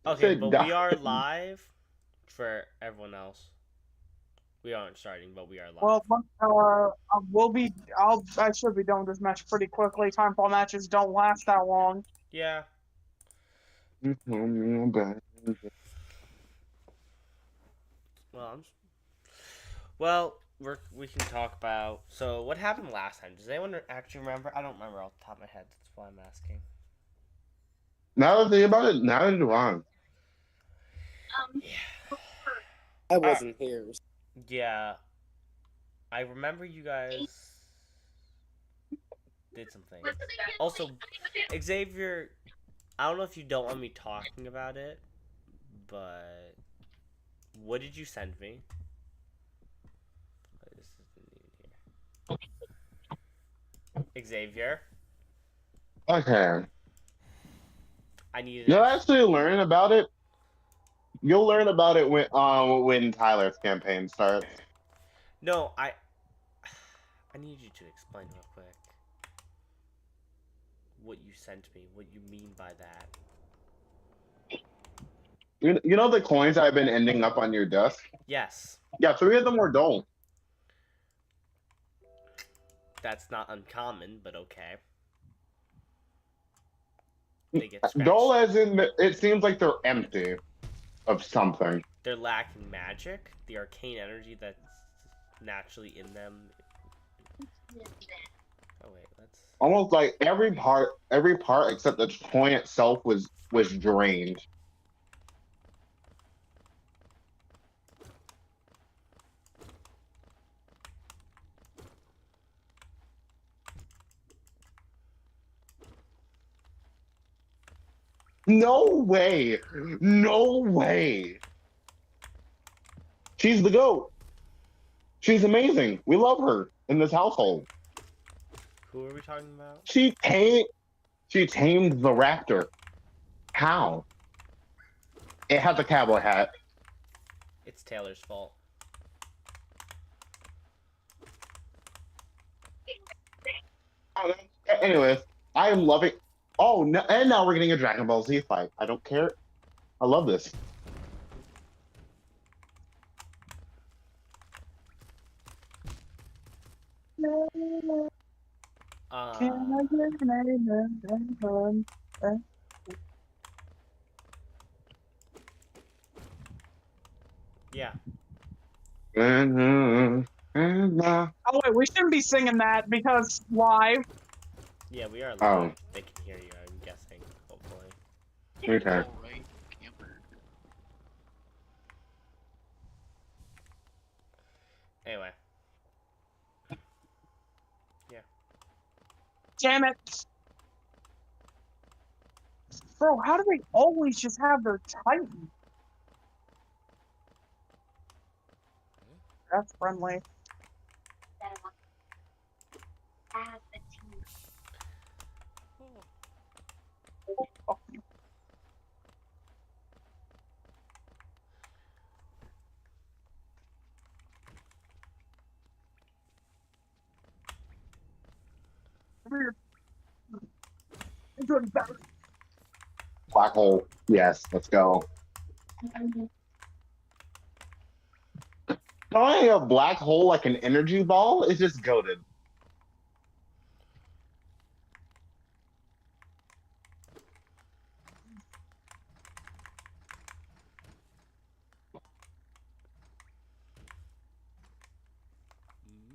Okay, Said but we are done. live for everyone else. We aren't starting, but we are Well, live. we'll be. I should be done with this match pretty quickly. Time fall matches don't last that long. Yeah. Well, we can talk about. So, what happened last time? Does anyone actually remember? I don't remember off the top of my head. That's why I'm asking. Now that I think about it, neither do I. Yeah. I Uh, wasn't here. yeah. I remember you guys did some things. Also, Xavier, I don't know if you don't want me talking about it, but what did you send me? This isn't even here. Xavier, Okay. I need You'll it. actually learn about it. You'll learn about it when Tyler's campaign starts. No, I need you to explain real quick what you sent me. What you mean by that? You know the coins I've been ending up on your desk? Yes, Yeah, three of them were Dole. that's not uncommon, but okay. They get Dole scratched. as in it seems like they're empty of something. They're lacking magic, the arcane energy that's naturally in them. Oh wait, let's. Almost like every part except the coin itself was drained. No way. No way. She's the goat. She's amazing. We love her in this household. Who are we talking about? She tamed the raptor. How? It had the cowboy hat. It's Taylor's fault. Anyways, I am loving. Oh, no, and now we're getting a Dragon Ball Z fight. I don't care. I love this. Can Uh, I get an amen? yeah, Mhm. Mhm. Oh wait, we shouldn't be singing that because live. yeah, we are Oh, live. They can hear you. I'm guessing. Hopefully. okay. All right, camper. Anyway, yeah. Damn it, bro! How do they always just have their Titan? That's friendly. Oh, come here. Into a better. Black hole. Yes, let's go. Calling a black hole like an energy ball is just goaded.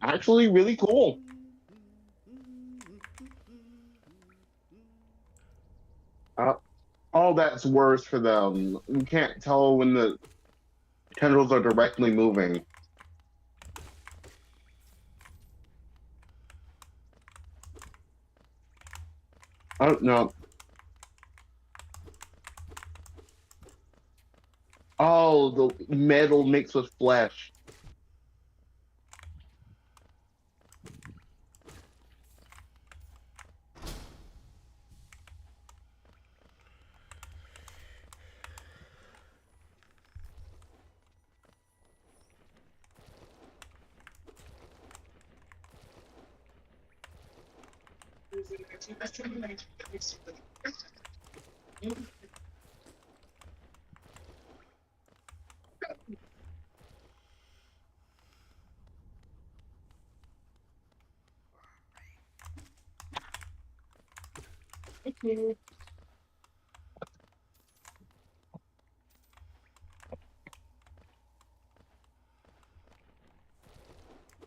Actually, really cool. Uh, all that's worse for them. You can't tell when the tendrils are directly moving. Oh no. Oh, the metal mixed with flesh.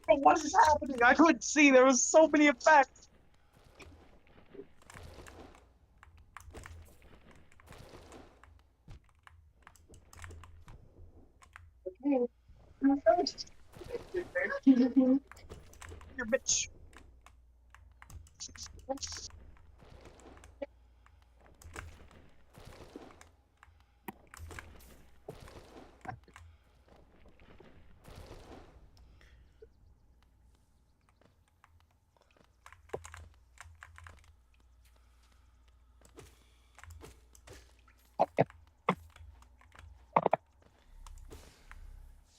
What is happening? I couldn't see. There was so many effects. Your bitch.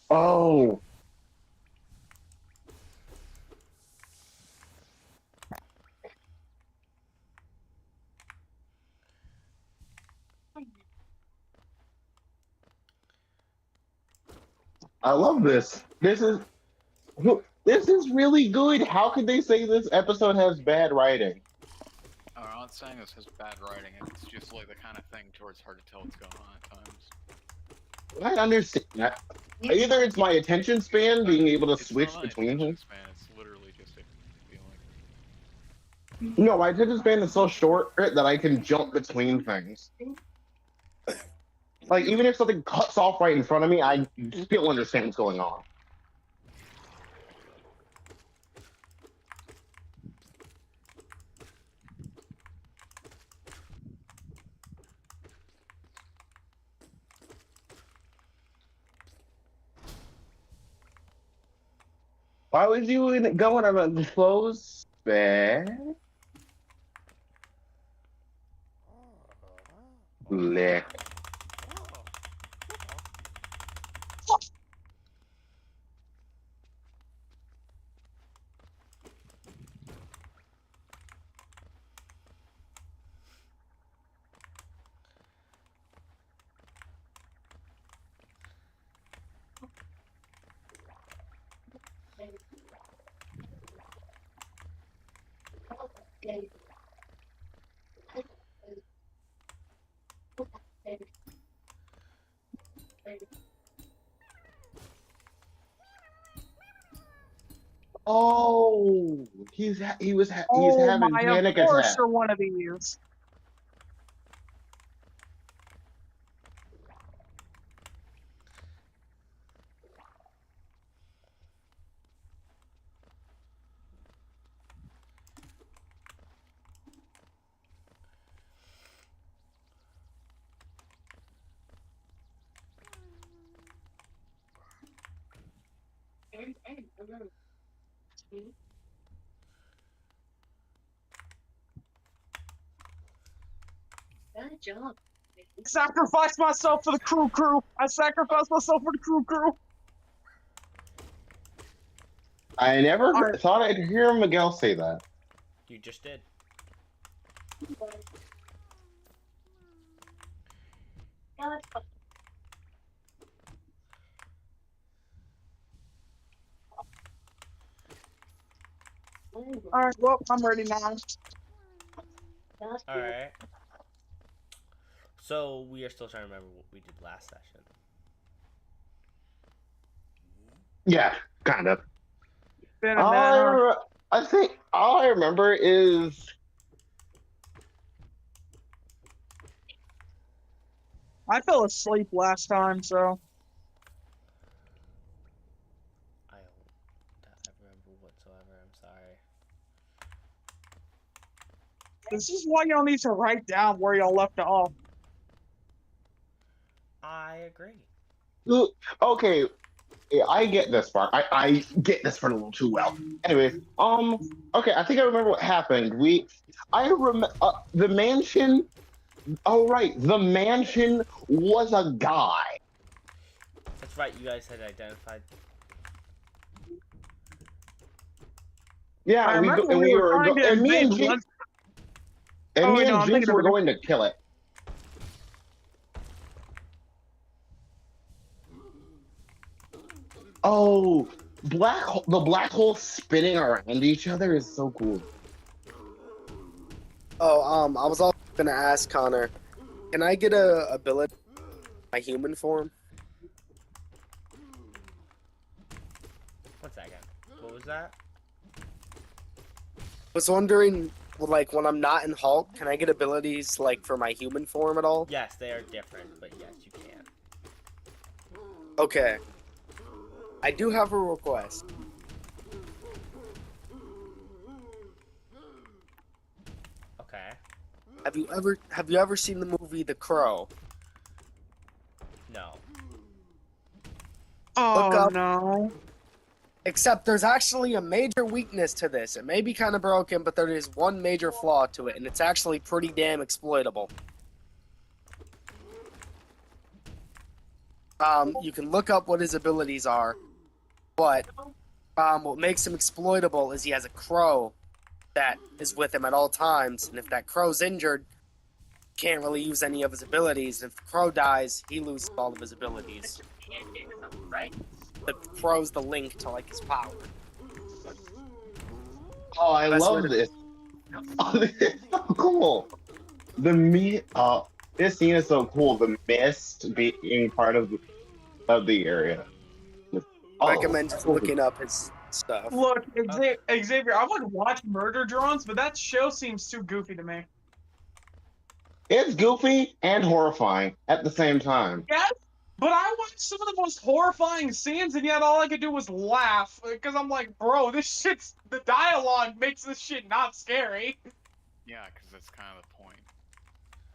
Oh. I love this. This is really good. How could they say this episode has bad writing? Oh, I'm not saying this has bad writing. It's just like the kind of thing where it's hard to tell what's going on at times. I understand that. Either it's my attention span being able to It's switch not my between attention things. span, it's literally just a feeling. No, my attention span is so short that I can jump between things. Like, even if something cuts off right in front of me, I still understand what's going on. Why would you go in a closed bag? Blech. Oh, he's Oh having my, of panic course attack. you're one of these. Sacrifice myself for the crew. I sacrificed myself for the crew. I never Alright. thought I'd hear Miguel say that. You just did. Alright, well, I'm ready now. Alright. So, we are still trying to remember what we did last session. Yeah, kind of. Been a minute. I think all I remember is I fell asleep last time, so. I don't remember whatsoever. I'm sorry. This is why y'all need to write down where y'all left off. I agree. okay. Yeah, I get this part. I get this part a little too well. Anyway, okay. I think I remember what happened. I remember the mansion. Oh right, the mansion was a guy. That's right. You guys had identified. I Yeah, remember we were trying to and me and invade Jinx, and Oh, me wait, no, and I'm Jinx thinking were of a going to kill it. Oh, the black hole spinning around each other is so cool. Oh, I was all gonna ask Connor, can I get a ability in my human form? 1 second. What was that? Was wondering, like, when I'm not in Hulk, can I get abilities, like, for my human form at all? Yes, they are different, but yes, you can. Okay. I do have a request. Okay. Have you ever seen the movie The Crow? No. Oh up- no. Except there's actually a major weakness to this. It may be kind of broken, but there is one major flaw to it, and it's actually pretty damn exploitable. You can look up what his abilities are, but what makes him exploitable is he has a crow that is with him at all times, and if that crow's injured, he can't really use any of his abilities. If the crow dies, he loses all of his abilities. The crow's the link to, like, his power. Oh, I Best way love to- this. Oh, this is so cool. This scene is so cool. The mist being part of the area. Oh, Recommend just looking up his stuff. Look, Xavier, I would watch Murder Drones, but that show seems too goofy to me. it's goofy and horrifying at the same time. Yes, but I watched some of the most horrifying scenes, and yet all I could do was laugh because I'm like, bro, the dialogue makes this shit not scary. Yeah, because that's kind of the point.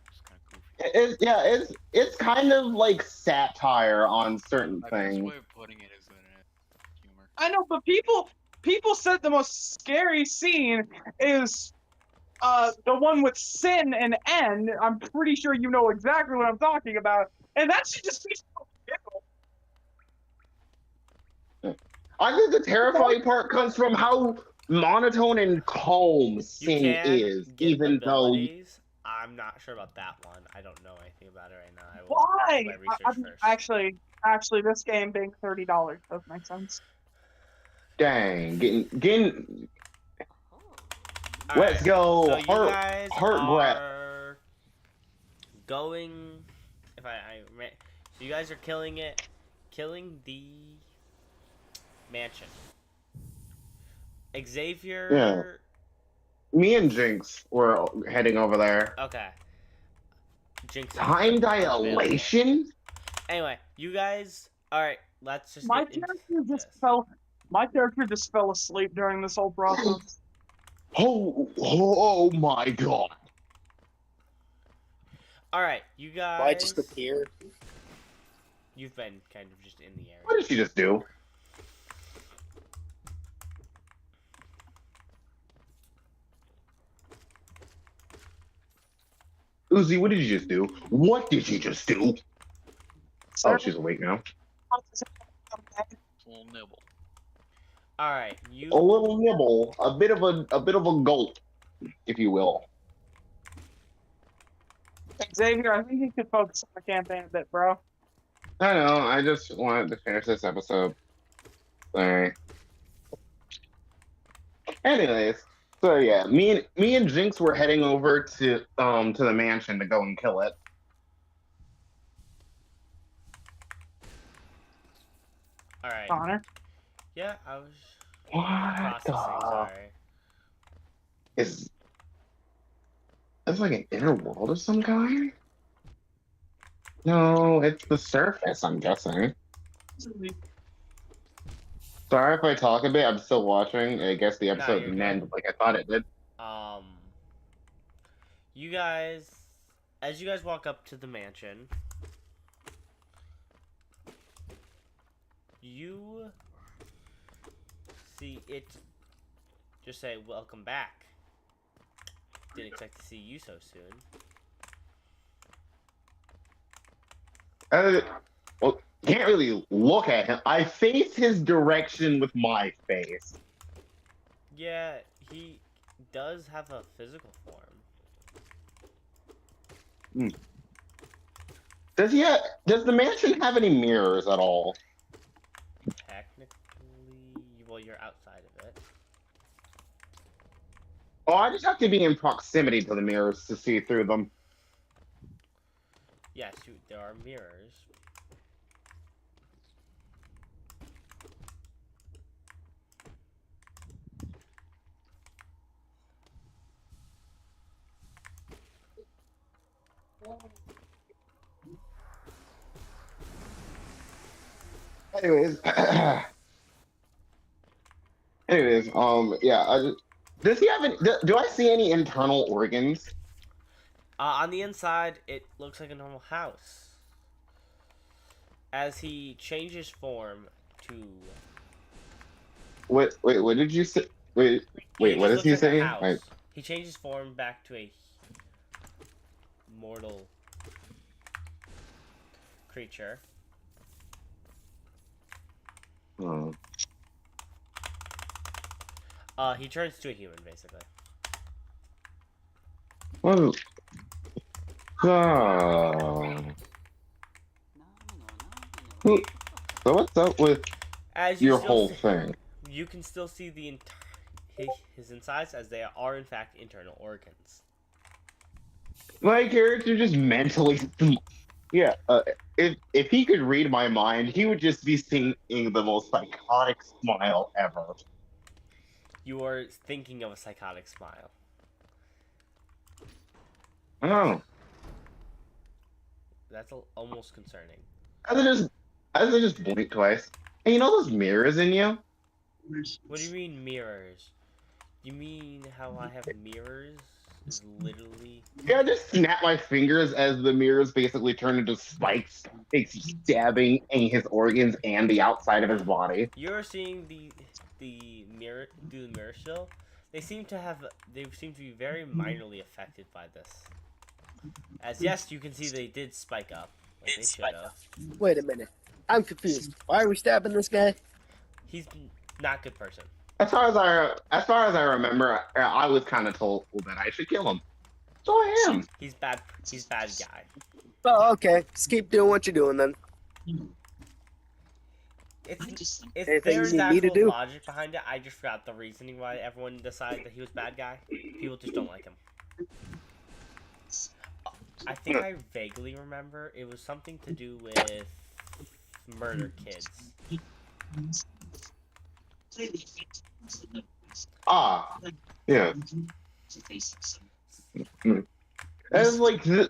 It's kind of goofy. It's kind of like satire on certain The best things. way of putting it is in humor. I know, but people said the most scary scene is the one with Sin and N. I'm pretty sure you know exactly what I'm talking about, and that shit just makes me giggle. I think the terrifying part comes from how monotone and calm You Sin can is, get even though. abilities. I'm not sure about that one. I don't know anything about it right now. I will Why? do my research first. Actually, this game being $30 does make sense. Dang, getting. All Let's right, go. So you guys heart grab. are going. So you guys are killing the mansion. Xavier. Me and Jinx were heading over there. Okay. Jinx. Time available. dilation? Anyway, you guys. All right. Let's just. My get into character just this. fell. My character just fell asleep during this whole process. Oh my god. All right, you guys. Why just appear? You've been kind of just in the area. What did she just do? Uzi, what did you just do? What did you just do? Oh, she's awake now. It's a little nibble. All right, you. A little nibble, a bit of a gulp, if you will. Xavier, I think you should focus on the campaign a bit, bro. I know. I just wanted to finish this episode. Sorry. Anyways, so yeah, me and Jinx were heading over to the mansion to go and kill it. All right. Connor. Yeah, I was What processing. the? Sorry. It's like an inner world of some kind? No, it's the surface, I'm guessing. Sorry if I talk a bit, I'm still watching. I guess the episode you're didn't good. end like I thought it did. You guys, as you guys walk up to the mansion, you see it just say, "Welcome back." Didn't expect to see you so soon. Well, can't really look at him. I face his direction with my face. Yeah, he does have a physical form. Does the mansion have any mirrors at all? Technically, well, you're outside of it. Oh, I just have to be in proximity to the mirrors to see through them. Yes, there are mirrors. Anyways, yeah. Does he have any? Do I see any internal organs? On the inside, it looks like a normal house. As he changes form to... Wait, what did you say? Wait, It what just is looks he like a saying? house. He changes form back to a mortal creature. Oh. He turns to a human, basically. Well, so, so what's up with As you your still whole see, thing? you can still see the his insides, as they are in fact internal organs. My character just mentally, yeah. If he could read my mind, he would just be seeing the most psychotic smile ever. You are thinking of a psychotic smile. Oh, That's almost concerning. as I just blink twice. And you know those mirrors in you? What do you mean mirrors? You mean how I have mirrors? Is literally... Yeah, I just snap my fingers as the mirrors basically turn into spikes, it's stabbing in his organs and the outside of his body. You're seeing the mirror through the mirror still. They seem to be very minorly affected by this. As yes, you can see they did spike up, like they should have. Wait a minute. I'm confused. Why are we stabbing this guy? He's not a good person. As far as I remember, I was kind of told that I should kill him. So I am. He's bad. He's bad guy. Oh, okay. Just keep doing what you're doing then. It's Anything there's you need me to actual do? logic behind it. I just forgot the reasoning why everyone decided that he was bad guy. People just don't like him. I think I vaguely remember it was something to do with murder kids. Ah, yeah. As like the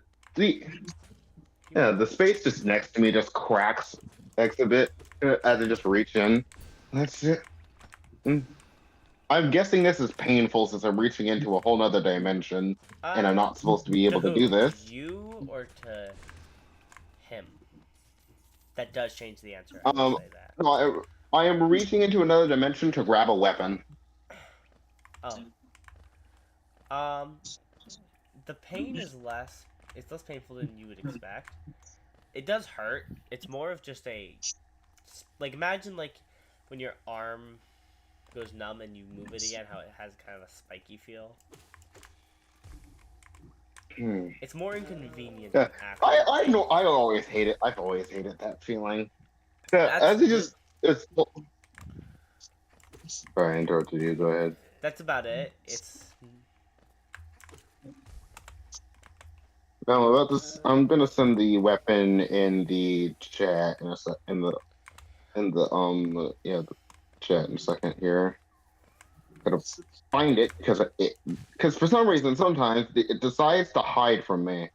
yeah, the space just next to me just cracks a bit as I just reach in. That's it. I'm guessing this is painful since I'm reaching into a whole nother dimension, and I'm not supposed to be able to do this. To you or to him? That does change the answer. I will say that. No, I am reaching into another dimension to grab a weapon. Oh. The pain is less. It's less painful than you would expect. It does hurt. It's more of just like imagine like when your arm goes numb and you move it again, how it has kind of a spiky feel. It's more inconvenient. Yeah, Than I know. I always hate it. I've always hated that feeling. Yeah, as it just it's. Sorry, I interrupted you. Go ahead. That's about it. It's. No, about this. I'm gonna send the weapon in the chat in a sec. In the the chat in a second here. Gotta find it because for some reason sometimes it decides to hide from me.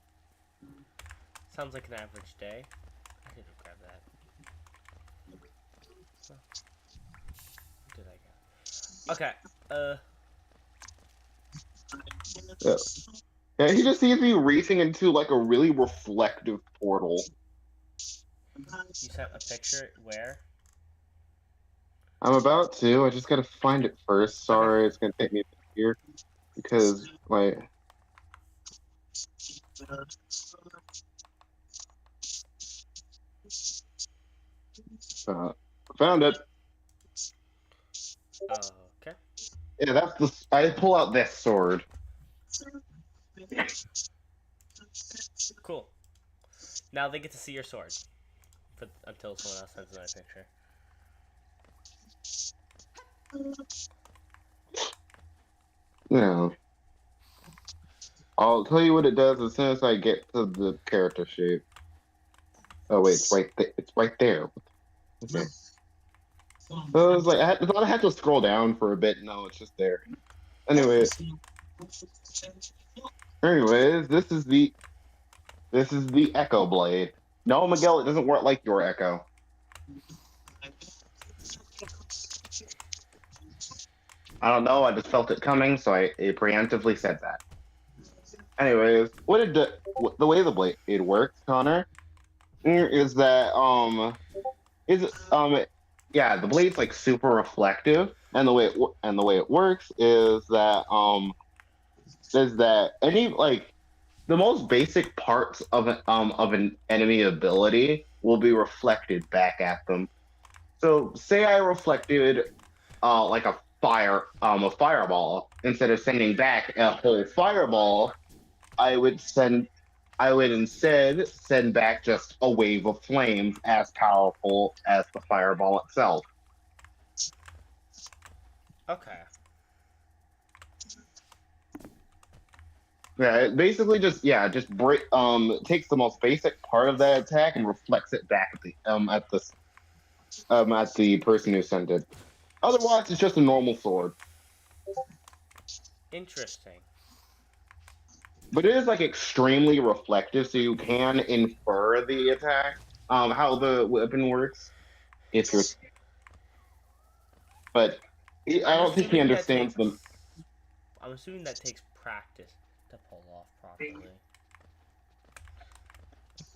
Sounds like an average day. I need to grab that. Where did I go? Okay. Yeah, he just sees me reaching into like a really reflective portal. You sent a picture. Where? I'm about to. I just gotta find it first. Sorry, It's gonna take me here because like. Found it. Okay. Yeah, that's the. I pull out this sword. Cool. Now they get to see your sword. Until someone else sends my picture. Yeah. I'll tell you what it does as soon as I get to the character shape. Oh wait, it's right there. It's right there. Okay. So it was like I thought I had to scroll down for a bit. No, it's just there. Anyways, this is the Echo Blade. No, Miguel, it doesn't work like your Echo. I don't know. I just felt it coming, so I preemptively said that. Anyways, the way the blade it works, Connor, is that yeah, the blade's like super reflective, and the way it works is that any like the most basic parts of an enemy ability will be reflected back at them. So say I reflected like a fireball, instead of sending back a whole fireball, I would instead send back just a wave of flames as powerful as the fireball itself. Okay. Yeah, it basically just break takes the most basic part of that attack and reflects it back at the person who sent it. Otherwise, it's just a normal sword. Interesting. But it is like extremely reflective, so you can infer the attack, how the weapon works. If you're, but I don't think he understands them. I'm assuming that takes practice to pull off properly.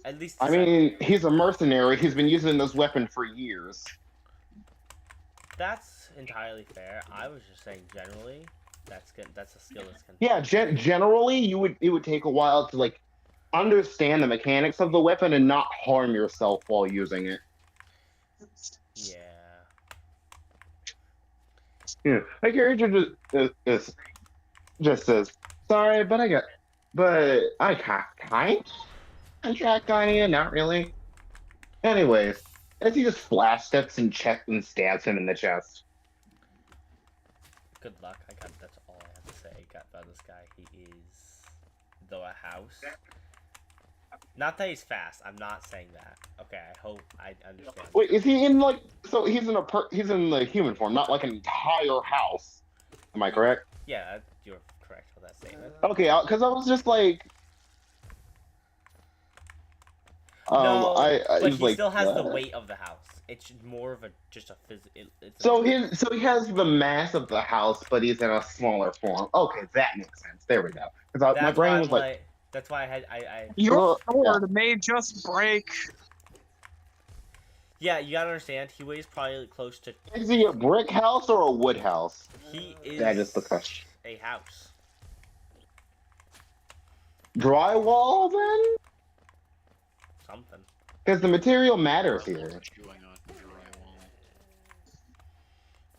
At least. I mean, he's a mercenary. He's been using this weapon for years. That's entirely fair. I was just saying generally, that's good. That's a skill that's gonna. Yeah, generally, it would take a while to like understand the mechanics of the weapon and not harm yourself while using it. Yeah. Yeah, my character just says, "Sorry, but I kind contract on you, not really." Anyways, as he just flash steps and stabs him in the chest. Good luck. That's all I have to say about this guy. He is though a house. Not that he's fast. I'm not saying that. Okay, I hope I understand. Wait, is he in like? So he's in the human form, not like an entire house. Am I correct? Yeah, you're correct with that statement. Okay, because I was just like, No, I but was he like, still has the weight of the house. It's more of just a physical. So he has the mass of the house, but he's in a smaller form. Okay, that makes sense. There we go. Because my brain was like, that's why I. Your sword may just break. Yeah, you gotta understand. He weighs probably close to. Is he a brick house or a wood house? He is. That is the question. A house. Drywall then? Something. Because the material matters here.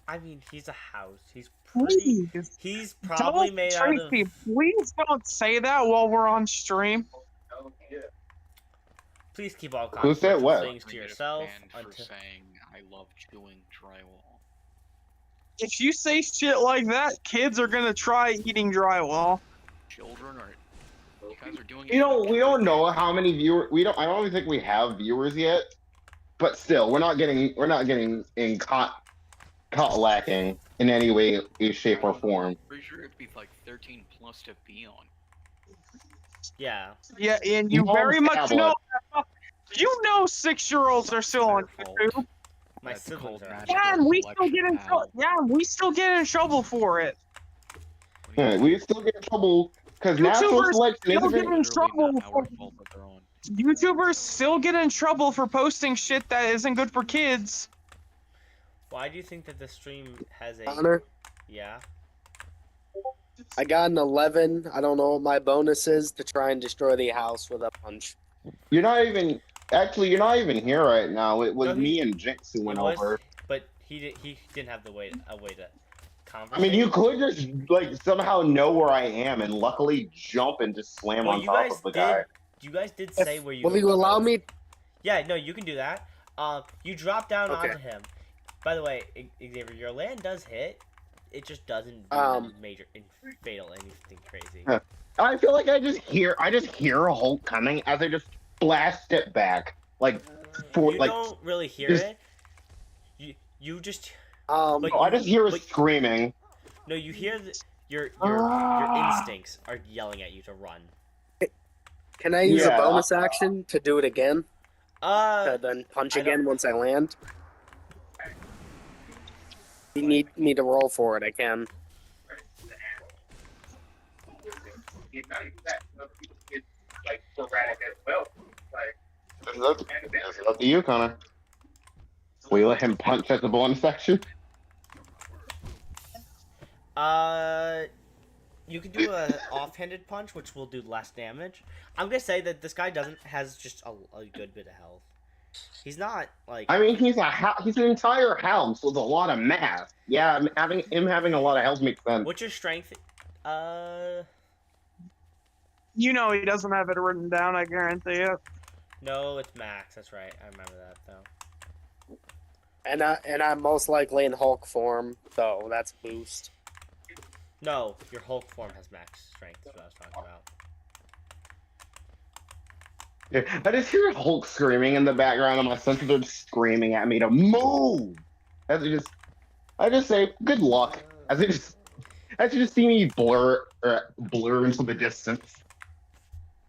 I mean, he's a house. He's pretty. Please. He's probably made out of. Please don't say that while we're on stream. Please keep all Who said what? things to yourself. For saying I love chewing drywall. If you say shit like that, kids are gonna try eating drywall. Children are. You guys are doing. We don't know how many viewers. I don't even think we have viewers yet. But still, we're not getting caught lacking in any way, shape, or form. Pretty sure it'd be like 13 plus to be on. Yeah. Yeah, and you very much know. You know, 6-year-olds are still on YouTube. My siblings are. Yeah, and we still get in trouble. Yeah, we still get in trouble for it. Yeah, we still get in trouble because natural selection still get in trouble. YouTubers still get in trouble for posting shit that isn't good for kids. Why do you think that the stream has a? Connor? Yeah. I got an 11. I don't know what my bonus is to try and destroy the house with a punch. You're not even here right now. It was me and Jinx who went over. But he didn't have a way to conversate. I mean, you could just like somehow know where I am and luckily jump and just slam on top of the guy. You guys did say where you. Will you allow me? Yeah, no, you can do that. You drop down Okay. onto him. By the way, Xavier, your land does hit. It just doesn't major fatal anything crazy. I feel like I just hear Hulk coming as I just blast it back. Like for You like don't really hear just it. You just Um, but I just hear it but screaming. no, you hear your Ah. instincts are yelling at you to run. can I use a Yeah, bonus action to do it again? Uh, To then punch I don't. again once I land? You need me to roll for it, I can. It's up to you, Connor. Will you let him punch at the bonus section? Uh, you can do a offhanded punch, which will do less damage. I'm gonna say that this guy has just a good bit of health. He's not like I mean, he's an entire house with a lot of mass. Yeah, having a lot of health makes sense. what's your strength? Uh, You know he doesn't have it written down, I guarantee it. no, it's max. That's right. I remember that though. And I'm most likely in Hulk form, so that's a boost. No, your Hulk form has max strength. That's what I was talking about. Yeah, I just hear Hulk screaming in the background, and my senses are just screaming at me to move. As I just say, good luck. As you just see me blur into the distance.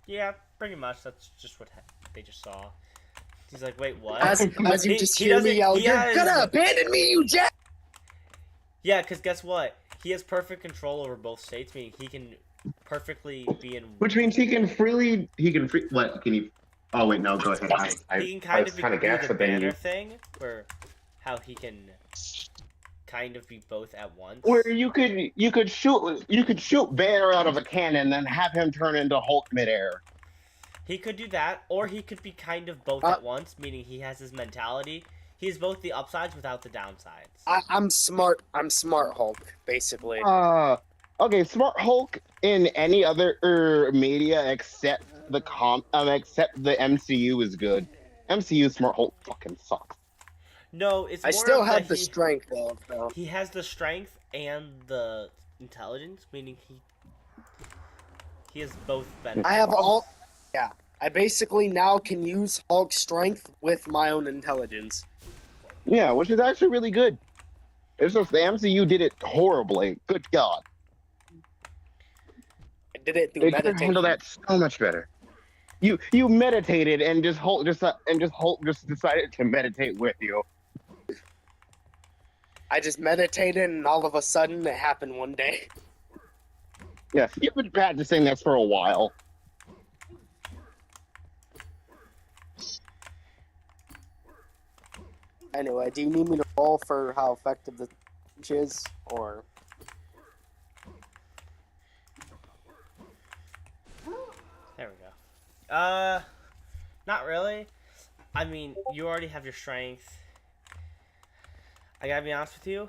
Yeah, pretty much. That's just what they just saw. He's like, wait, what? As you just he hear me doesn't- yell, he "You're has- gonna abandon me, you jack!" Yeah, because guess what? He has perfect control over both states, meaning he can perfectly be in. Which means what can he? Oh wait, no, go ahead. He can I kind was of trying to do guess, the but then banner you. thing, where how he can kind of be both at once. Where you could shoot Banner out of a cannon, then have him turn into Hulk midair. He could do that, or he could be kind of both Uh, at once, meaning he has his mentality. He has both the upsides without the downsides. I'm smart. I'm smart Hulk, basically. Okay, Smart Hulk in any other media except except the MCU is good. MCU Smart Hulk fucking sucks. No, it's I more still of have that the strength though. he has the strength and the intelligence, meaning he has both benefits. I have all. Yeah, I basically now can use Hulk strength with my own intelligence. Yeah, which is actually really good. It's just the MCU did it horribly. Good God, I did it through they could have handled meditation. that so much better. You meditated and just Hulk just decided to meditate with you. I just meditated, and all of a sudden, it happened one day. Yeah, you've been practicing this for a while. Anyway, do you need me to roll for how effective the punch is, or? There we go. Not really. I mean, you already have your strength. I gotta be honest with you.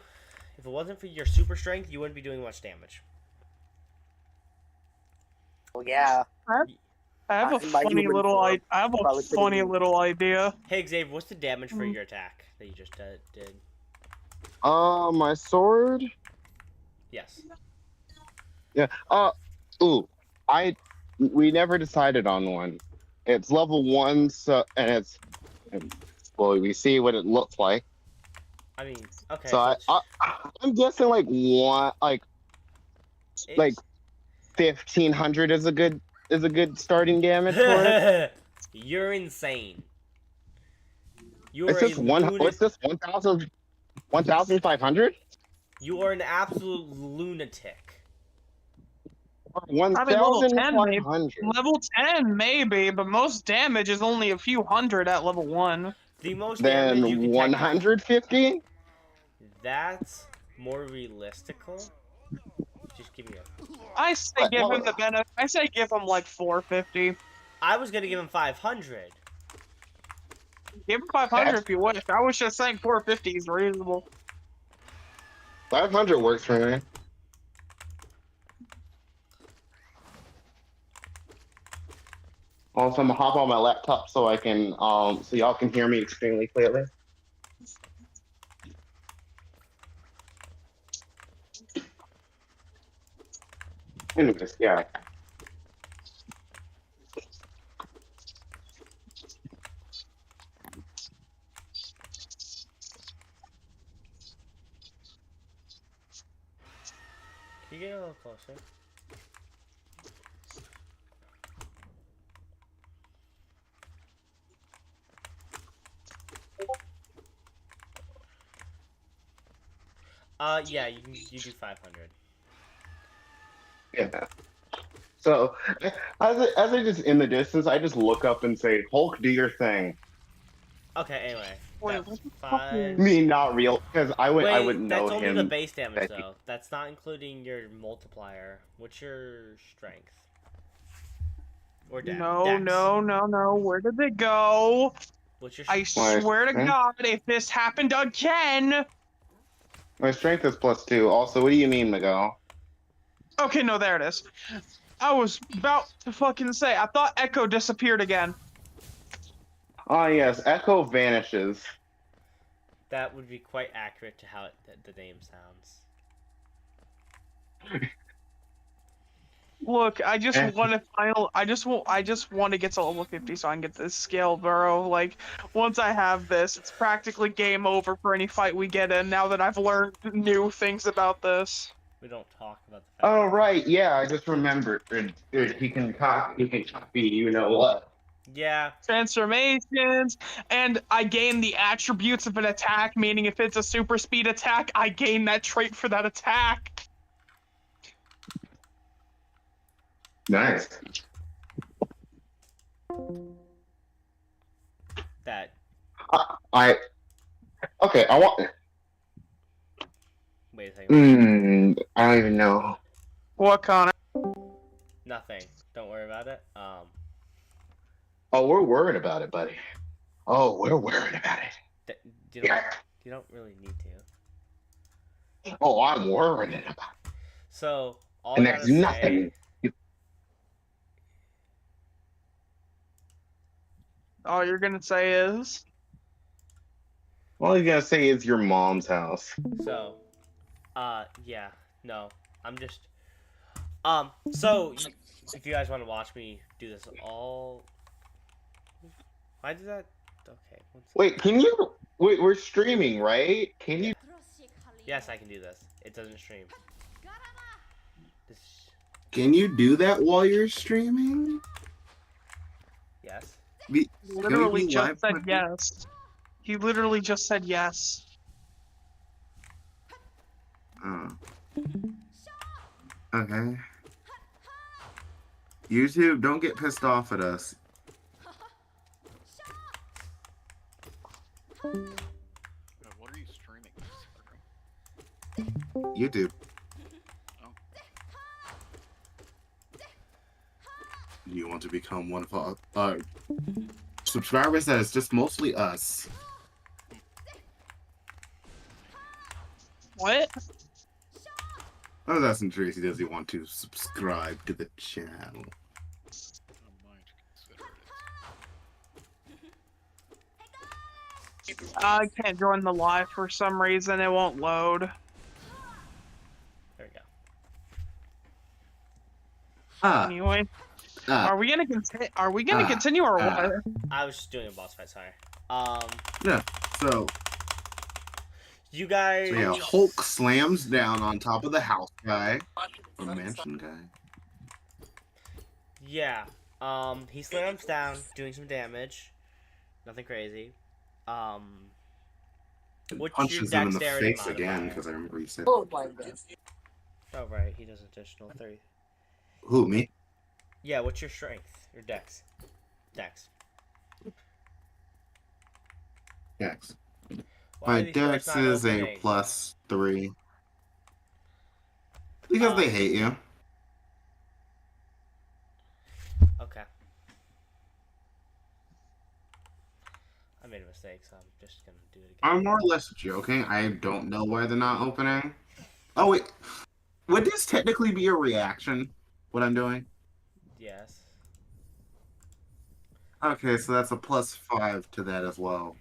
If it wasn't for your super strength, you wouldn't be doing much damage. Well, yeah. I have a In my funny human little form, I have a probably couldn't funny even- little idea. Hey, Xavier, what's the damage for your attack that you just did? My sword. Yes. Yeah. Ooh. We never decided on one. It's level 1, so well, we see what it looks like. I mean, okay. So I'm guessing like it's- 1,500 is a good starting damage for it. You're insane. You It's are just what's this 1,500? You are an absolute lunatic. I mean, level 10, maybe. 1,500. Level 10, maybe, but most damage is only a few hundred at level 1. The most damage you Then can 150? That's more realistical. Just give me a. I say give him the benefit. I say give him like 450. I was gonna give him 500. Give him 500 if you wish. I was just saying 450 is reasonable. 500 works for me. Also, I'm gonna hop on my laptop so I can so y'all can hear me extremely clearly. Anyways, yeah. You get a little closer. Yeah, you do 500. Yeah. So as I just in the distance, I just look up and say, "Hulk, do your thing." Okay, anyway. Wait, That's what the fuck 5. I mean, not real, because I Wait, wouldn't know that's only the him. base damage though. That's not including your multiplier. What's your strength? Or No, dex? no, no, no. Where did they go? What's your I My swear to strength, God, if this happened again. my strength is +2. Also, what do you mean, Miguel? Okay, no, there it is. I was about to fucking say, I thought Echo disappeared again. Ah, yes, Echo vanishes. That would be quite accurate to how the name sounds. Look, I just Eh. want to I just want to get to level 50 so I can get this skill, bro. Like, once I have this, it's practically game over for any fight we get in now that I've learned new things about this. We don't talk about the fact. Oh right, yeah, I just remembered. He can copy. You know what? Yeah. Transformations, and I gain the attributes of an attack, meaning if it's a super speed attack, I gain that trait for that attack. Nice. That. I okay. I want. Wait a second. I don't even know. What, Connor? Nothing. Don't worry about it. Oh, we're worried about it, buddy. Oh, we're worried about it. You don't. You don't really need to. Oh, I'm worried about it. So all And I there's gotta nothing. say. All you're gonna say is, All he's gonna say is your mom's house. So, yeah, no, I'm just, so if you guys want to watch me do this all, why did that? Okay. Wait, can you? Wait, we're streaming, right? Can you? Yes, I can do this. It doesn't stream. This. Can you do that while you're streaming? Yes. Be, he literally can we be just live said with- yes. He literally just said yes. Oh. Okay. YouTube, don't get pissed off at us. What are you streaming? YouTube. Oh. Do you want to become one of our subscribers that is just mostly us? What? I was asking Tracy, does he want to subscribe to the channel? I might consider it. I can't join the live for some reason. It won't load. There we go. Anyway, are we gonna continue? Are we gonna continue or what? I was just doing a boss fight. Sorry. Yeah. So You guys. So yeah, Hulk slams down on top of the house guy, or mansion guy. Yeah. He slams down, doing some damage. Nothing crazy. What's your Punches him in the dexterity face again modifier? because I remember you said. Oh my god. Oh right, he does additional 30. Who, me? Yeah, what's your strength? Your dex? Dex. Dex. Why My are these doors dex not is a opening? +3. Because they hate you. Okay. I made a mistake, so I'm just gonna do it again. I'm more or less joking. I don't know why they're not opening. Oh wait, would this technically be a reaction? What I'm doing? Yes. Okay, so that's a +5 to that as well.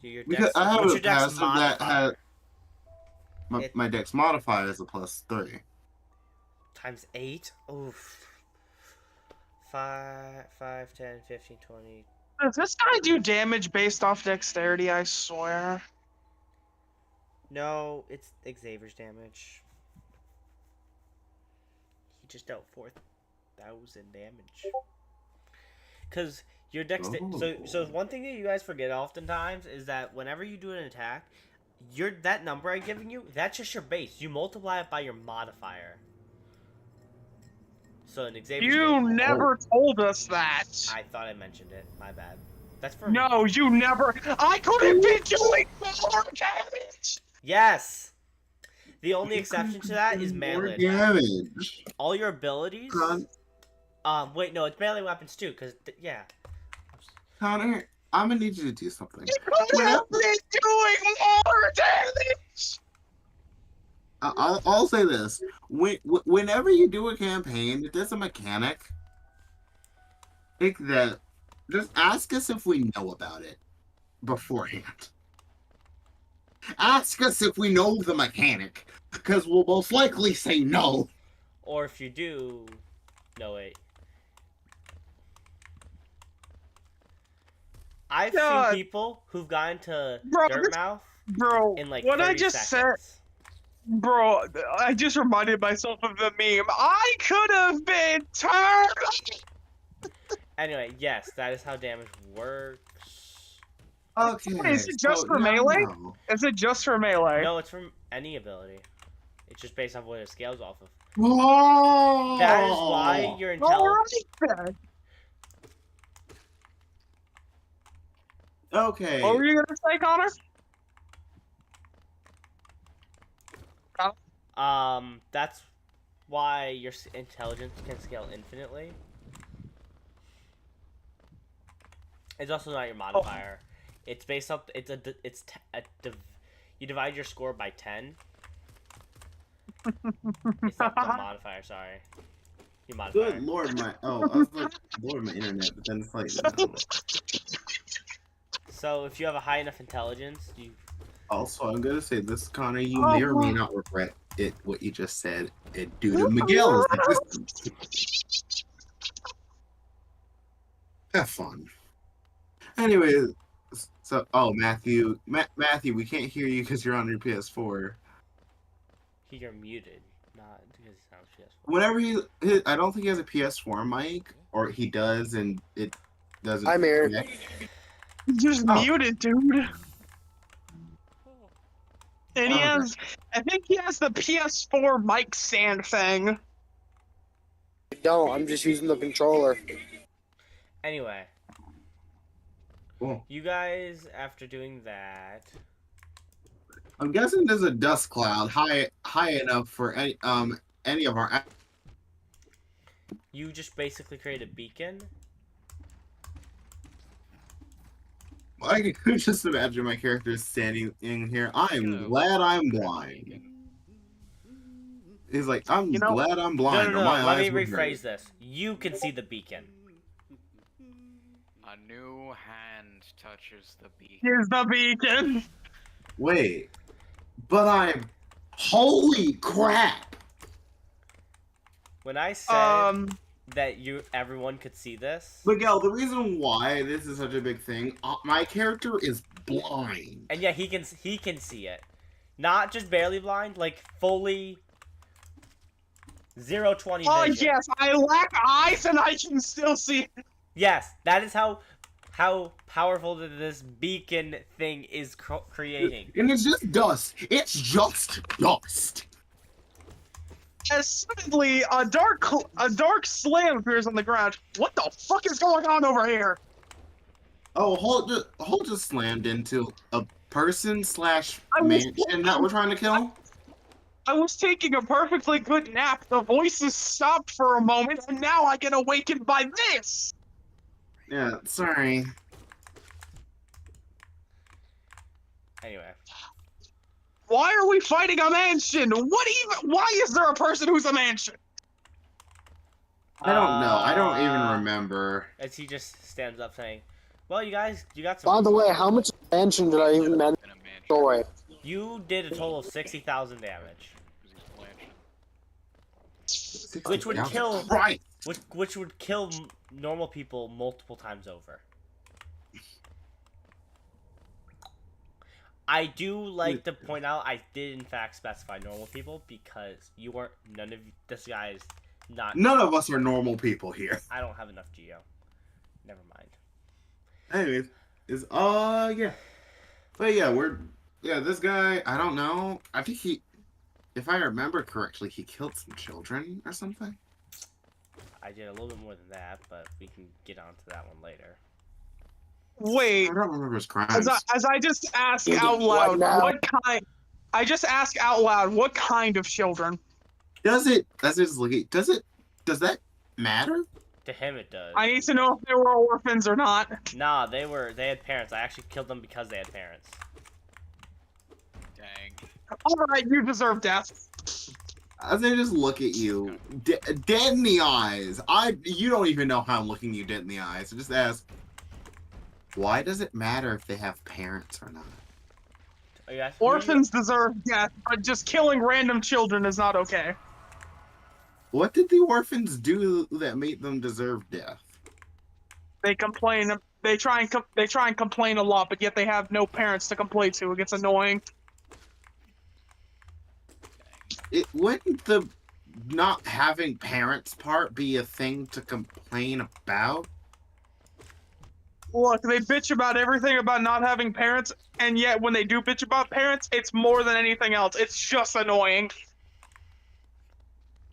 Do your Because dex, I have what's a your dex passive that modifier? has my dex modifier is a +3. Times 8? Oof. 5, 10, 15, 20. Does this guy do damage based off dexterity? I swear. No, it's Xavier's damage. He just dealt 4,000 damage. Because your so one thing that you guys forget oftentimes is that whenever you do an attack, that number I'm giving you, that's just your base. You multiply it by your modifier. So in Xavier's You case, never told us that. I thought I mentioned it. My bad. That's for No, you never. I could have been doing more damage. Yes. The only exception to that is More melee. damage. All your abilities. Con- Wait, no, it's melee weapons too. Cause yeah. Connor, I'm gonna need you to do something. You could have been doing more damage. I'll say this: whenever you do a campaign, if there's a mechanic, think that just ask us if we know about it beforehand. Ask us if we know the mechanic, because we'll most likely say no. Or if you do, no wait. I've God. seen people who've gone to Bro, Dirtmouth Bro, in like what 30 I just seconds. said, bro, I just reminded myself of the meme. I could have been turned. Anyway, yes, that is how damage works. Okay. Wait, is it just so for now melee? no. Is it just for melee? No, it's from any ability. It's just based on what it scales off of. Oh! That is why your intelligence. Alright then. Okay. What were you gonna say, Connor? That's why your intelligence can scale infinitely. It's also not your modifier. It's based up. You divide your score by 10. It's not the modifier. Sorry. Your modifier. Good lord, my I was like, lord, my internet, but then it's like, no. So if you have a high enough intelligence, you. Also, I'm gonna say this, Connor. You may or may not regret it. What you just said, due to Miguel's existence. Have fun. Anyway, so Matthew, Matthew, we can't hear you because you're on your PS4. You're muted, not because he sounds PS4. Whenever I don't think he has a PS4 mic, or he does, and it doesn't. I'm here. connect. Just muted, dude. And he Okay. has, I think he has the PS4 mic stand thing. I don't. I'm just using the controller. Anyway, Cool. you guys, after doing that, I'm guessing there's a dust cloud high enough for any of our. you just basically create a beacon. I can just imagine my character standing in here. I'm glad I'm blind. He's like, I'm You know- glad I'm No, blind. no, or no. my Let me eyes would rephrase hurt. this. You can see the beacon. A new hand touches the beak. Here's the beacon. Wait, but holy crap! When I said Um, that everyone could see this, Miguel, the reason why this is such a big thing, my character is blind. and yeah, he can see it, not just barely blind, like fully 0-20 oh vision. yes, I lack eyes and I can still see. Yes, that is how powerful this beacon thing is creating. And it's just dust. It's just dust. As suddenly a dark slam appears on the ground. What the fuck is going on over here? Oh, Holt just slammed into a person / I was- mansion that we're trying to kill. I was taking a perfectly good nap. The voices stopped for a moment, and now I get awakened by this. Yeah, sorry. Anyway, Why are we fighting a mansion? Why is there a person who's a mansion? I don't know. I don't even Uh, remember. as he just stands up saying, "Well, you guys, you got some." By the way, how much mansion did I even In a mansion. destroy? You did a total of 60,000 damage, 'Cause he's blanching. which would kill Right. which would kill normal people multiple times over. I do like to point out I did in fact specify normal people because you weren't. None of this guy is not. None of us are normal people here. I don't have enough geo. Never mind. Anyways, yeah. But yeah, this guy, I don't know. I think if I remember correctly, he killed some children or something. I did a little bit more than that, but we can get onto that one later. Wait, I don't remember his crimes. as I just ask You out did what loud, now? what kind? I just ask out loud, what kind of children? Does that matter? To him, it does. I need to know if they were orphans or not. Nah, they had parents. I actually killed them because they had parents. Dang. All right, you deserve death. As I just look at you, dead in the eyes. You don't even know how I'm looking you dead in the eyes. So just ask, why does it matter if they have parents or not? Are you asking me? Orphans deserve death, but just killing random children is not okay. What did the orphans do that made them deserve death? They complain. They try and complain a lot, but yet they have no parents to complain to. It gets annoying. Wouldn't the not having parents part be a thing to complain about? Look, they bitch about everything about not having parents, and yet when they do bitch about parents, it's more than anything else. It's just annoying.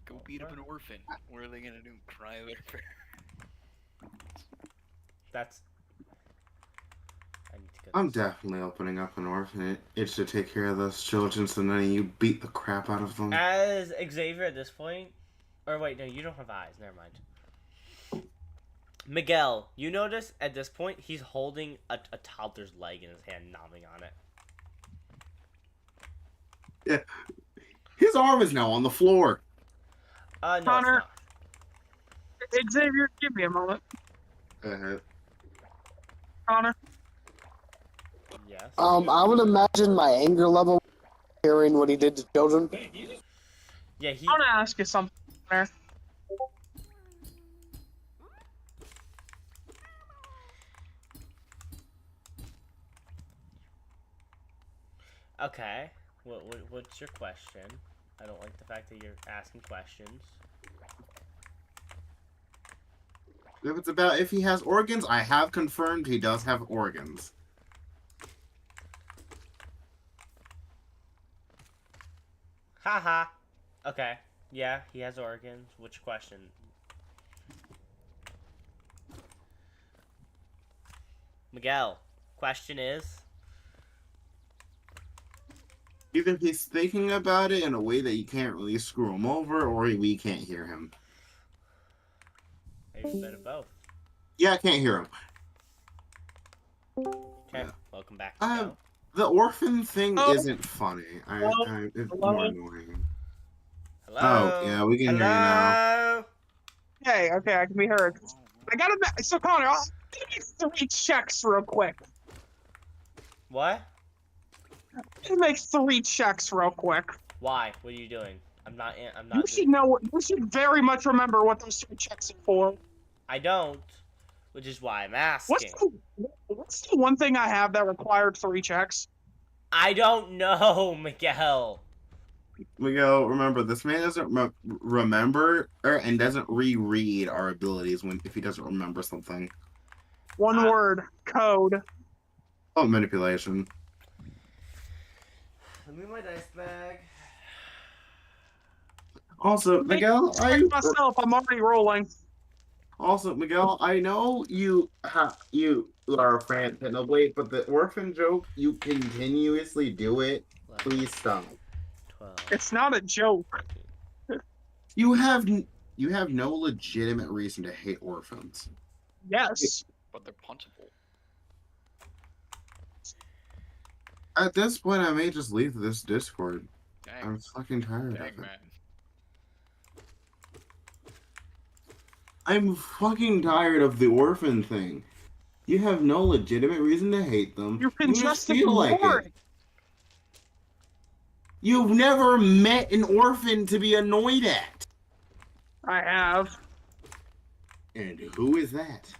Go beat up an orphan. What are they gonna do? Cry their parents? That's. I need to get I'm this. definitely opening up an orphanage. It's to take care of those children so none of you beat the crap out of them. As Xavier at this point, or wait, no, you don't have eyes. Never mind. Miguel, you notice at this point he's holding a toddler's leg in his hand, nomming on it. Yeah. His arm is now on the floor. No, Connor. it's not. Xavier, give me a moment. Uh, Connor. Yes. I would imagine my anger level hearing what he did to children. Yeah, he. I want to ask you something, Connor. Okay. What's your question? I don't like the fact that you're asking questions. if it's about if he has organs, I have confirmed he does have organs. Haha. Okay. Yeah, he has organs. Which question? Miguel, question is. Either he's thinking about it in a way that you can't really screw him over, or we can't hear him. Maybe a bit of both. Yeah, I can't hear him. Okay. Yeah. Welcome back. I have- Miguel. The orphan thing Hello? isn't funny. It's Hello? more annoying. Hello. Oh, yeah, we can hear you now. Hello. Hey, okay, I can be heard. I gotta. So Connor, I'll give me 3 checks real quick. What? Just make 3 checks real quick. Why? What are you doing? I'm not. You should know. You should very much remember what those 3 checks are for. I don't. Which is why I'm asking. What's the one thing I have that required 3 checks? I don't know, Miguel. Miguel, remember, this man doesn't remember and doesn't reread our abilities if he doesn't remember something. One word. Code. Oh, manipulation. Let me my dice bag. Also, Miguel, Check myself. I'm already rolling. Miguel, I know you are a fan of Xenoblade, but the orphan joke, you continuously do it. Please stop. 12. It's not a joke. You have no legitimate reason to hate orphans. Yes. But they're punchable. At this point, I may just leave this Discord. Dang. I'm fucking tired of Dang, it. man. I'm fucking tired of the orphan thing. You have no legitimate reason to hate them. You can just feel ignore like it. You've never met an orphan to be annoyed at. I have. And who is that?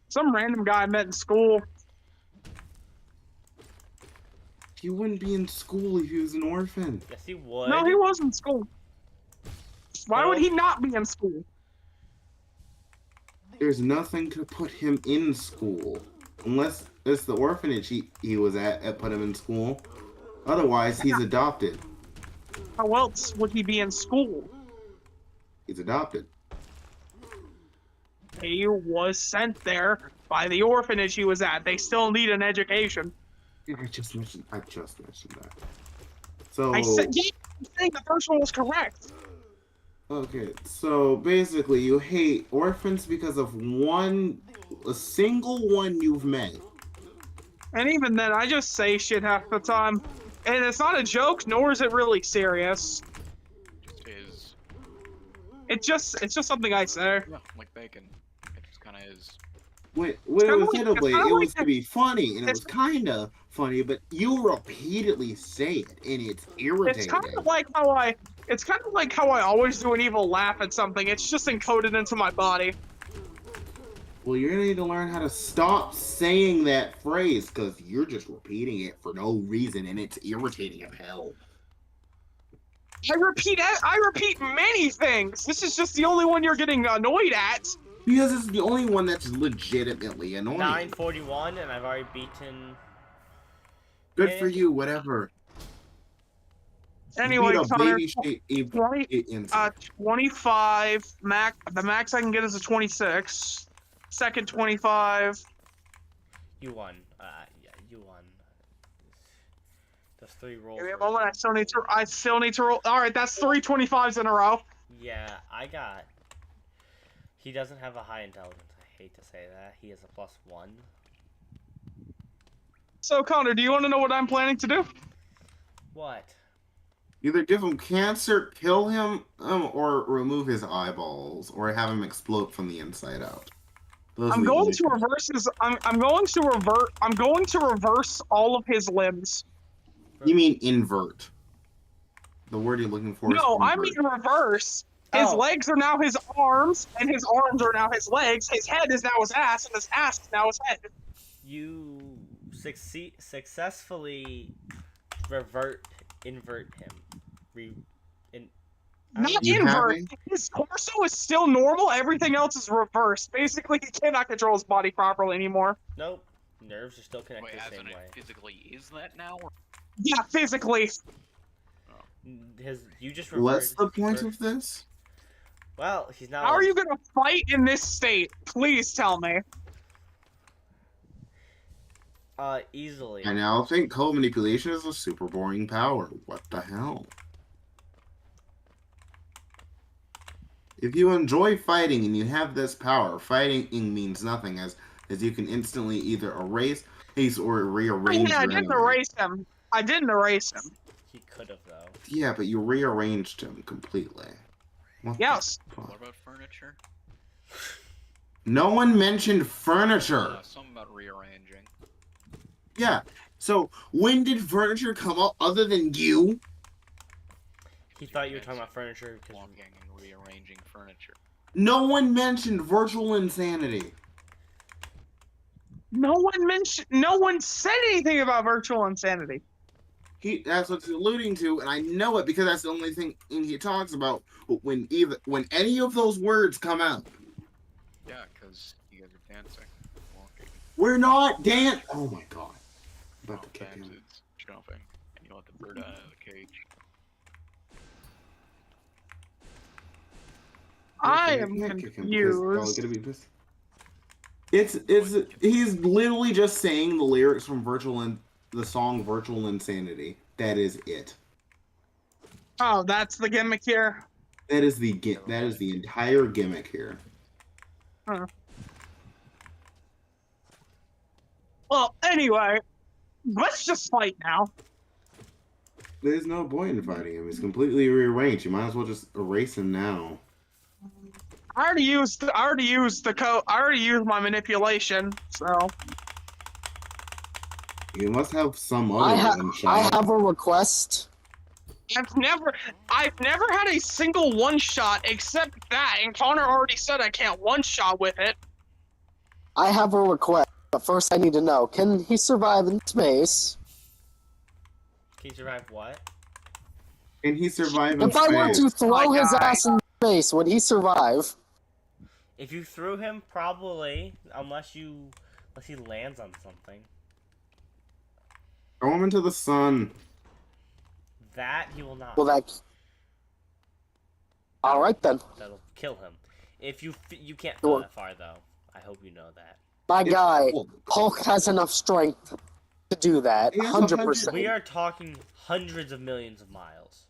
Some random guy I met in school. He wouldn't be in school if he was an orphan. Yes, he would. No, he was in school. Why would Well- he not be in school? There's nothing to put him in school. Unless it's the orphanage he was at put him in school. Otherwise, he's adopted. How else would he be in school? He's adopted. He was sent there by the orphanage he was at. They still need an education. I just mentioned that. So I said, yeah, I'm saying the first one was correct. okay, so basically you hate orphans because of a single one you've met. And even then, I just say shit half the time. And it's not a joke, nor is it really serious. Just is. It's just something I say. Yeah, like bacon. It just kind of is. When it kinda was like- edible, it's kinda it was like to be funny, and it it's- was kind of funny, but you repeatedly say it, and it's irritating. It's kind of like how I always do an evil laugh at something. It's just encoded into my body. Well, you're gonna need to learn how to stop saying that phrase, because you're just repeating it for no reason, and it's irritating as hell. I repeat many things. This is just the only one you're getting annoyed at. Because it's the only one that's legitimately annoying. 941, and I've already beaten. Good for you, whatever. Anyway, You beat a Connor, baby 20, insect. 25 max. The max I can get is a 26. Second 25. You won. Yeah, you won. Those 3 rolls. Give me a were- moment. I still need to roll. All right, that's 3 25s in a row. Yeah, I got. He doesn't have a high intelligence. I hate to say that. He has a +1. So Connor, do you want to know what I'm planning to do? What? Either give him cancer, kill him, or remove his eyeballs, or have him explode from the inside out. Those are I'm the going only to two. reverse his. I'm going to reverse all of his limbs. You mean invert? The word you're looking for is No, I invert. mean reverse. His Oh. legs are now his arms, and his arms are now his legs. His head is now his ass, and his ass is now his head. You successfully invert him. Not You invert. having- His torso is still normal. Everything else is reversed. Basically, he cannot control his body properly anymore. Nope. Nerves are still connected Wait, the as same in way. it physically is that now? Or... Yeah, physically. You just What's the reverted- point of this? Well, he's now. How are you gonna fight in this state? Please tell me. Easily. I now think co-manipulation is a super boring power. What the hell? If you enjoy fighting and you have this power, fighting means nothing as you can instantly either erase, haste, or rearrange I your didn't enemy. erase him. I didn't erase him. He could have though. Yeah, but you rearranged him completely. What the Yes. fuck? What about furniture? No one mentioned furniture. Something about rearranging. Yeah. So when did furniture come up other than you? He thought you were talking about furniture because Walking and rearranging furniture. No one mentioned virtual insanity. No one said anything about virtual insanity. That's what he's alluding to, and I know it because that's the only thing he talks about when any of those words come out. Yeah, because you guys are dancing, walking, We're not Oh my god. I'm about to kick sometimes him. it's jumping, and you let the bird out of the cage. I You am can't kick him because confused. Bell's gonna be pissed. He's literally just saying the lyrics from the song Virtual Insanity. That is it. Oh, that's the gimmick here. That is the entire gimmick here. Well, anyway, let's just fight now. There's no point in fighting him. He's completely rearranged. You might as well just erase him now. I already used my manipulation, so You must have some I other have one-shot. a request. I've never had a single one shot except that, and Connor already said I can't one shot with it. I have a request, but first I need to know: can he survive in space? Can you survive what? Can he survive in If I were space? to throw his guy. ass in space, would he survive? If you threw him, probably, unless he lands on something. Throw him into the sun. That he will not. Well, that. All right then. That'll kill him. If you can't throw Sure. that far though. I hope you know that. My It's- guy, well, Hulk has enough strength to do that. He has 100%. We are talking hundreds of millions of miles.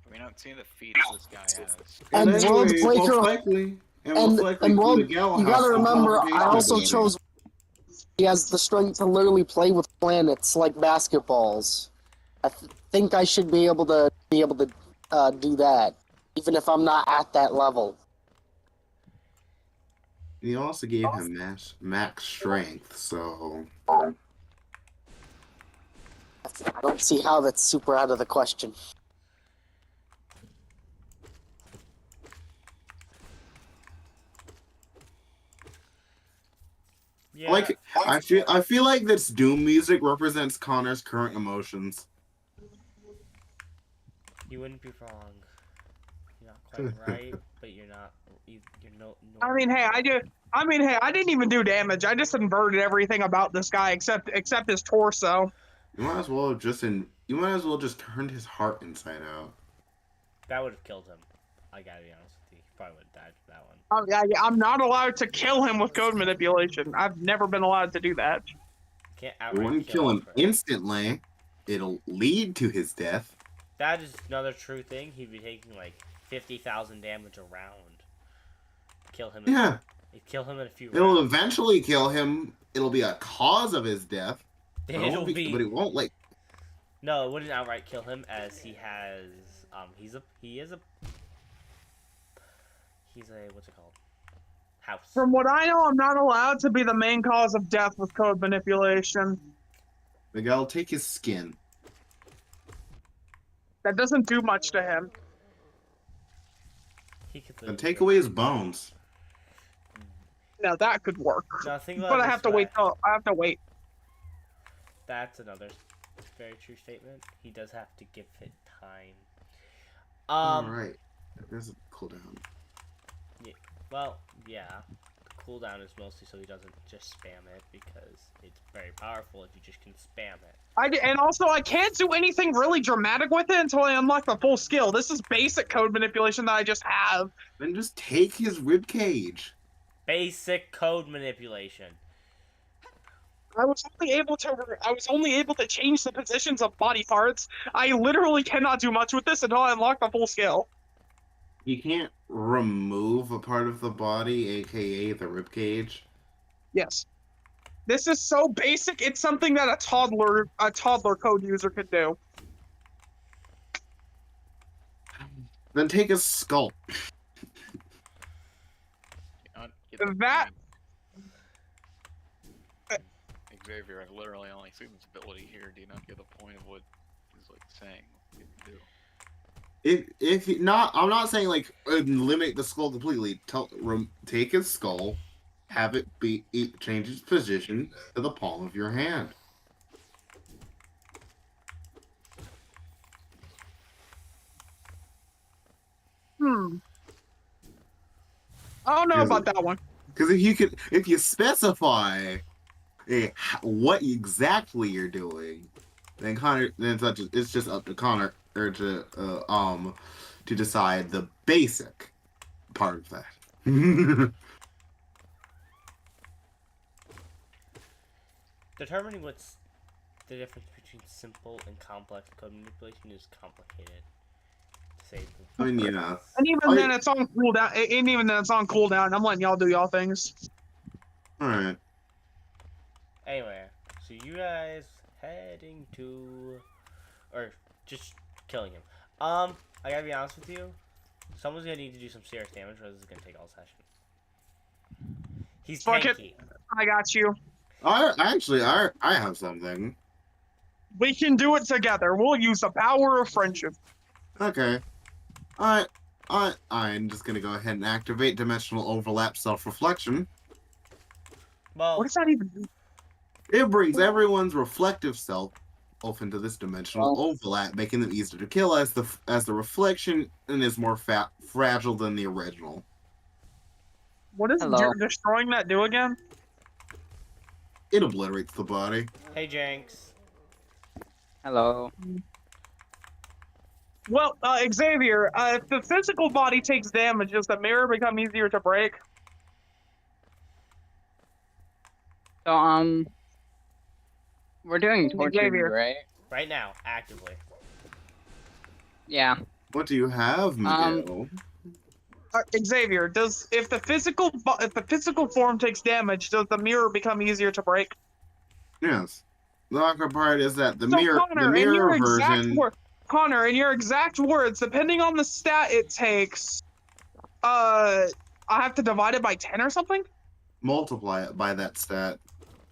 We don't see the feats this guy has. And World anyway, Breaker- most likely, And, most likely and World, Miguel you has gotta some remember, I qualification also ability. chose. He has the strength to literally play with planets like basketballs. I think I should be able to do that, even if I'm not at that level. He also gave him max strength, so I don't see how that's super out of the question. Yeah. like I feel like this Doom music represents Connor's current emotions. You wouldn't be wrong. You're not quite right, but you're not. You're no. I mean, hey, I didn't even do damage. I just inverted everything about this guy except his torso. You might as well just turned his heart inside out. That would have killed him. I gotta be honest with you. He probably would have died for that one. Oh, yeah, I'm not allowed to kill him with code manipulation. I've never been allowed to do that. Can't It outright wouldn't kill him for instantly. It'll lead to his death. That is another true thing. He'd be taking like 50,000 damage a round. Kill him. Yeah, Kill him in a few it'll rounds. eventually kill him. It'll be a cause of his death. But it It'll won't be. but it won't like. No, it wouldn't outright kill him, as he has. He's a what's it called? House. From what I know, I'm not allowed to be the main cause of death with code manipulation. Miguel, take his skin. That doesn't do much to him. He could And live take with away his bones. Now that could work. it. No, think about But it I this have to wait. way. I have to wait. That's another very true statement. He does have to give it time. Alright. There's a cooldown. Well, yeah. The cooldown is mostly so he doesn't just spam it, because it's very powerful if you just can spam it. And also, I can't do anything really dramatic with it until I unlock the full skill. This is basic code manipulation that I just have. Then just take his rib cage. Basic code manipulation. I was only able to change the positions of body parts. I literally cannot do much with this until I unlock the full skill. You can't remove a part of the body, aka the rib cage. Yes. This is so basic. It's something that a toddler code user could do. Then take his skull. Get the That- point. Xavier, I've literally only seen this ability here. Do you not get the point of what he's like saying? What you can do? I'm not saying like eliminate the skull completely. Take his skull, have it change its position to the palm of your hand. I don't know about that one. Because if you specify what exactly you're doing, then it's just up to Connor or to decide the basic part of that. Determining what's the difference between simple and complex code manipulation is complicated. To say the I mean, least. yeah. And even then, it's on cooldown. And even then, it's on cooldown. I'm letting y'all do y'all things. All right. Anyway, so you guys heading to, or just killing him. I gotta be honest with you. Someone's gonna need to do some serious damage, or this is gonna take all session. He's Fuck it. tanky. I got you. I have something. We can do it together. We'll use the power of friendship. Okay. I'm just gonna go ahead and activate dimensional overlap self-reflection. Well, What does that even do? It brings everyone's reflective self off into this dimensional overlap, making them easier to kill as the reflection and is more fragile than the original. What does Hello. destroying that do again? It obliterates the body. Hey, Jenks. Hello. Well, Xavier, if the physical body takes damage, does the mirror become easier to break? So, we're doing tortured, Xavier. right? Right now, actively. Yeah. What do you have, Miguel? Xavier, if the physical form takes damage, does the mirror become easier to break? Yes. The awkward part is that the So mirror version. Connor, in your exact words, depending on the stat it takes, I have to divide it by 10 or something? Multiply it by that stat.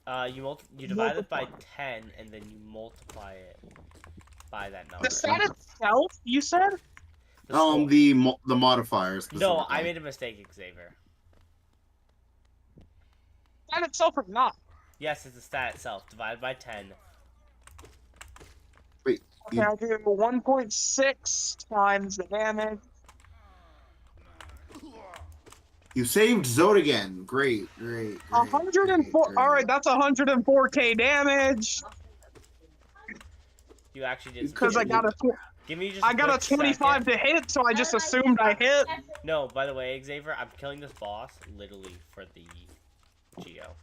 You divide it by 10, and then you multiply it by that number. The stat itself, you said? The score. The modifiers. No, I made a mistake, Xavier. Stat itself or not? Yes, it's the stat itself. Divided by 10. Wait. Okay, I'll do 1.6 times the damage. You saved Zod again. Great. 104. All right, that's 104k damage. You actually did. Because I got a Give me just. I got a 25 second. to hit, so I just assumed I hit. No, by the way, Xavier, I'm killing this boss literally for the Geo.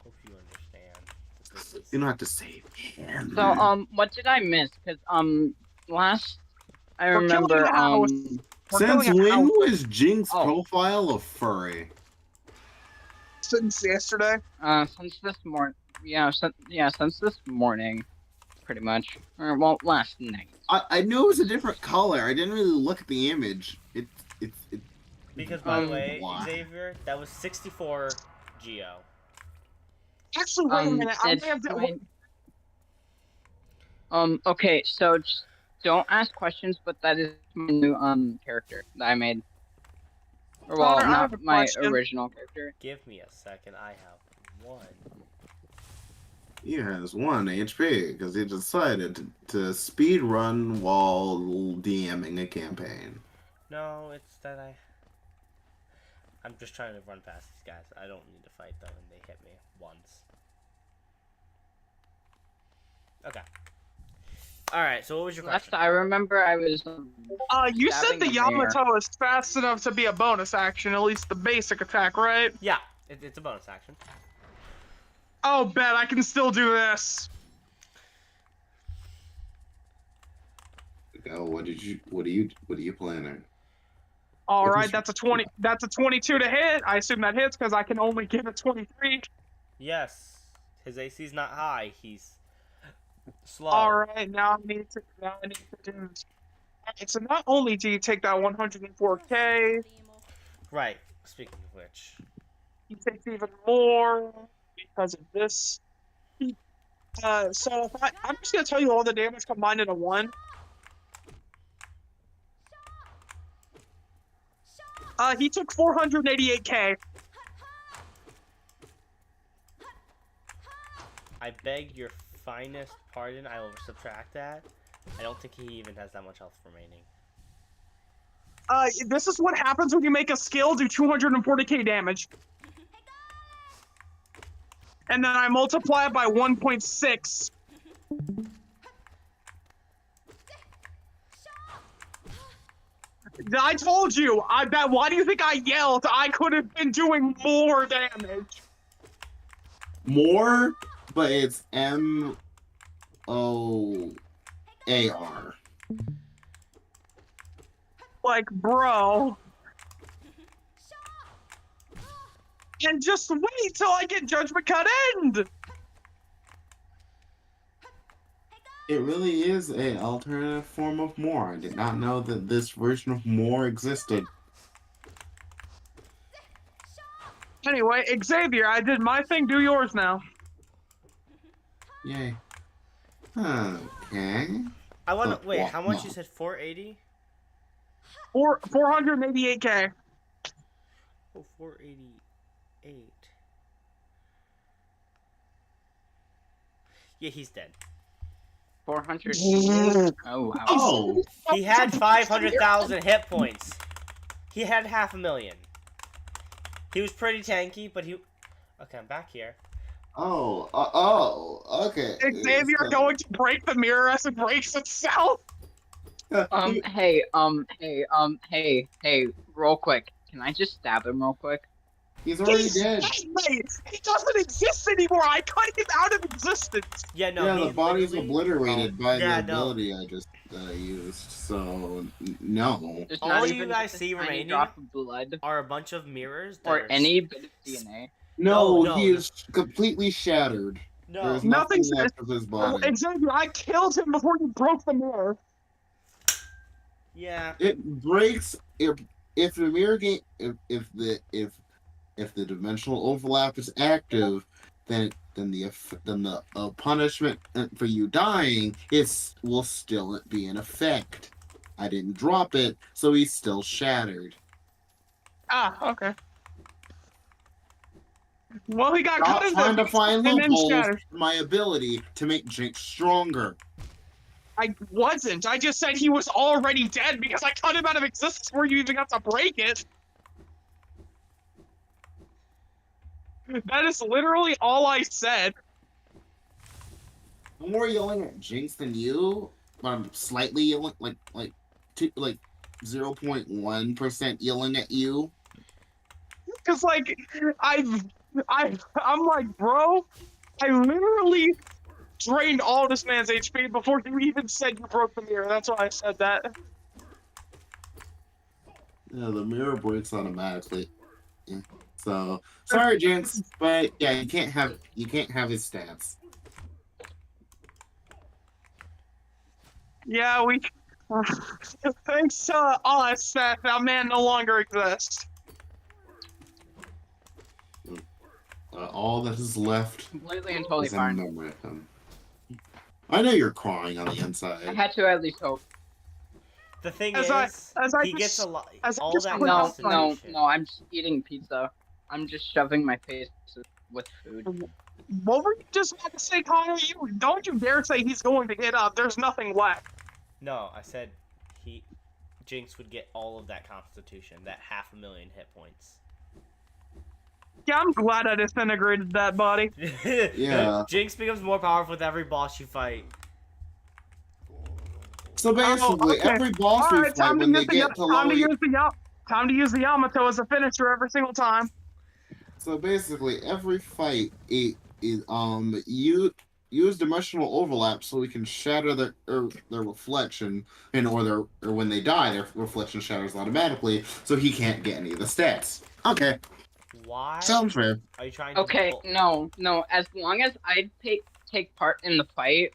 Hope you understand. You don't have to save him. So, what did I miss? Because, last I We're killing remember, the house. We're Since killing a when house was Jink's Oh. profile a furry? since yesterday. since this morning. Yeah, since this morning, pretty much. Or, well, last night. I knew it was a different color. I didn't really look at the image. It Because, by the way, why? Xavier, that was 64 Geo. Actually, wait a minute. I may have to. Okay, so just don't ask questions, but that is my new, character that I made. Or, well, Connor, I have a not my question. original character. Give me a second. I have one. He has 1 HP because he decided to speed run while DMing a campaign. No, it's that I'm just trying to run past these guys. I don't need to fight them, and they hit me once. Okay. Alright, so what was your Last question? I remember, I was. You said Stabbing the a bear. Yamato is fast enough to be a bonus action, at least the basic attack, right? Yeah, it's a bonus action. Oh, bet I can still do this. Oh, what are you planning? All What right, is- that's a 20. That's a 22 to hit. I assume that hits because I can only give it 23. Yes. His AC's not high. He's slow. All right, now I need to do. Alright, so not only do you take that 104k, Right. Speaking of which. you take even more because of this. So if I'm just gonna tell you all the damage combined into one. He took 488k. I beg your finest pardon. I will subtract that. I don't think he even has that much health remaining. This is what happens when you make a skill do 240k damage. And then I multiply it by 1.6. I told you, I bet, why do you think I yelled? I could have been doing more damage. More, but it's MOAR. Like, bro. And just wait till I get Judgment Cut End! It really is an alternative form of more. I did not know that this version of more existed. Anyway, Xavier, I did my thing, do yours now. Yay. Okay. I want to wait. well, How much no. you said? 480? 488k. Oh, 488. Yeah, he's dead. 400. Oh wow. Oh, He had 500,000 hit points. He had 500,000. He was pretty tanky, but he. Okay, I'm back here. okay. Xavier So- going to break the mirror as it breaks itself. Hey, real quick. Can I just stab him real quick? He's already He's dead. mate. He doesn't exist anymore. I cut him out of existence. Yeah, no, Yeah, he the body's literally- obliterated by Yeah, the no. ability I just used. So no. There's All not you even guys just a see tiny remaining drop of blood are a bunch of mirrors. That or are any bit of DNA. No, No, he is completely shattered. No. There's nothing Nothing's- left of his body. Xavier, I killed him before you broke the mirror. Yeah. It breaks if the mirror game if the dimensional overlap is active, then the punishment for you dying will still be in effect. I didn't drop it, so he's still shattered. Ah, okay. Well, he got Stop cut trying to into find and then loopholes shattered. in my ability to make Jinx stronger. I wasn't. I just said he was already dead because I cut him out of existence before you even got to break it. That is literally all I said. I'm more yelling at Jinx than you, but I'm slightly yelling like 0.1% yelling at you. Cause like I'm like, bro, I literally drained all this man's HP before you even said you broke the mirror. That's why I said that. Yeah, the mirror breaks automatically. Yeah. So sorry, Jinx, but yeah, you can't have his stats. Yeah, we. Thanks to us, that man no longer exists. All that is left Completely and totally is a fine. memory of him. I know you're crying on the I inside. had to at least hope. The thing As is, I he gets just- a lot. as I All just that put No, out constitution. I'm just eating pizza. I'm just shoving my face with food. What were you just about to say, Connor? You don't you dare say he's going to get up. There's nothing left. No, I said Jinx would get all of that constitution, that 500,000 hit points. Yeah, I'm glad I disintegrated that body. Yeah. Jinx becomes more powerful with every boss you fight. So basically, okay. every boss All we right, fight time to when they use the get to time to lower. use the Yamato as a finisher every single time. So basically, every fight you use dimensional overlap so we can shatter their reflection, or when they die, their reflection shatters automatically, so he can't get any of the stats. Okay, Why sounds fair. are you trying to Okay, pull- no. As long as I take part in the fight,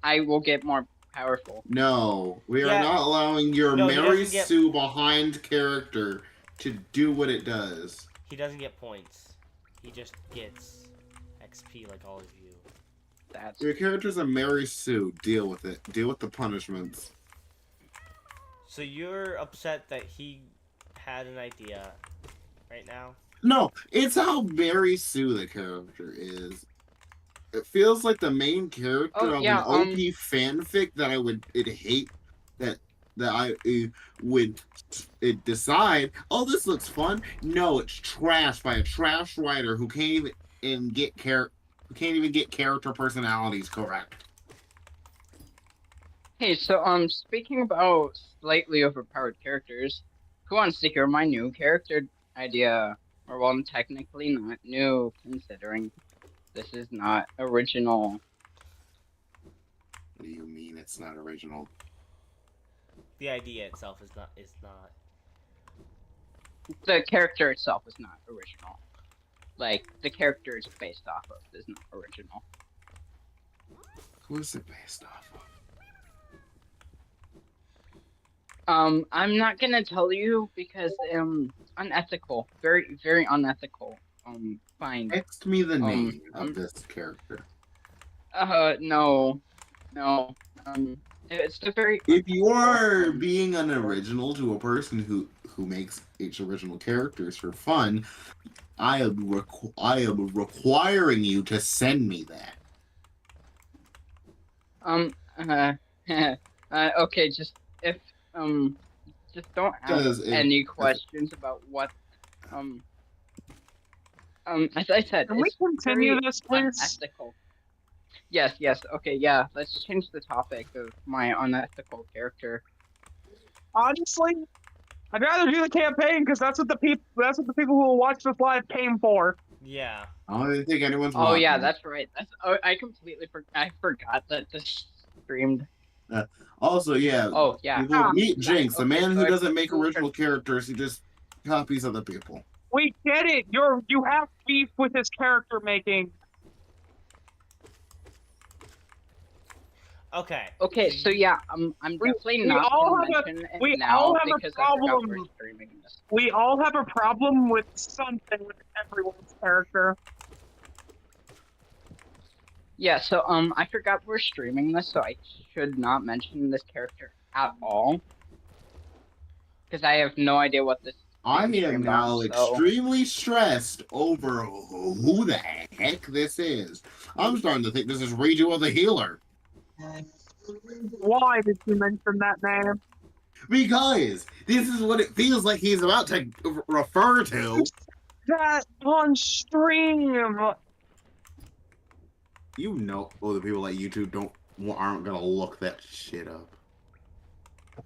I will get more powerful. No, we Yeah. are not allowing your No, he Mary doesn't get- Sue behind character to do what it does. He doesn't get points. He just gets XP like all of you. That's Your character's a Mary Sue. Deal with it. Deal with the punishments. So you're upset that he had an idea right now? No, it's how Mary Sue the character is. It feels like the main character Oh, of yeah, an OP fanfic that I would hate that I would decide. Oh, this looks fun. No, it's trash by a trash writer who can't even get character personalities correct. Hey, so speaking about slightly overpowered characters, who wants to hear my new character idea? Or well, technically not new, considering this is not original. What do you mean it's not original? The idea itself is not. The character itself is not original. Like, the character is based off of is not original. Who is it based off of? I'm not gonna tell you because, unethical. Very, very unethical. Fine. Text me the name of I'm- this character. No. It's a very... If you are being unoriginal to a person who makes each original characters for fun, I am requiring you to send me that. Okay, if um, just don't ask Because any questions about what um as I said, Can we it's continue very this, please? unethical. Yes, yes. Okay, yeah. Let's change the topic of my unethical character. Honestly, I'd rather do the campaign because that's what the people who will watch this live came for. Yeah. I don't even think anyone's Oh yeah, watching. that's right. I completely I forgot that this streamed. Uh, Also, yeah, Oh yeah. people meet Yeah. Jinx, the Okay, man so who I doesn't make completely original characters, he just copies other people. We get it. You have beef with his character making. Okay. Okay, so yeah, I'm We, definitely we not all gonna have mention it we all now have a because I forgot we're problem. streaming this. We all have a problem with something with everyone's character. Yeah, so I forgot we're streaming this, so I should not mention this character at all because I have no idea what this is I being am streamed on. now So extremely stressed over who the heck this is. I'm starting to think this is Rejo the Healer. Why did you mention that name? Because this is what it feels like he's about to refer to. That on stream. You know, the people at YouTube aren't gonna look that shit up.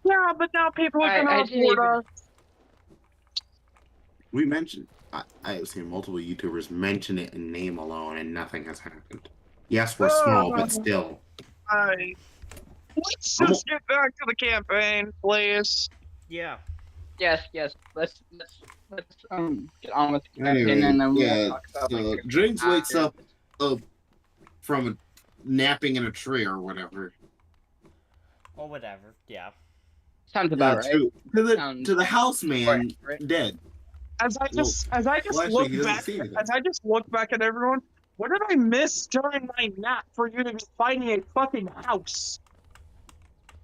Yeah, but now people are I gonna didn't report even- us. We mentioned, I have seen multiple YouTubers mention it in name alone, and nothing has happened. Yes, we're small, but still. Let's just get back to the campaign, please. Yeah. yes, let's get on with the campaign Anyway, and then we'll yeah, talk about my so character Jinx wakes after. up from napping in a tree or whatever. Or whatever. Yeah. Sounds about right. To the houseman Right. dead. As I just well, actually, look he doesn't back, see anything. as I just look back at everyone, what did I miss during my nap for you to be finding a fucking house?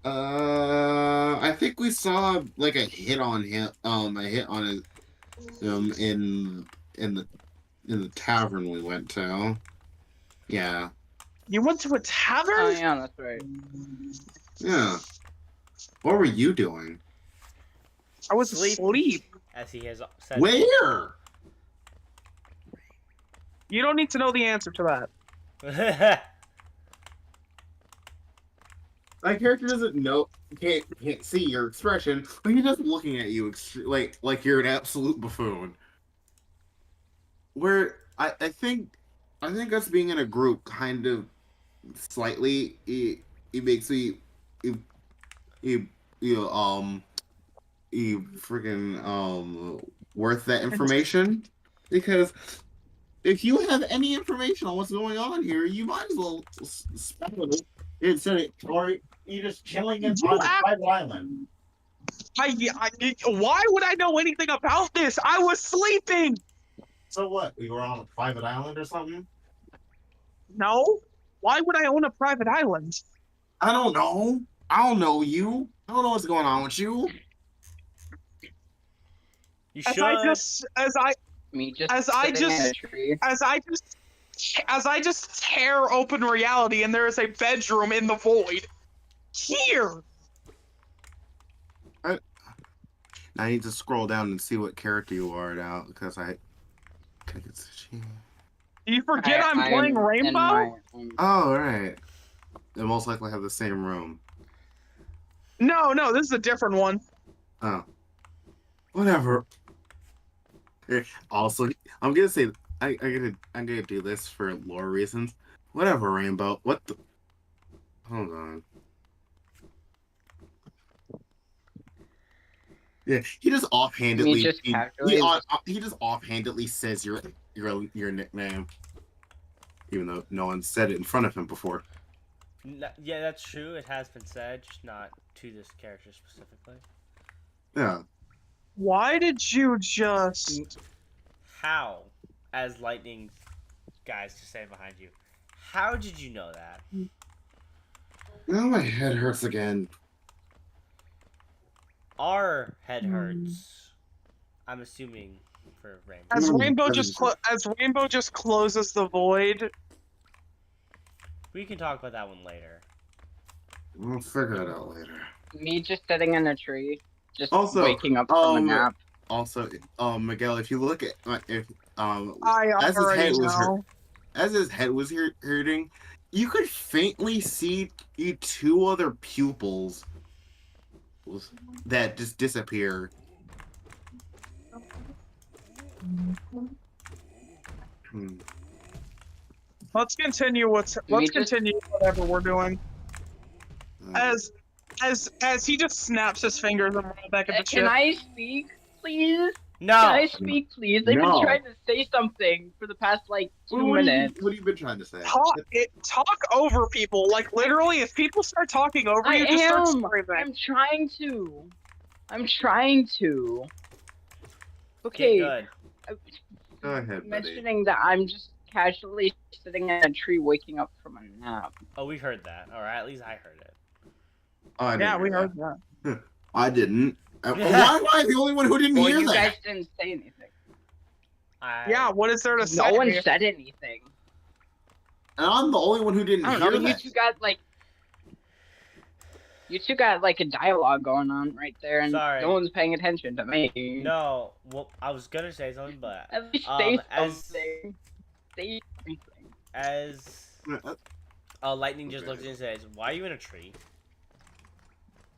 I think we saw like a hit on him. A hit on his, in the tavern we went to. Yeah. You went to a tavern? Oh yeah, that's right. Yeah. What were you doing? I was Sleep. asleep. As he has said. Where? You don't need to know the answer to that. My character doesn't know, can't see your expression, but he's just looking at you like you're an absolute buffoon. Where I think us being in a group kind of slightly it makes me you freaking worth that information, because if you have any information on what's going on here, you might as well spell it instead of, or you're just chilling on a private island. Why would I know anything about this? I was sleeping. So what? You were on a private island or something? No. Why would I own a private island? I don't know. I don't know you. I don't know what's going on with you. You As should. I just Me just As I sitting in just- a tree. as I just tear open reality and there is a bedroom in the void. Here. I need to scroll down and see what character you are now, because Do you forget I'm playing in Rainbow? my, Oh, right. They most likely have the same room. No, this is a different one. Oh. Whatever. Also, I'm gonna say I'm gonna do this for lore reasons. Whatever, Rainbow. What the? Hold on. Yeah, he just offhandedly. Me just casually- He just offhandedly says your nickname, even though no one said it in front of him before. Yeah, that's true. It has been said, just not to this character specifically. Yeah. Why did you just... How, as lightning guys to say behind you, how did you know that? Now my head hurts again. Our head hurts. I'm assuming for Rainbow. As Rainbow just closes the void, We can talk about that one later. We'll figure it out later. Me just sitting in a tree, just Also, waking up from a nap. Also, Miguel, if you look at if I as his already head was know. as his head was hurting, you could faintly see two other pupils that just disappear. Hmm. Let's continue continue whatever we're doing. As he just snaps his fingers and rolls back at the Can ship. I speak, please? No. Can I speak, please? I've been No. trying to say something for the past like 2 What minutes. have you been trying to say? Talk over people. Like literally, if people start talking over you, just start screaming. I'm trying to. Okay. Good. Go ahead, buddy. Mentioning that I'm just casually sitting in a tree, waking up from a nap. Oh, we heard that. Or at least I heard it. Oh, I Yeah, didn't we hear heard that. that. I didn't. Why am I the only one who didn't Well, hear you that? guys didn't say anything. Yeah, what is there to say? No one said anything. And I'm the only one who didn't I don't hear know. that. You two got like a dialogue going on right there, and Sorry. no one's paying attention to me. No. Well, I was gonna say something, but At least say as- something. Say something. as Lightning just Okay. looks at you and says, "Why are you in a tree?"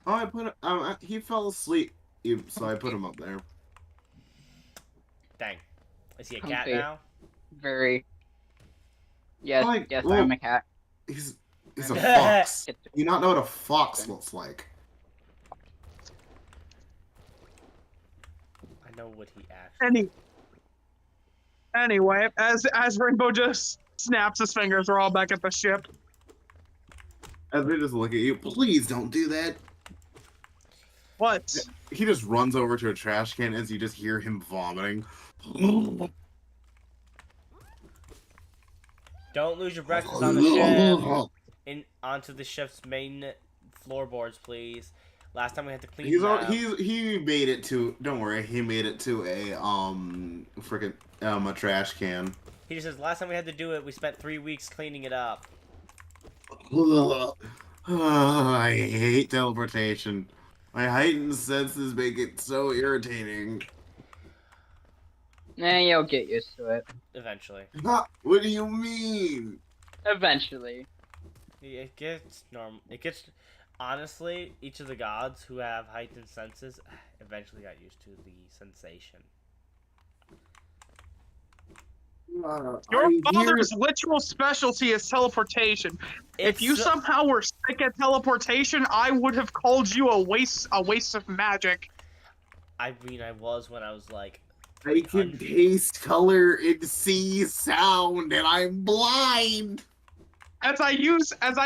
Oh, I put he fell asleep, so I put him up there. Dang. Is he a cat Comfy. now? Very. Yes, Like, yes, well- I'm a cat. He's a fox. Get You not know what a fox looks like. I know what he actually. Anyway, as Rainbow just snaps his fingers, we're all back at the ship. As we just look at you, please don't do that. What? He just runs over to a trash can as you just hear him vomiting. Don't lose your breakfast on the ship. Onto the ship's main floorboards, please. Last time we had to clean them. He made it to. Don't worry, he made it to a freaking a trash can. He just says last time we had to do it, we spent 3 weeks cleaning it up. I hate teleportation. My heightened senses make it so irritating. Nah, you'll get used to it. Eventually, What do you mean? Eventually. it gets normal. It gets. Honestly, each of the gods who have heightened senses eventually got used to the sensation. Your father's literal specialty is teleportation. If you somehow were sick at teleportation, I would have called you a waste of magic. I mean, I was when I was like. I can taste color and see sound, and I'm blind. As I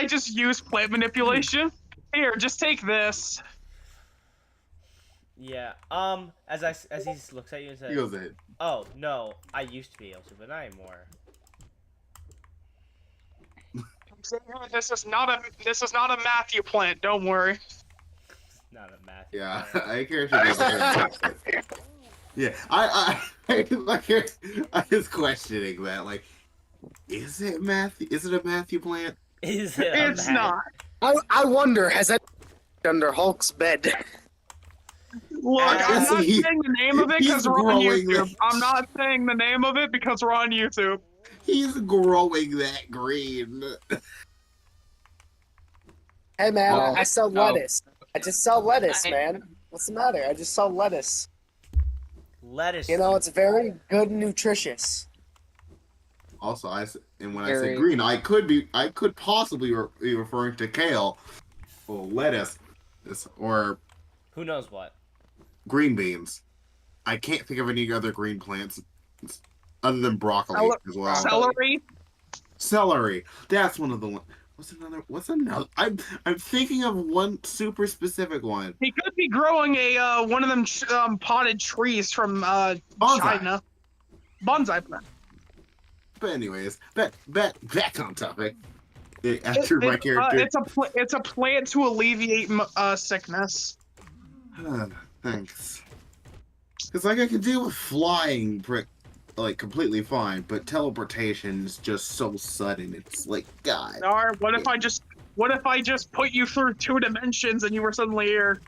just use plant manipulation. Here, just take this. Yeah. As he looks at you and says, He goes ahead. "Oh no, I used to be able to, but not anymore." This is not a Matthew plant. Don't worry. It's not a math. Yeah, plan. I care. Yeah, I was questioning that. Like, is it Matthew? Is it a Matthew plant? Is it? A It's math? not. I wonder, has that under Hulk's bed? Look, I'm not He- saying the name of it he's because we're on growing YouTube. this. I'm not saying the name of it because we're on YouTube. He's growing that green. Hey man, Oh. I sell Oh. lettuce. I just sell lettuce, man. What's the matter? I just sell lettuce. Lettuce. You know, it's very good and nutritious. Also, when I Very- said green, I could possibly be referring to kale, or lettuce, or Who knows what? green beans. I can't think of any other green plants other than broccoli as well. Celery. Celery. That's one of the. What's another? I'm thinking of one super specific one. He could be growing a one of them potted trees from Bonsai. China. Bonsai plant. But anyways, back on topic. After my character. It's a plant to alleviate sickness. Thanks. Because like I can deal with flying like completely fine, but teleportation is just so sudden. It's like God. Or what if I just What if I just put you through 2 dimensions and you were suddenly here?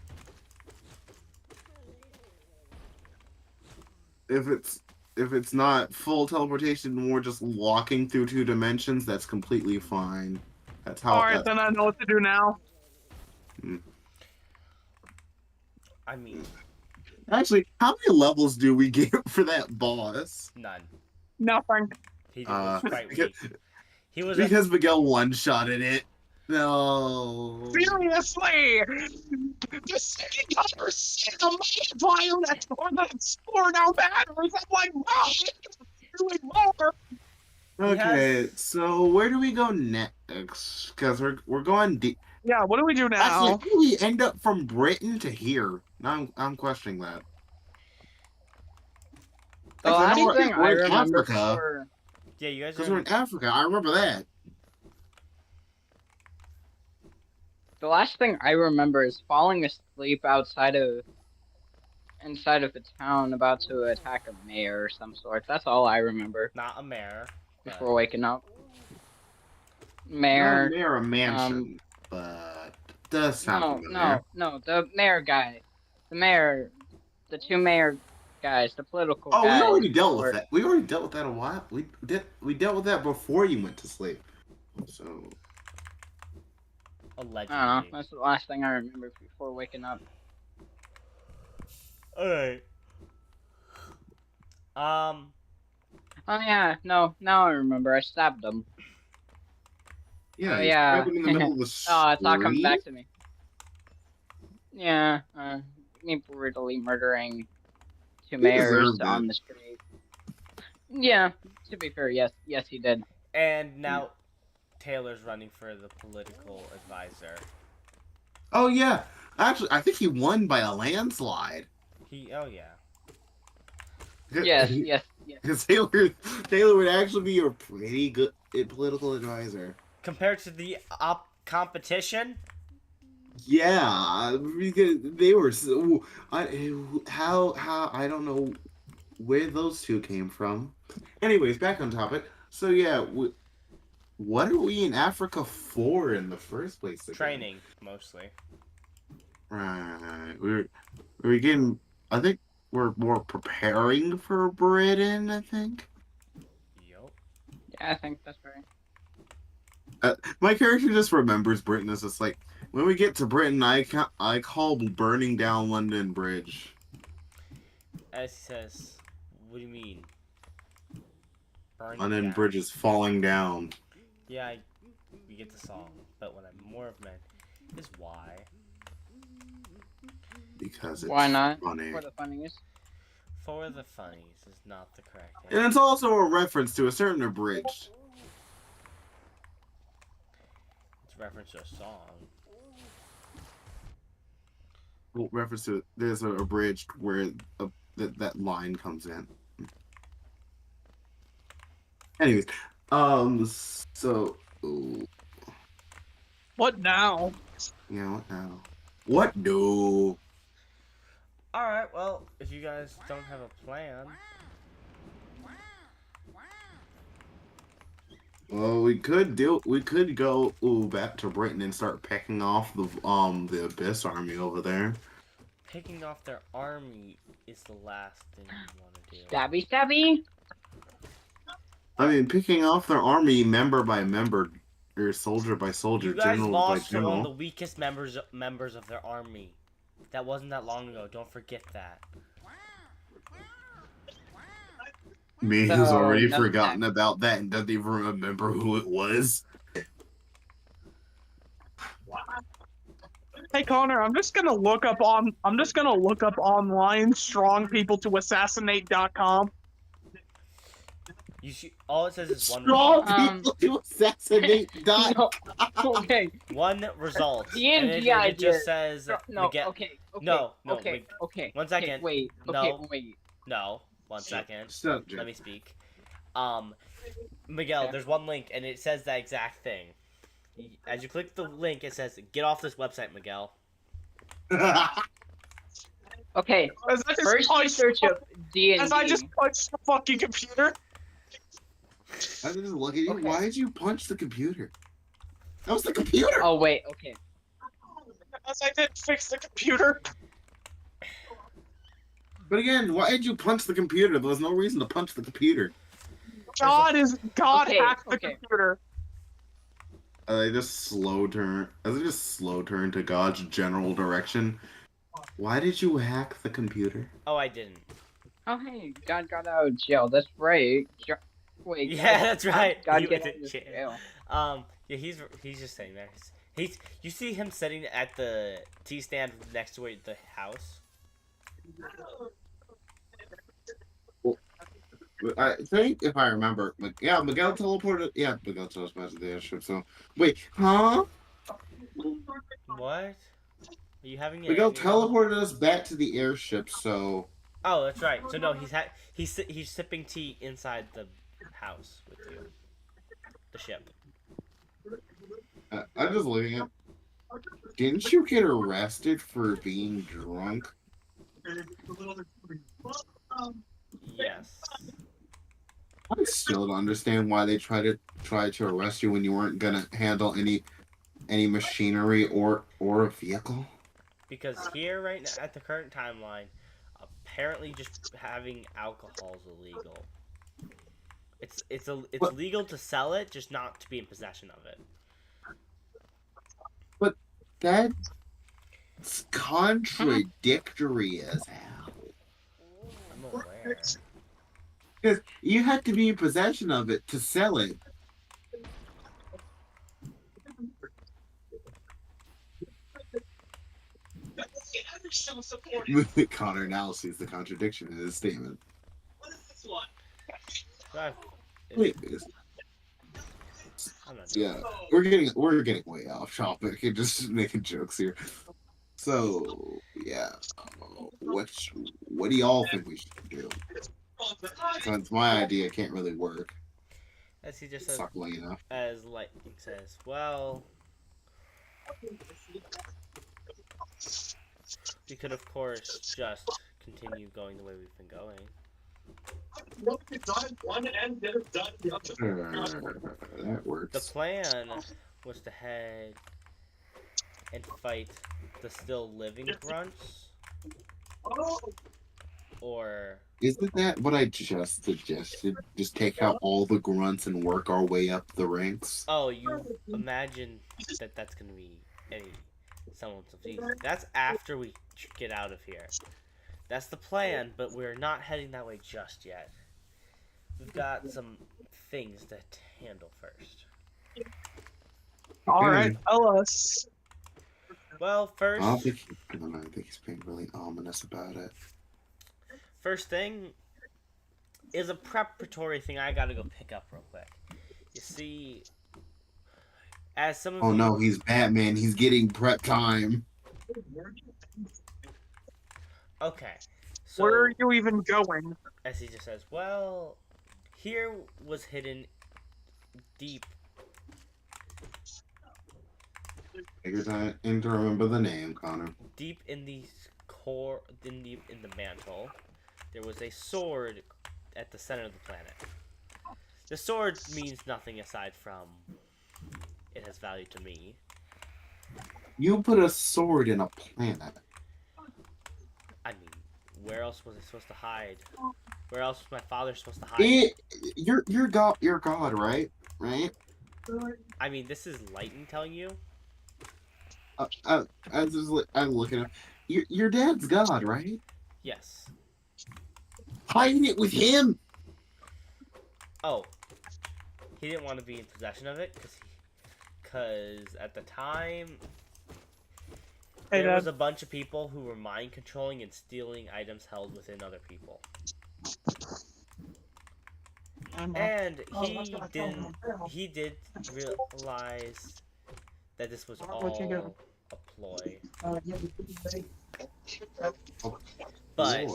If it's not full teleportation, more just walking through 2 dimensions, that's completely fine. That's how. Alright, then I know what to do now. I mean, Actually, how many levels do we get for that boss? none. Nothing. He was quite weak. He was Because Miguel one-shotted it. No. Seriously! The second conversation of my violence or the score now matters. I'm like, wow, doing more. Okay, has- so where do we go next? Because we're going deep. Yeah, what do we do now? Actually, how do we end up from Britain to here? Now I'm questioning that. The Because I know last thing I we're in remember Africa. for Yeah, you guys Because are. we're in Africa, I remember that. the last thing I remember is falling asleep inside of the town, about to attack a mayor or some sort. That's all I remember Not a mayor. before waking up. Not Mayor. a mayor, a mansion, but it does sound familiar. No, the mayor guy, the 2 mayor guys, the political Oh, guys. we already dealt before- with that. We already dealt with that a while. We dealt with that before you went to sleep. So Allegedly. I don't know. That's the last thing I remember before waking up. Alright. Oh yeah, no, now I remember. I stabbed them. yeah, Oh, you yeah. stabbed him in the middle of the Oh, it's all coming street? back to me. Yeah, me brutally murdering 2 mayors deserved on it. the street. Yeah, to be fair, yes, he did. And now Taylor's running for the political advisor. Oh yeah, actually, I think he won by a landslide. Oh yeah. Yes. Because Taylor would actually be a pretty good political advisor. Compared to the competition, Yeah, because they were so. How I don't know where those 2 came from. Anyways, back on topic. So yeah, what are we in Africa for in the first place? Again? training mostly. Right. We're getting. I think we're more preparing for Britain. I think. Yup. Yeah, I think that's right. My character just remembers Britain as just like when we get to Britain, I call burning down London Bridge. As he says, what do you mean? Burning London down. Bridge is falling down. Yeah, we get the song, but what I'm more of meant is why. Because it's Why not? funny. For the funniest. For the funnies is not the correct And answer. it's also a reference to a certain abridged. It's a reference to a song. Well, reference to there's a abridged where that line comes in. Anyways, so What now? yeah, what now? What no? Alright, well, if you guys don't have a plan, Well, we could go back to Britain and start picking off the Abyss army over there. picking off their army is the last thing you want to do. Stabby, stabby. I mean, picking off their army member by member, or soldier by soldier, You guys general by lost to one of the general. weakest members of their army. That wasn't that long ago. Don't forget that. Me, So, who's already no forgotten about that and doesn't even remember who it was. Hey Connor, I'm just gonna look up online strong people to assassinate.com. You should. All it says is one Strong result. people to assassinate. Dot. No, okay. One result. The And end, it, yeah, it just yeah. says No, Miguel. okay. No, okay, wait. okay. 1 second. Okay, wait. No. Okay, wait. No. 1 second. Subject. Let me speak. Miguel, Yeah. there's one link and it says that exact thing. As you click the link, it says, "Get off this website, Miguel." Okay. As I just First, you punched- search up D&D. As I just punched the fucking computer. I just look at you. Okay. Why did you punch the computer? That was the computer. Oh wait, okay. As I did fix the computer. But again, why did you punch the computer? There was no reason to punch the computer. God Okay, hacked the okay. computer. They just slow turn. As they just slow turn to God's general direction. Why did you hack the computer? Oh, I didn't. Oh hey, God got out of jail. That's right. Wait, Yeah, God, that's right. God He get went out to of jail. jail. Yeah, he's just sitting there. You see him sitting at the tea stand next to the house. I think if I remember, yeah, Miguel teleported. Yeah, Miguel teleported to the airship. So wait, huh? What? Are you having an Miguel aneurysm? teleported us back to the airship. So Oh, that's right. So no, he's sipping tea inside the house with you. The ship. I'm just looking at. Didn't you get arrested for being drunk? Yes. I still don't understand why they try to arrest you when you weren't gonna handle any machinery or a vehicle. Because here, right now, at the current timeline, apparently just having alcohol is illegal. It's What? legal to sell it, just not to be in possession of it. But that's contradictory as hell. I'm aware. Because you had to be in possession of it to sell it. Connor now sees the contradiction in his statement. But Wait, I'm not doing yeah, that. we're getting way off topic and just making jokes here. So yeah, what do y'all think we should do? Since my idea can't really work. As he just says, Suckling enough. as Lightning says, well, we could of course just continue going the way we've been going. That works. The plan was to head and fight the still living grunts, or Isn't that what I just suggested? Just take out all the grunts and work our way up the ranks? oh, you imagine that's gonna be any semblance of easy. That's after we get out of here. That's the plan, but we're not heading that way just yet. We've got some things to handle first. Alright, tell us. Well, I don't first think he's being really ominous about it. thing is a preparatory thing I gotta go pick up real quick. You see, as some of Oh you... no, he's Batman. He's getting prep time. Okay, so Where are you even going? as he just says, well, here was hidden deep. Take your time and to remember the name, Connor. Deep in the core, in the mantle, there was a sword at the center of the planet. The sword means nothing aside from it has value to me. You put a sword in a planet. I mean, where else was it supposed to hide? Where else was my father supposed to hide? You're God, right? Right? I mean, this is Lightning telling you. I'm looking at your dad's God, right? Yes. Hiding it with him. Oh, he didn't want to be in possession of it because at the time there was a bunch of people who were mind controlling and stealing items held within other people. And he did realize that this was all a ploy. But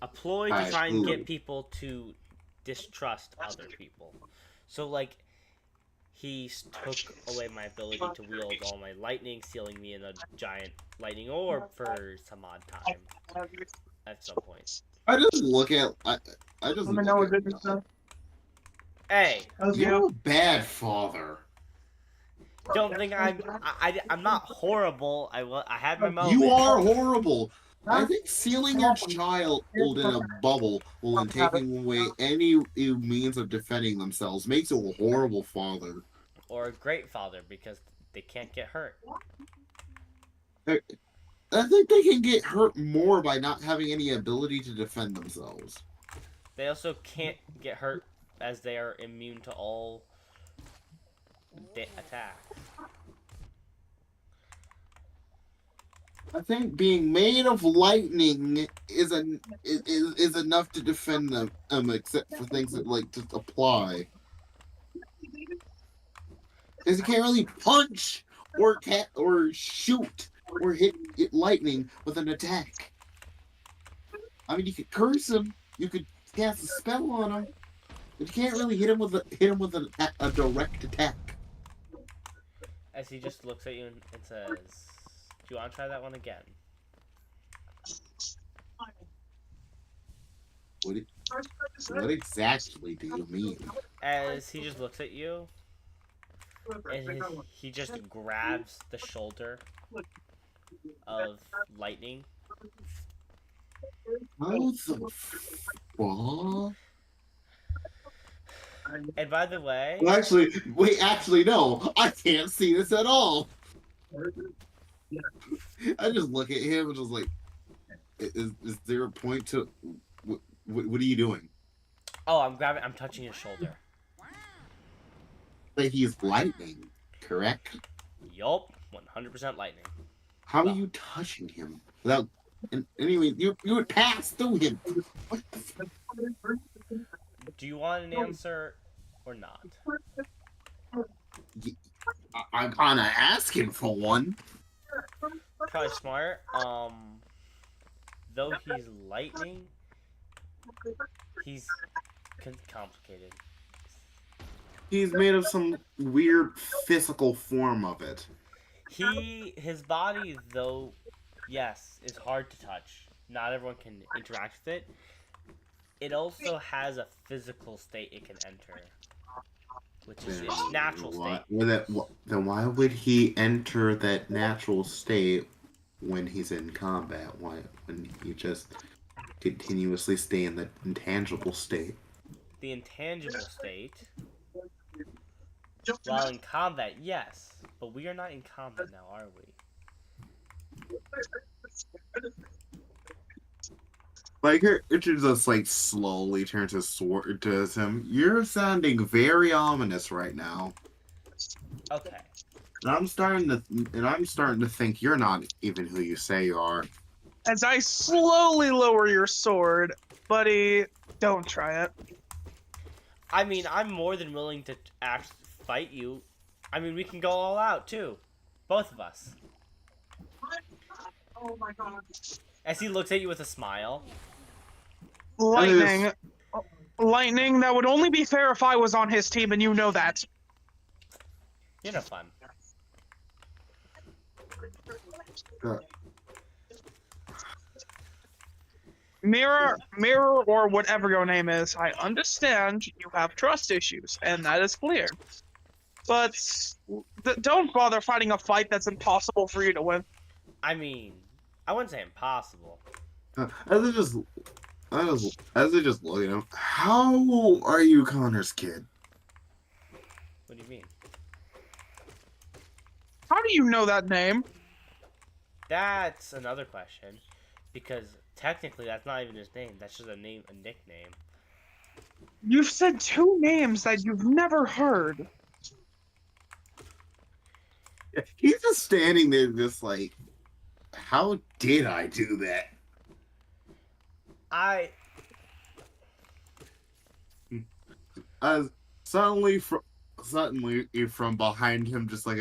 a ploy to try and get people to distrust other people. So, like, he took away my ability to wield all my lightning, sealing me in a giant lightning orb for some odd time. At some point. I just look at. I just. Let me know what good stuff. Hey! You're a bad father. don't think I'm not horrible. I had my You moment. are horrible. I think sealing your child in a bubble while then taking away any means of defending themselves makes you a horrible father. Or a great father because they can't get hurt. I think they can get hurt more by not having any ability to defend themselves. They also can't get hurt as they are immune to all attacks. I think being made of lightning is enough to defend them, except for things that like just apply. Because you can't really punch or shoot or hit lightning with an attack. I mean, you could curse him, you could cast a spell on him, but you can't really hit him with a direct attack. As he just looks at you and says, "Do you want to try that one again?" What exactly do you mean? As he just looks at you, and he just grabs the shoulder of lightning. How the fuck? And by the way, Well, actually, no. I can't see this at all. I just look at him and just like, is there a point to what are you doing? oh, I'm touching his shoulder. Like he's lightning, correct? Yup, 100% lightning. How are you touching him without? And anyway, you would pass through him. What the fuck? Do you want an answer or not? I'm kind of asking for one. Probably smart. Though he's lightning, he's complicated. He's made of some weird physical form of it. His body, though, yes, is hard to touch. Not everyone can interact with it. It also has a physical state it can enter, which is its natural state. Then why would he enter that natural state when he's in combat? Why when he just continuously stay in the intangible state? The intangible state, while in combat, yes, but we are not in combat now, are we? Like Richard just like slowly turns his sword to him. You're sounding very ominous right now. Okay. And I'm starting to think you're not even who you say you are. As I slowly lower your sword, buddy, don't try it. I mean, I'm more than willing to fight you. I mean, we can go all out too, both of us. Oh my god. As he looks at you with a smile. Lightning. Lightning, that would only be fair if I was on his team, and you know that. You're no fun. Mirror, or whatever your name is, I understand you have trust issues, and that is clear. But don't bother fighting a fight that's impossible for you to win. I mean, I wouldn't say impossible. As I just look at him, how are you Connor's kid? What do you mean? How do you know that name? That's another question, because technically that's not even his name. That's just a nickname. You've said two names that you've never heard. He's just standing there, just like, how did I do that? Suddenly from behind him, just like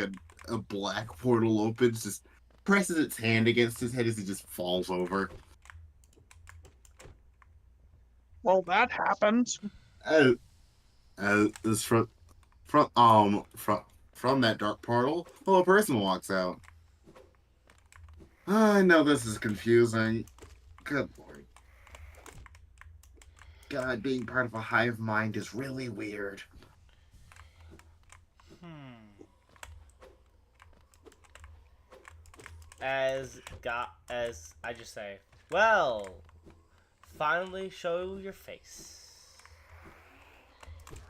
a black portal opens, just presses its hand against his head as he just falls over. Well, that happened. As from that dark portal, a person walks out. I know this is confusing. Good lord. God, being part of a hive mind is really weird. as I just say, well, finally show your face.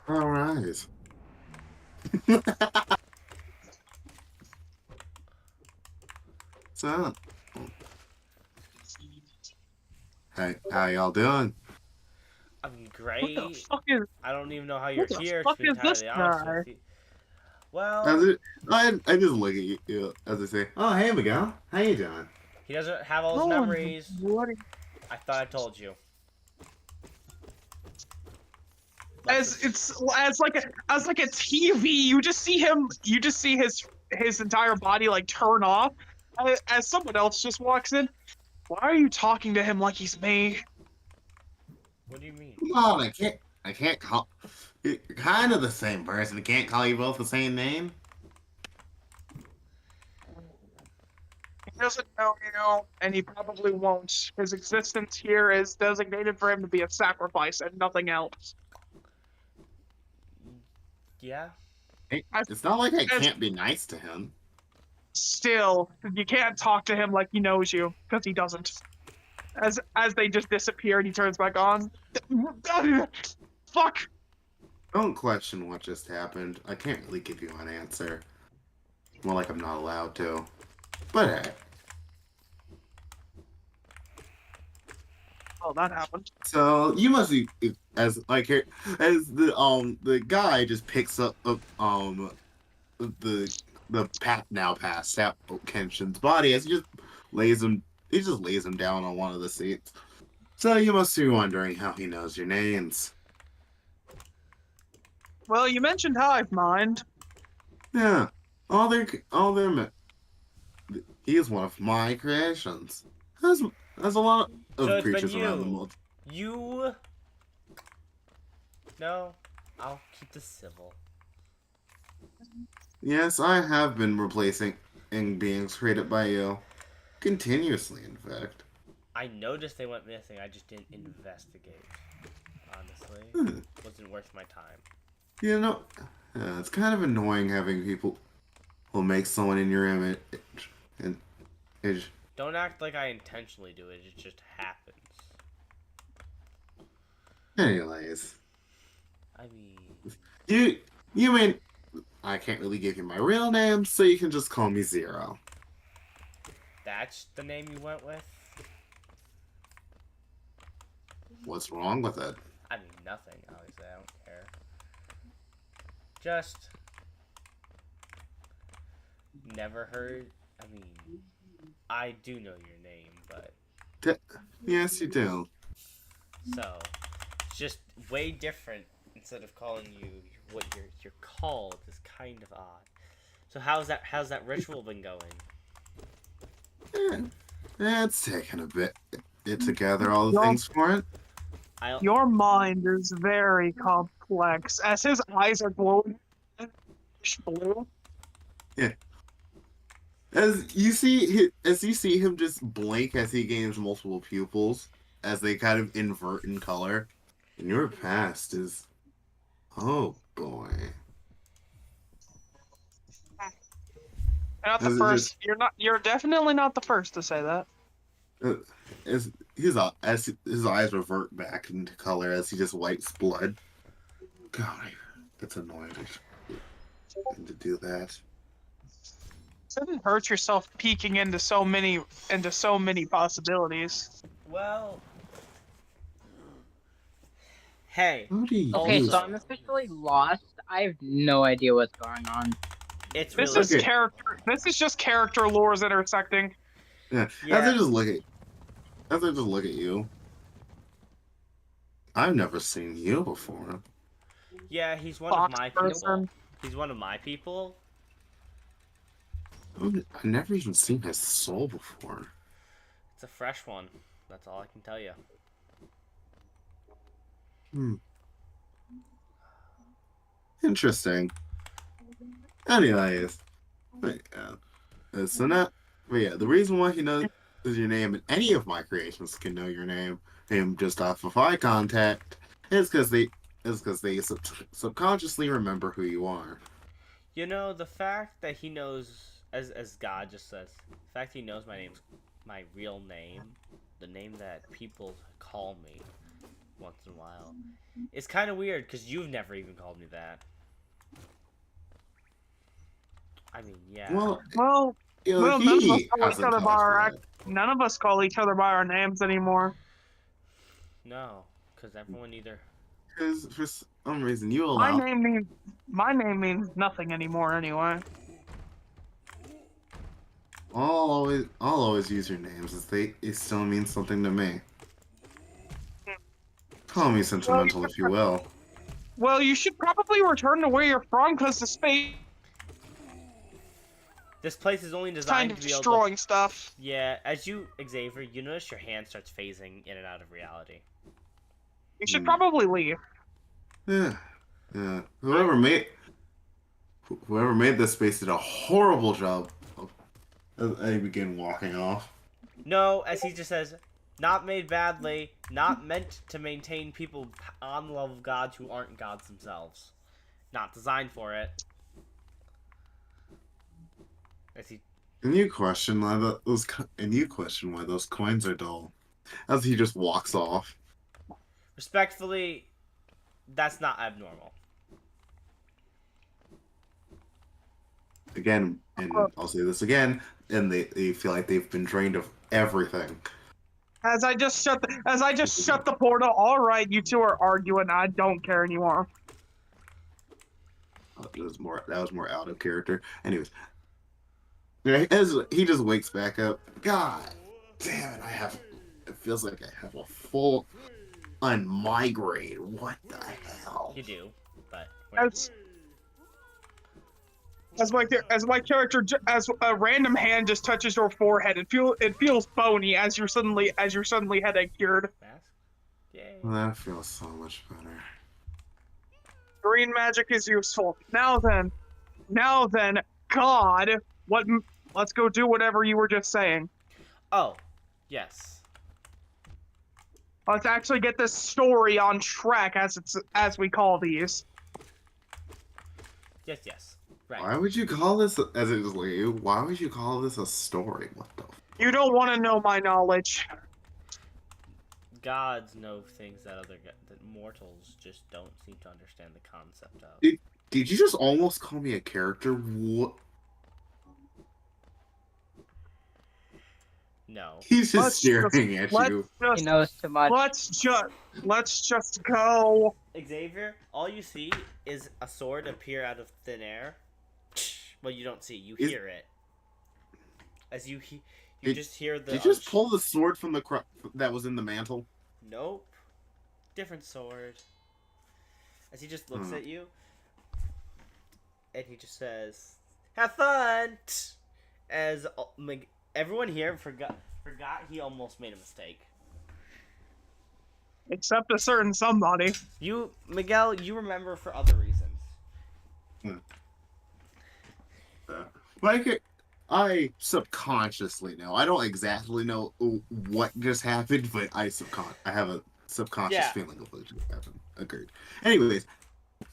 All right. So, hey, how y'all doing? I'm What the great. fuck is I don't even know how you're what the here, to fuck be is this entirely honest guy? with you. As Well, it, I just look at you as I say, oh, hey, Miguel. How you doing? he doesn't have all his Oh, and memories. bloody I thought I told you. as it's as like a TV. You just see his entire body like turn off as someone else just walks in. Why are you talking to him like he's me? What do you mean? Come on, I can't call. You're kind of the same person. I can't call you both the same name. He doesn't know you, and he probably won't. His existence here is designated for him to be a sacrifice and nothing else. Yeah? It's not like I As can't be nice to him. still, you can't talk to him like he knows you because he doesn't. As they just disappear and he turns back on. Fuck. Don't question what just happened. I can't really give you an answer. More like I'm not allowed to. But hey. Oh, that happened. So you must be as like here as the guy just picks up the path now past out Kenshin's body as he just lays him down on one of the seats. So you must be wondering how he knows your names. Well, you mentioned hive mind. Yeah, he is one of my creations. There's a lot So of it's been creatures around the you. world. You. No, I'll keep this civil. Yes, I have been replacing beings created by you. Continuously, in fact. I noticed they went missing, I just didn't investigate. Honestly. Hmm. Wasn't worth my time. You know, it's kind of annoying having people who make someone in your image. And Don't act like I intentionally do it, it just happens. anyways, I mean, you mean I can't really give you my real name, so you can just call me Zero. that's the name you went with? What's wrong with it? I mean, nothing, obviously, I don't care. Just never heard. I mean, I do know your name, but Yes, you do. so it's just way different. Instead of calling you what you're called is kind of odd. So how's that ritual been going? It's taken a bit to gather all the Your, things for it. your mind is very complex. As his eyes are glowing blue. As you see him just blink as he gains multiple pupils, as they kind of invert in color, and your past is, oh boy. You're not the As it first. You're definitely not the first to say that. as his eyes revert back into color as he just wipes blood. God, that's annoying to do that. Shouldn't hurt yourself peeking into so many possibilities. Well, hey, How do you Okay, use so I'm officially lost. I have no idea what's going on. it's This really is Okay. character. This is just character lores intersecting. Yeah. Yeah. As I just look at you, I've never seen you before. yeah. He's one Fox of my people. person. He's one of my people. I've never even seen his soul before. It's a fresh one. That's all I can tell you. Interesting. Anyways, but, so now, but yeah, the reason why he knows your name and any of my creations can know your name just off of eye contact is because they subconsciously remember who you are. You know, the fact that he knows as God just says, the fact he knows my real name, the name that people call me once in a while, it's kind of weird because you've never even called me that. I mean, yeah. Well, Well, you know, well, none of us he call each hasn't other by told you our that. none of us call each other by our names anymore. No, because everyone either. Because for some reason you My allow. name means nothing anymore anyway. I'll always use your names as it still means something to me. Call me sentimental if you will. Well, you should probably return to where you're from because the space This place is only is designed kind of to be able to. destroying stuff. Yeah, as you, Xavier, you notice your hand starts phasing in and out of reality. You should Hmm. probably leave. Yeah, yeah. Whoever made this space did a horrible job. As I begin walking off. No, as he just says, not made badly, not meant to maintain people on the level of gods who aren't gods themselves. Not designed for it. As he, And you question why those coins are dull. As he just walks off. respectfully, that's not abnormal. Again, and I'll say this again, and they feel like they've been drained of everything. As I just shut the portal. All right, you two are arguing. I don't care anymore. That was more out of character. Anyways, as he just wakes back up, God damn it! It feels like I have a full on migraine. What the hell? You do, but As my character, as a random hand just touches your forehead, it feels bony as you're suddenly headache cured. mask? Yay. Well, that feels so much better. Green magic is useful. Now then, God, let's go do whatever you were just saying. Oh, yes. Let's actually get this story on track, as we call these. Yes. Right. Why would you call this as it is like? Why would you call this a story? What the? You don't want to know my knowledge. Gods know things that that mortals just don't seem to understand the concept of. Did you just almost call me a character? What? No. He's just Let's staring at you. He knows too much. Let's just go. Xavier, all you see is a sword appear out of thin air. Well, you don't see, you hear it. As you just hear the. Did you just pull the sword from that was in the mantle? Nope. Different sword. As he just looks at you, and he just says, "Have fun." As everyone here forgot he almost made a mistake. Except a certain somebody. You, Miguel, you remember for other reasons. Like I subconsciously know. I don't exactly know what just happened, but I have a subconscious feeling of what just happened. Agreed. Anyways,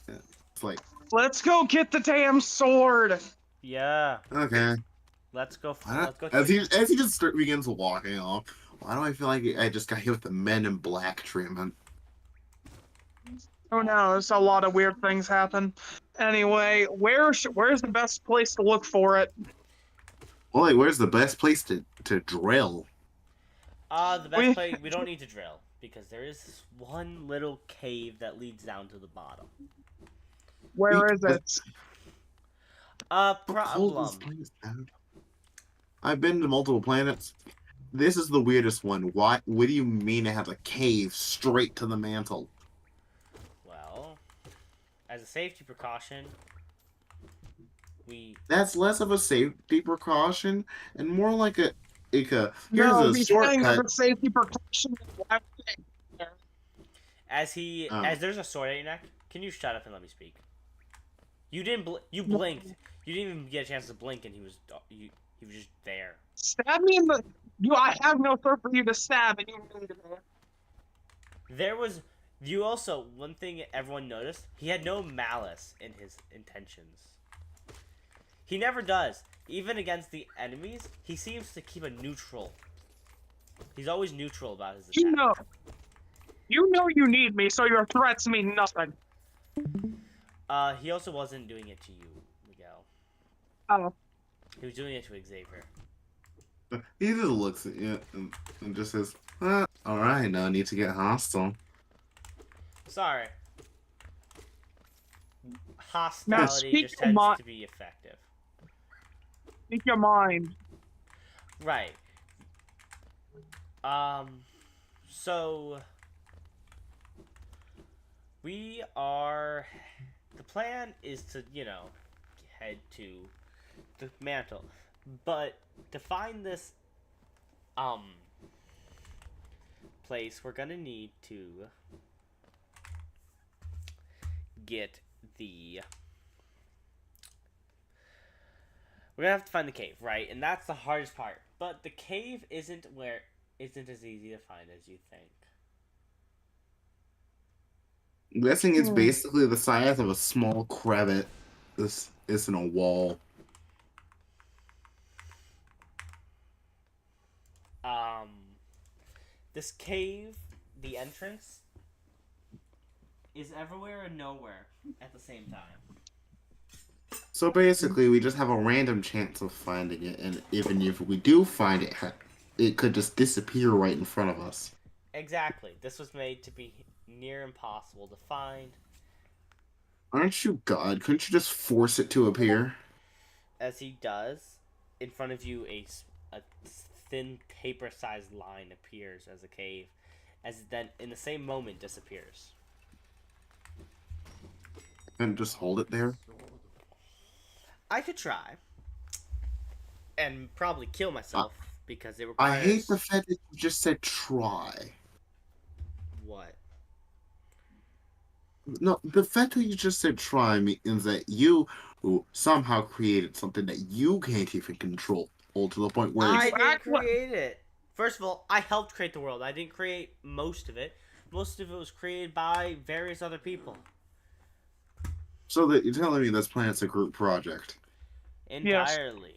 it's like, let's go get the damn sword. Yeah. Okay. Let's go. As he just begins walking off. Why do I feel like I just got hit with the Men in Black treatment? Oh no, there's a lot of weird things happen. Anyway, where's the best place to look for it? Well, like, where's the best place to drill? The best place. We don't need to drill because there is this one little cave that leads down to the bottom. Where is it? Problem. I've been to multiple planets. This is the weirdest one. What do you mean to have a cave straight to the mantle? Well, as a safety precaution, That's less of a safety precaution and more like a here's No, a he's saying shortcut. it's a safety precaution. As there's a sword at your neck. Can you shut up and let me speak? You didn't. You blinked. You didn't even get a chance to blink, and he was just there. Stab me in the. I have no sword for you to stab, and you need it. There was. You also, one thing everyone noticed, he had no malice in his intentions. He never does. even against the enemies, he seems to keep a neutral. He's always neutral about his You attack. know. You know you need me, so your threats mean nothing. He also wasn't doing it to you, Miguel. Oh. He was doing it to Xavier. He just looks at you and just says, all right, no need to get hostile. Sorry. Now Hostility speak just your tends to be effective. Speak your mind. Right. So we are. The plan is to, head to the mantle, but to find this place, we're gonna need to get the. We're gonna have to find the cave, right? And that's the hardest part. But the cave isn't as easy to find as you think. I'm guessing it's basically the size of a small crevice. This isn't a wall. This cave, the entrance, is everywhere and nowhere at the same time. So basically, we just have a random chance of finding it, and even if we do find it, it could just disappear right in front of us. Exactly. This was made to be near impossible to find. Aren't you God? Couldn't you just force it to appear? As he does, in front of you, a thin paper-sized line appears as a cave, as it then, in the same moment, disappears. And just hold it there? I could try. And probably kill myself, because it I requires... hate the fact that you just said try. What? No, the fact that you just said try means that you somehow created something that you can't even control to the point where I it's... didn't create it. First of all, I helped create the world. I didn't create most of it. Most of it was created by various other people. So that you're telling me this planet's a group project. Entirely.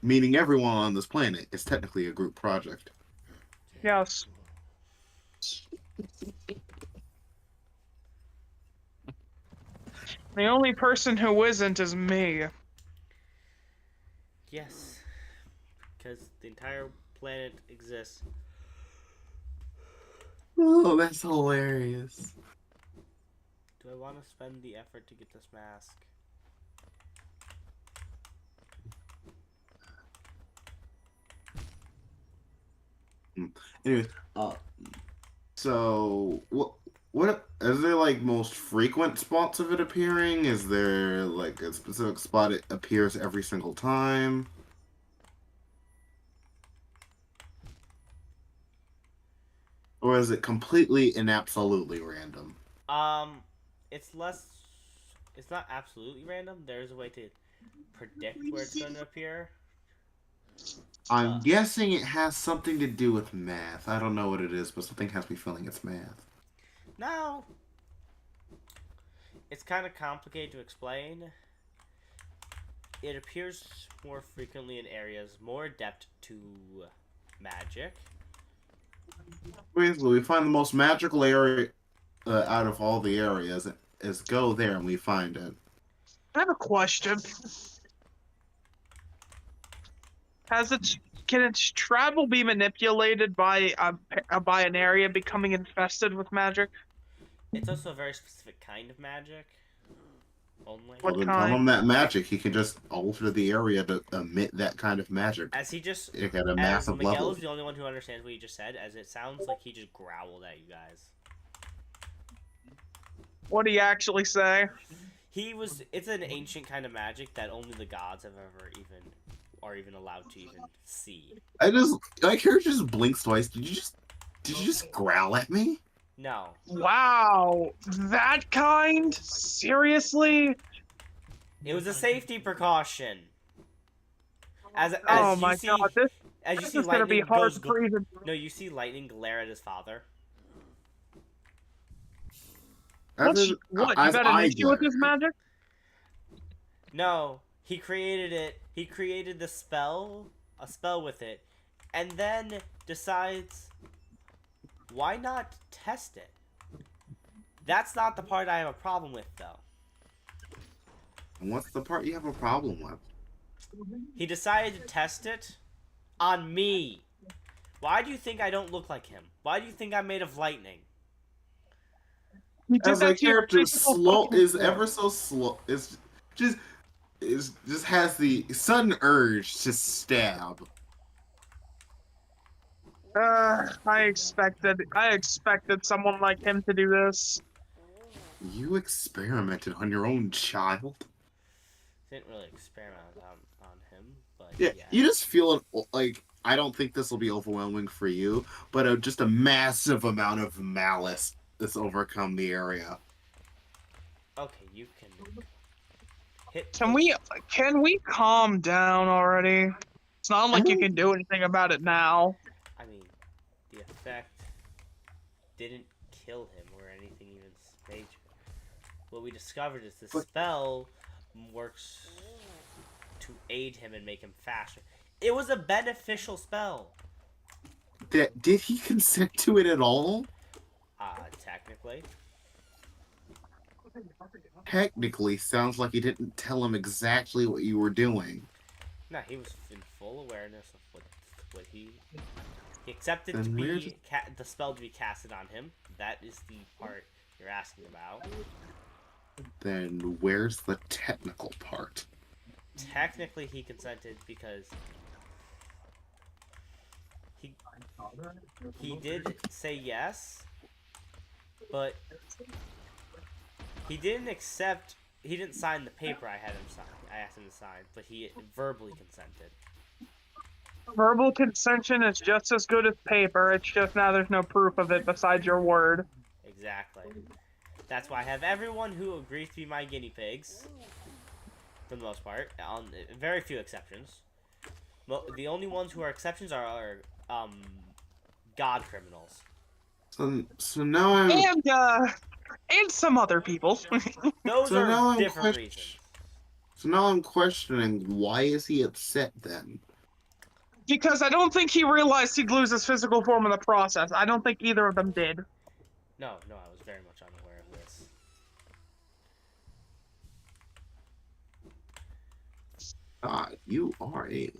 Meaning everyone on this planet is technically a group project. Yes. The only person who isn't is me. Yes. Because the entire planet exists. Oh, that's hilarious. Do I want to spend the effort to get this mask? Anyway, so what is there like most frequent spots of it appearing? Is there like a specific spot it appears every single time? Or is it completely and absolutely random? It's less. It's not absolutely random. There's a way to predict where it's going to appear. I'm guessing it has something to do with math. I don't know what it is, but something has me feeling it's math. No. It's kind of complicated to explain. It appears more frequently in areas more adept to magic. Basically, we find the most magical area out of all the areas. Is go there and we find it. I have a question. Can its travel be manipulated by an area becoming infested with magic? It's also a very specific kind of magic. Only. What Well, then tell kind? him that magic. He can just alter the area to emit that kind of magic. As he just, It at a as massive Miguel level. is the only one who understands what he just said, as it sounds like he just growled at you guys. What do you actually say? It's an ancient kind of magic that only the gods have ever are even allowed to even see. My character just blinks twice. Did you just growl at me? No. Wow, that kind? Seriously? It was a safety precaution. As Oh you my see, god, as you this see is gonna be lightning hard goes, to even. no, you see lightning glare at his father. What? You got an issue with this magic? No, He created it. He created the spell, a spell with it, and then decides, why not test it? That's not the part I have a problem with, though. And what's the part you have a problem with? He decided to test it on me. Why do you think I don't look like him? Why do you think I'm made of lightning? You did Every that to your character physical slow fucking is self. ever so slow. Just just has the sudden urge to stab. I expected someone like him to do this. You experimented on your own child. Didn't really experiment on him, but Yeah, yeah. you just feel like I don't think this will be overwhelming for you, but just a massive amount of malice that's overcome the area. Okay, you can hit. Can we calm down already? It's not like you can do anything about it now. I mean, the effect didn't kill him or anything even major. What we discovered is the spell works to aid him and make him faster. It was a beneficial spell. Did he consent to it at all? Technically. Technically, sounds like you didn't tell him exactly what you were doing. No, he was in full awareness of what he accepted Then to where's be the spell to be casted on him. That is the part you're asking about. Then where's the technical part? Technically, he consented because he did say yes, but he didn't accept. He didn't sign the paper I had him sign. I asked him to sign, but he verbally consented. Verbal consension is just as good as paper. It's just now there's no proof of it besides your word. Exactly. That's why I have everyone who agrees to be my guinea pigs, for the most part, on very few exceptions. The only ones who are exceptions are god criminals. So now I'm And some other people. Those so are now I'm different reasons. So now I'm questioning, why is he upset then? Because I don't think he realized he'd lose his physical form in the process. I don't think either of them did. No, I was very much unaware of this. You are a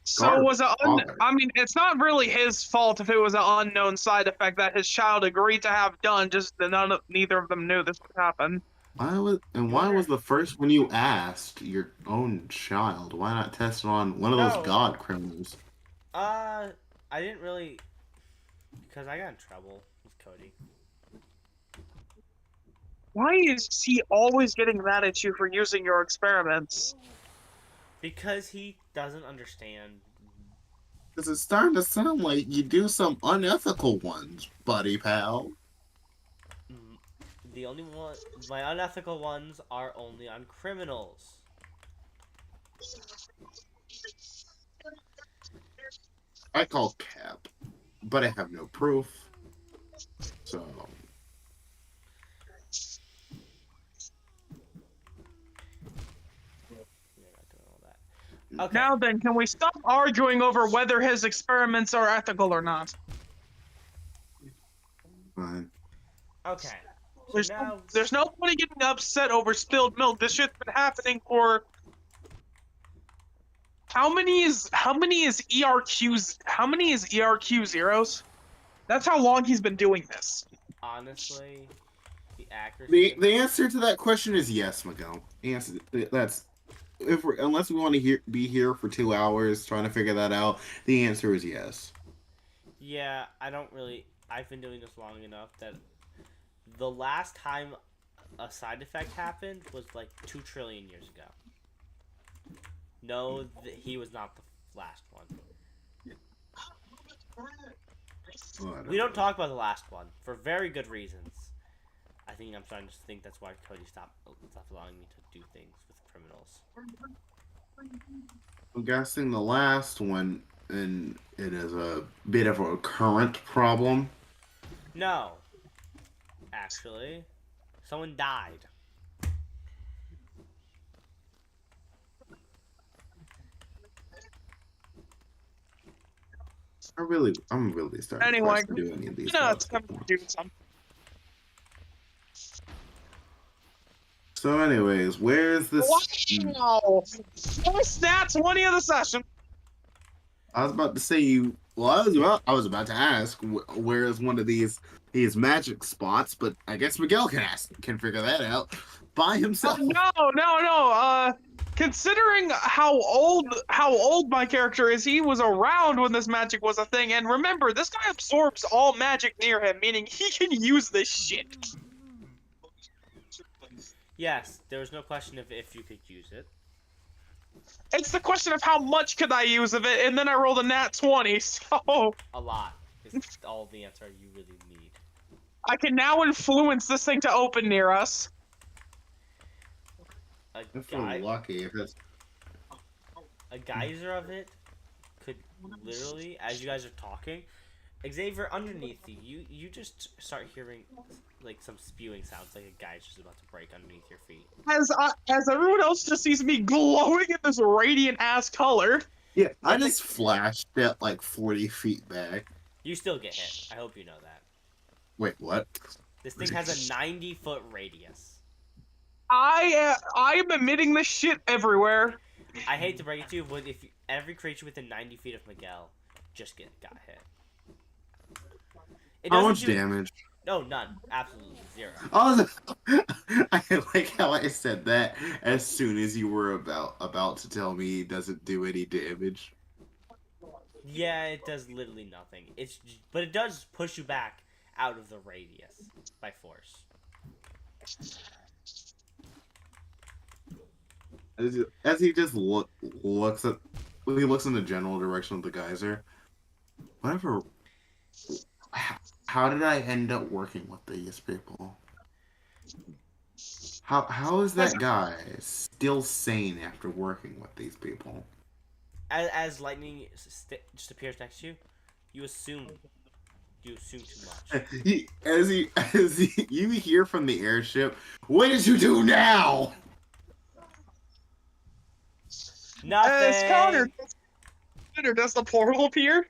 So was it? father. I mean, it's not really his fault if it was an unknown side effect that his child agreed to have done. Just that neither of them knew this would happen. Why was the first one you asked your own child? Why not test it on one of those No. god criminals? I didn't really, because I got in trouble with Cody. Why is he always getting mad at you for using your experiments? Because he doesn't understand. Because it's starting to sound like you do some unethical ones, buddy pal. The only one, my unethical ones are only on criminals. I call cap, but I have no proof. So Okay. Now then, can we stop arguing over whether his experiments are ethical or not? fine. Okay. So There's no point in getting upset over spilled milk. This shit's been happening for how many is ERQ zeros? That's how long he's been doing this. honestly, the accuracy. The answer to that question is yes, Miguel. The answer that's unless we want to be here for 2 hours trying to figure that out. The answer is yes. Yeah, I don't really. I've been doing this long enough that the last time a side effect happened was like 2 trillion years ago. No, he was not the last one. We don't talk about the last one for very good reasons. I think I'm starting to think that's why Cody stopped allowing me to do things with criminals. I'm guessing the last one, and it is a bit of a current problem. No, actually, someone died. I'm really starting Anyway, to do any of these. it's gonna do something. So, anyways, where's this? Wow! First nat 20 of the session. I was about to say you. Well, I was about to ask where is one of these magic spots, but I guess Miguel can figure that out by himself. No. Considering how old my character is, he was around when this magic was a thing. And remember, this guy absorbs all magic near him, meaning he can use this shit. Yes, there was no question of if you could use it. It's the question of how much could I use of it, and then I rolled a nat 20, so A lot is all the answer you really need. I can now influence this thing to open near us. If we're lucky, if it's A geyser of it could literally, as you guys are talking, Xavier, underneath you just start hearing like some spewing sounds, like a geyser's about to break underneath your feet. As everyone else just sees me glowing in this radiant ass color. yeah, I just flashed at like 40 feet back. You still get hit. I hope you know that. Wait, what? This thing has a 90-foot radius. I am emitting this shit everywhere. I hate to break it to you, but if every creature within 90 feet of Miguel just got hit. It How doesn't much damage? No, none. Absolutely zero. Oh, I like how I said that as soon as you were about to tell me it doesn't do any damage. Yeah, it does literally nothing. But it does push you back out of the radius by force. As he just looks in the general direction of the geyser. Whatever. How did I end up working with these people? How is that guy still sane after working with these people? As lightning just appears next to you, you assume too much. You hear from the airship, what did you do now? Nothing. Connor, does the portal appear?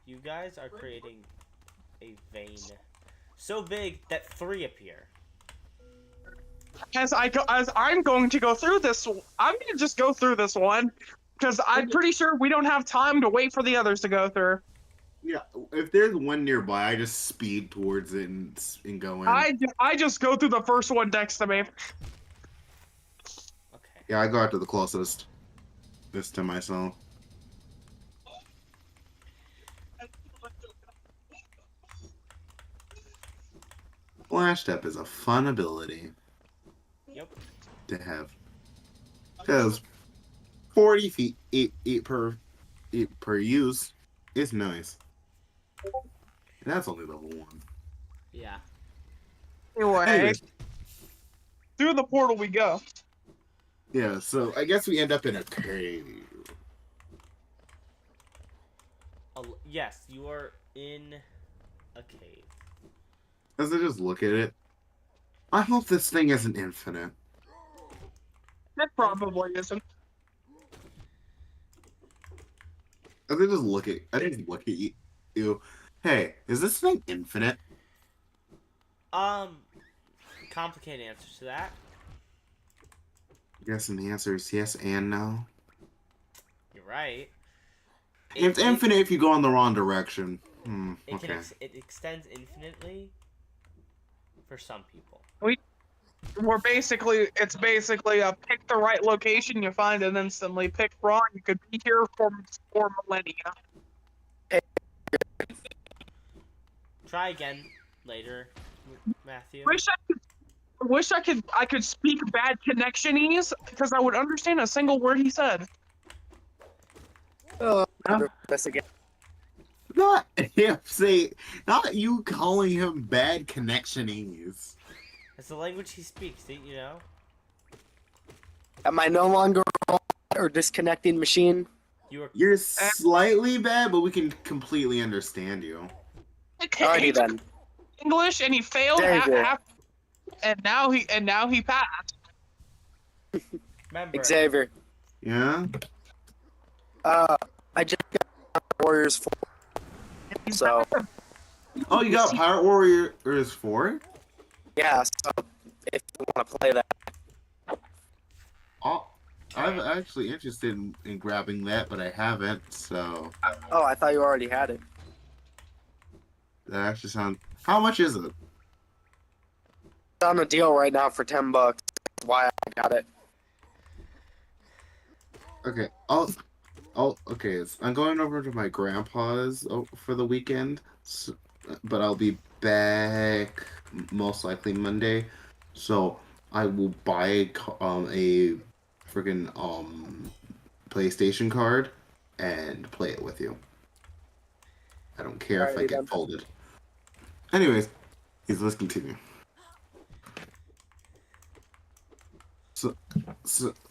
You guys are creating a vein so big that 3 appear. As I'm going to go through this, I'm going to just go through this one because I'm pretty sure we don't have time to wait for the others to go through. Yeah, if there's one nearby, I just speed towards it and go in. I just go through the first one next to me. Okay. Yeah, I go out to the closest. This to myself. Flash step is a fun ability. Yep. To have. Because 40 feet, 8 per use is nice. And that's only level 1. Yeah. Anyway, Anyways. Through the portal we go. Yeah, so I guess we end up in a cave. Yes, you are in a cave. As I just look at it, I hope this thing isn't infinite. That probably isn't. As I just look at you. Hey, is this thing infinite? Complicated answer to that. I'm guessing the answer is yes and no. You're right. It's infinite if you go in the wrong direction. It extends infinitely for some people. It's basically a pick the right location, you find it instantly. Pick wrong, you could be here for millennia. Try again later, Matthew. Wish I could speak bad connectionese because I would understand a single word he said. This again. Not you calling him bad connectionese. It's the language he speaks, you know? Am I no longer or disconnecting machine? You're slightly bad, but we can completely understand you. Alrighty then. English, and he failed and now he passed. Remember, Xavier. Yeah? I just got Warriors 4, so Oh, you got Pirate Warriors 4? yeah. So if you want to play that, Oh, I'm Okay. actually interested in grabbing that, but I haven't, so oh, I thought you already had it. that actually sounds. How much is it? It's on a deal right now for $10. That's why I got it. Okay. Okay. I'm going over to my grandpa's for the weekend, but I'll be back most likely Monday. So I will buy a freaking PlayStation card and play it with you. I don't care if I Alrighty get then. folded. Anyways, he's listening to me.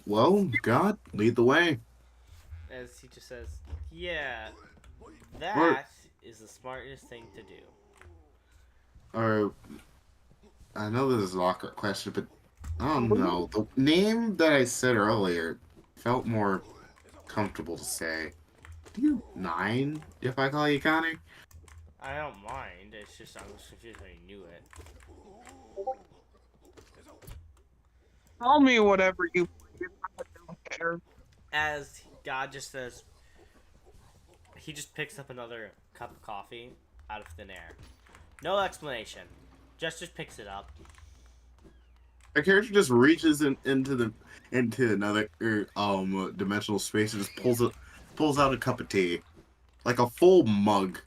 Well, God, lead the way. As he just says, yeah, Or, that is the smartest thing to do. or I know this is an awkward question, but I don't know. The name that I said earlier felt more comfortable to say. Do you mind if I call you Connor? I don't mind. It's just I was confused when he knew it. Tell me whatever you please. I don't care. As God just says, he just picks up another cup of coffee out of thin air. No explanation. Just picks it up. My character just reaches into another dimensional space and just pulls out a cup of tea, like a full mug.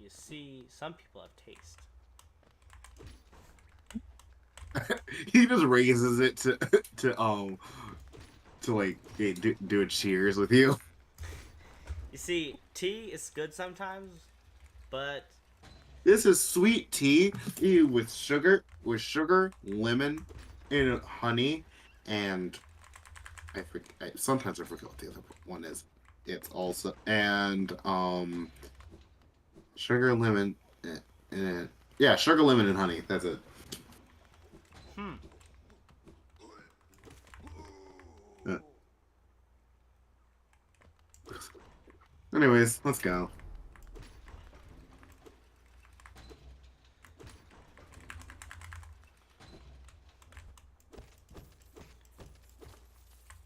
You see, some people have taste. He just raises it to like hey, do a cheers with you. You see, tea is good sometimes, but This is sweet tea with sugar, lemon, and honey, and sometimes I forget what the other one is. It's also and sugar, lemon, and yeah, sugar, lemon, and honey. That's it. hmm. Yeah. Anyways, let's go.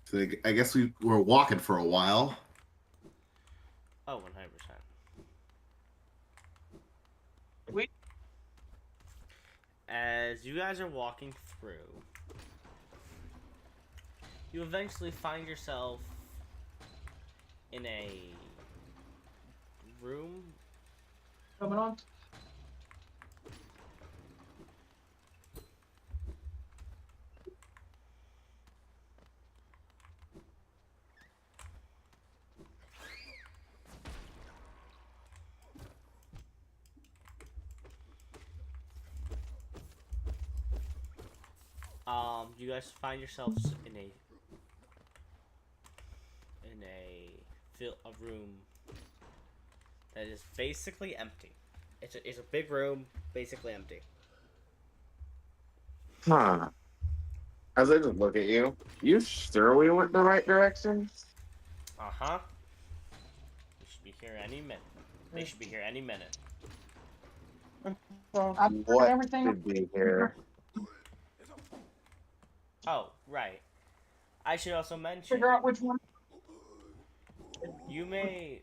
So I guess we were walking for a while. Oh, 100%. Wait. As you guys are walking through, you eventually find yourself in a room. Coming on. You guys find yourselves in a room that is basically empty. It's a big room, basically empty. Huh. As I just look at you, you sure we went the right direction? Uh-huh. You should be here any minute. They should be here any minute. So I What figured everything. should be here? Oh, right. I should also mention, Figure out which one. you may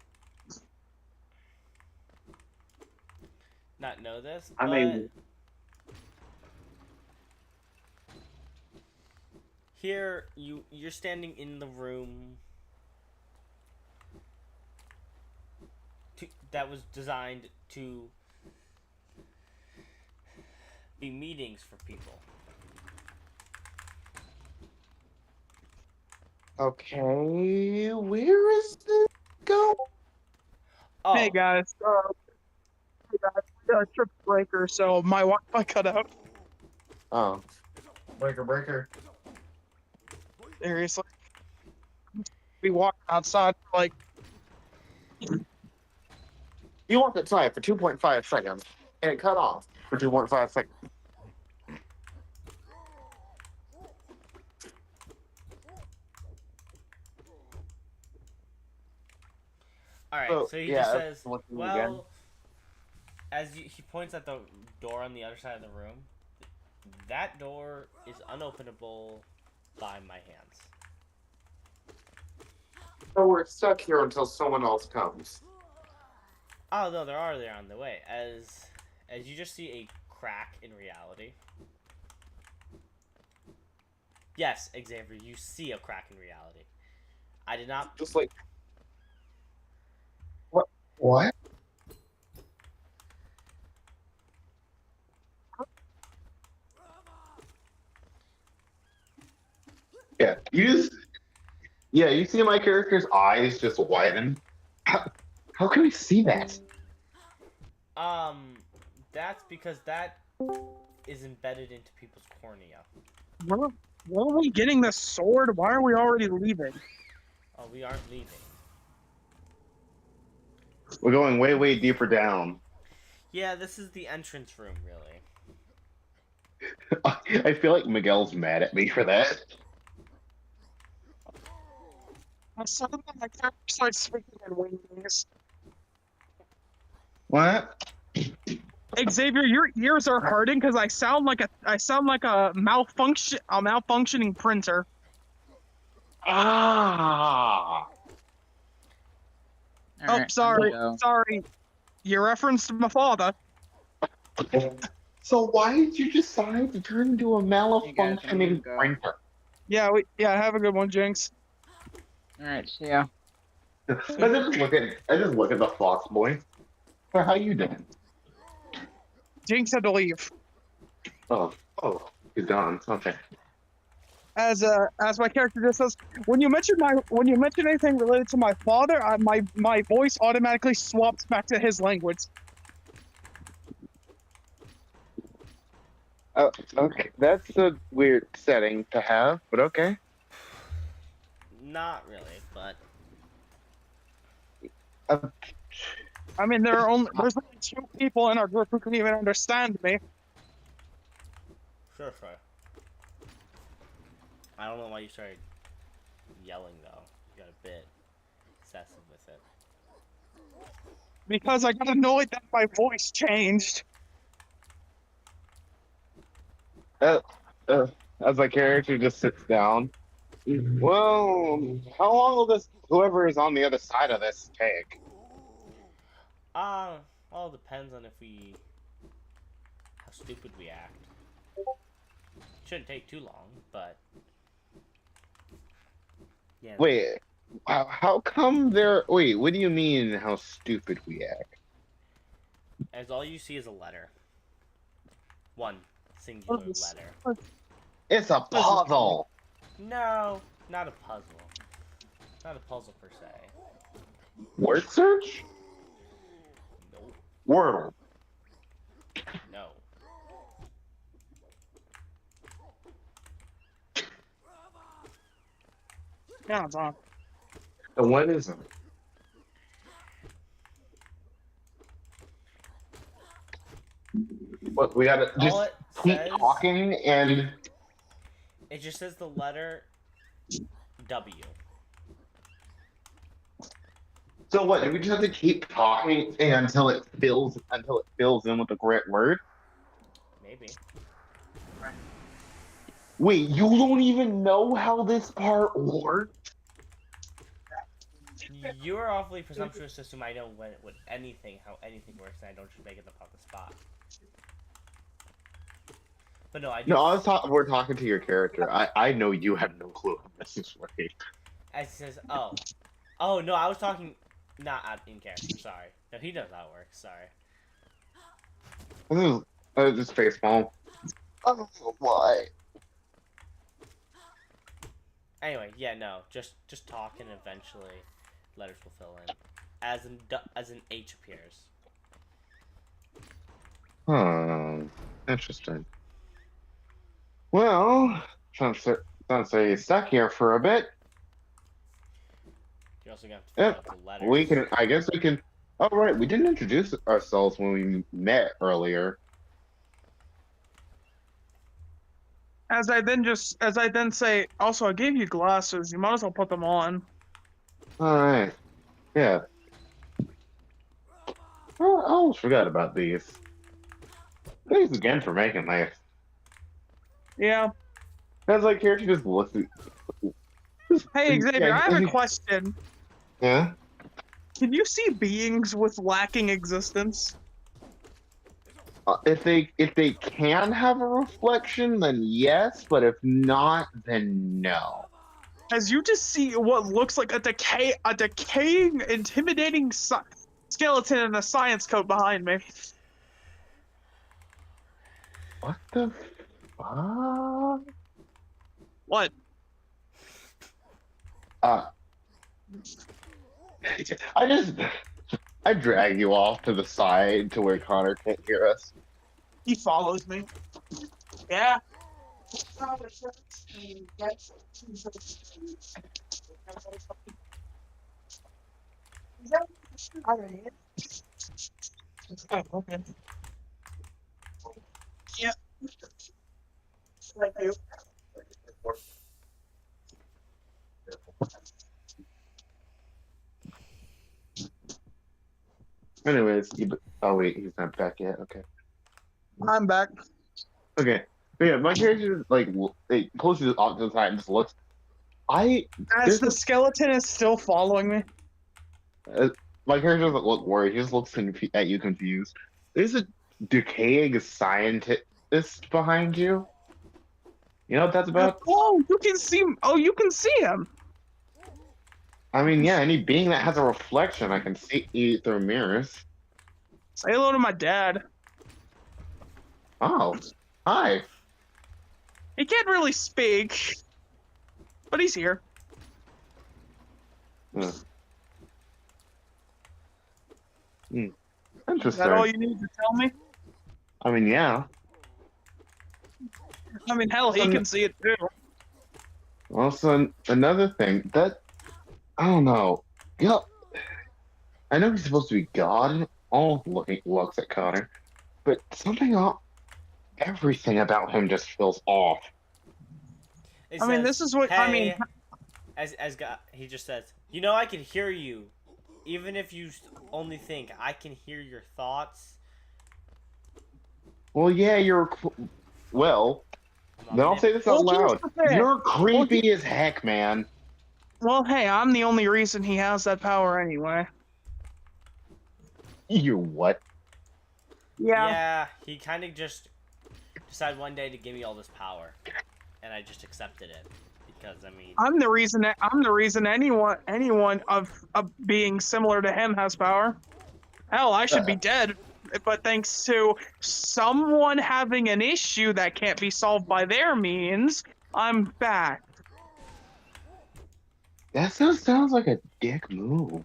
not know this, I but mean- here you're standing in the room that was designed to be meetings for people. Okay, where is this going? Oh, Hey guys, we got a trip breaker, so my Wi-Fi cut out. Oh. Breaker. Seriously, be walking outside for like You walked outside for 2.5 seconds, and it cut off for 2.5 seconds. All right. So, So he yeah, just I was says, looking "Well," again. he points at the door on the other side of the room. That door is unopenable by my hands. So we're stuck here until someone else comes. Oh no, they're on the way. As you just see a crack in reality. Yes, Xavier, you see a crack in reality. I did not. Just like what? Yeah, you see my character's eyes just widen. How can we see that? Um, that's because that is embedded into people's cornea. Where are we getting this sword? Why are we already leaving? Oh, we aren't leaving. We're going way, way deeper down. Yeah, this is the entrance room, really. I feel like Miguel's mad at me for that. Suddenly my character starts speaking in wings. What? Xavier, your ears are hurting because I sound like a malfunctioning printer. Ah. Oh, Alright, sorry. You referenced my father. So why did you decide to turn into a guys, I'm gonna malfunctioning go. printer? Yeah, have a good one, Jinx. Alright, see ya. I just look at the fox boy. So how you doing? Jinx had to leave. Oh, he's gone. Okay. As my character just says, when you mention anything related to my father, my voice automatically swaps back to his language. Oh, okay. That's a weird setting to have, but okay. Not really, but I mean, there's only 2 people in our group who can even understand me. sure. I don't know why you started yelling though. You got a bit excessive with it. Because I got annoyed that my voice changed. As my character just sits down. Well, how long will whoever is on the other side of this take? All depends on how stupid we act. Shouldn't take too long, but yeah. Wait, how come there? Wait, what do you mean? How stupid we act? As all you see is a letter. One singular letter. It's a puzzle. No, not a puzzle. Not a puzzle per se. Word search? Nope. Wordle. No. Yeah, it's on. And what is it? What we gotta All just it keep says, talking and. it just says the letter W. So what? Do we just have to keep talking until it fills in with the correct word? Maybe. Wait, you don't even know how this part works? You are awfully presumptuous to assume I know how anything works, and I don't just make it up on the spot. But no, I do. No, we're talking to your character. I know you have no clue how this is working. As he says, oh no, I was talking not in character. Sorry, no, he knows how it works. Sorry. This is just face palm. I don't know why. Anyway, yeah, no, just talk, and eventually letters will fill in, as an H appears. Interesting. Well, since you're stuck here for a bit, You're also gonna have to fill out the letters. we can. I guess we can. Oh right, we didn't introduce ourselves when we met earlier. As I then say, also I gave you glasses. You might as well put them on. All right. Yeah. Oh, I almost forgot about these. Thanks again for making these. Yeah. Because like character just looks at Hey Xavier, yeah, I have a question. yeah. Can you see beings with lacking existence? If they can have a reflection, then yes, but if not, then no. As you just see what looks like a decaying, intimidating skeleton in a science coat behind me. What the fuck? What? Uh, I drag you off to the side to where Connor can't hear us. He follows me. Yeah. Oh, okay. Yeah. Thank you. Anyways, oh wait, he's not back yet. Okay. I'm back. Okay. But yeah, my character is like closely off to the side and just looks. I As there's the a, skeleton is still following me. my character doesn't look worried. He just looks at you confused. There's a decaying scientist behind you. You know what that's about? Oh, you can see. Oh, you can see him. I mean, yeah, any being that has a reflection, I can see you through mirrors. Say hello to my dad. Oh, hi. He can't really speak, but he's here. Is Interesting. that all you need to tell me? I mean, yeah. I mean, hell, he can see it too. Also, another thing that I don't know. Yeah, I know he's supposed to be God. All looks at Connor, but everything about him just feels off. It I mean, says, this is what hey, I mean. As God, he just says, you know, I can hear you, even if you only think I can hear your thoughts. Well, yeah, well. Then I'll say this out Well, here's loud. the thing. You're creepy as heck, man. Well, hey, I'm the only reason he has that power anyway. You what? Yeah, he kind of just decided one day to give me all this power, and I just accepted it because I mean. I'm the reason anyone of being similar to him has power. Hell, I should be dead, but thanks to someone having an issue that can't be solved by their means, I'm back. That sounds like a dick move.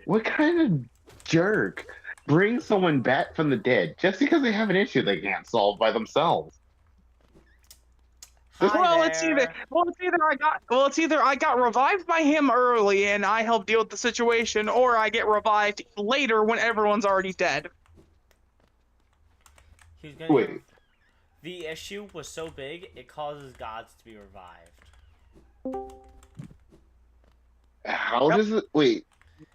What kind of jerk brings someone back from the dead just because they have an issue they can't solve by themselves? Well, it's either I got revived by him early and I help deal with the situation, or I get revived later when everyone's already dead. He's gonna Wait. The issue was so big it causes gods to be revived. How does it? Wait.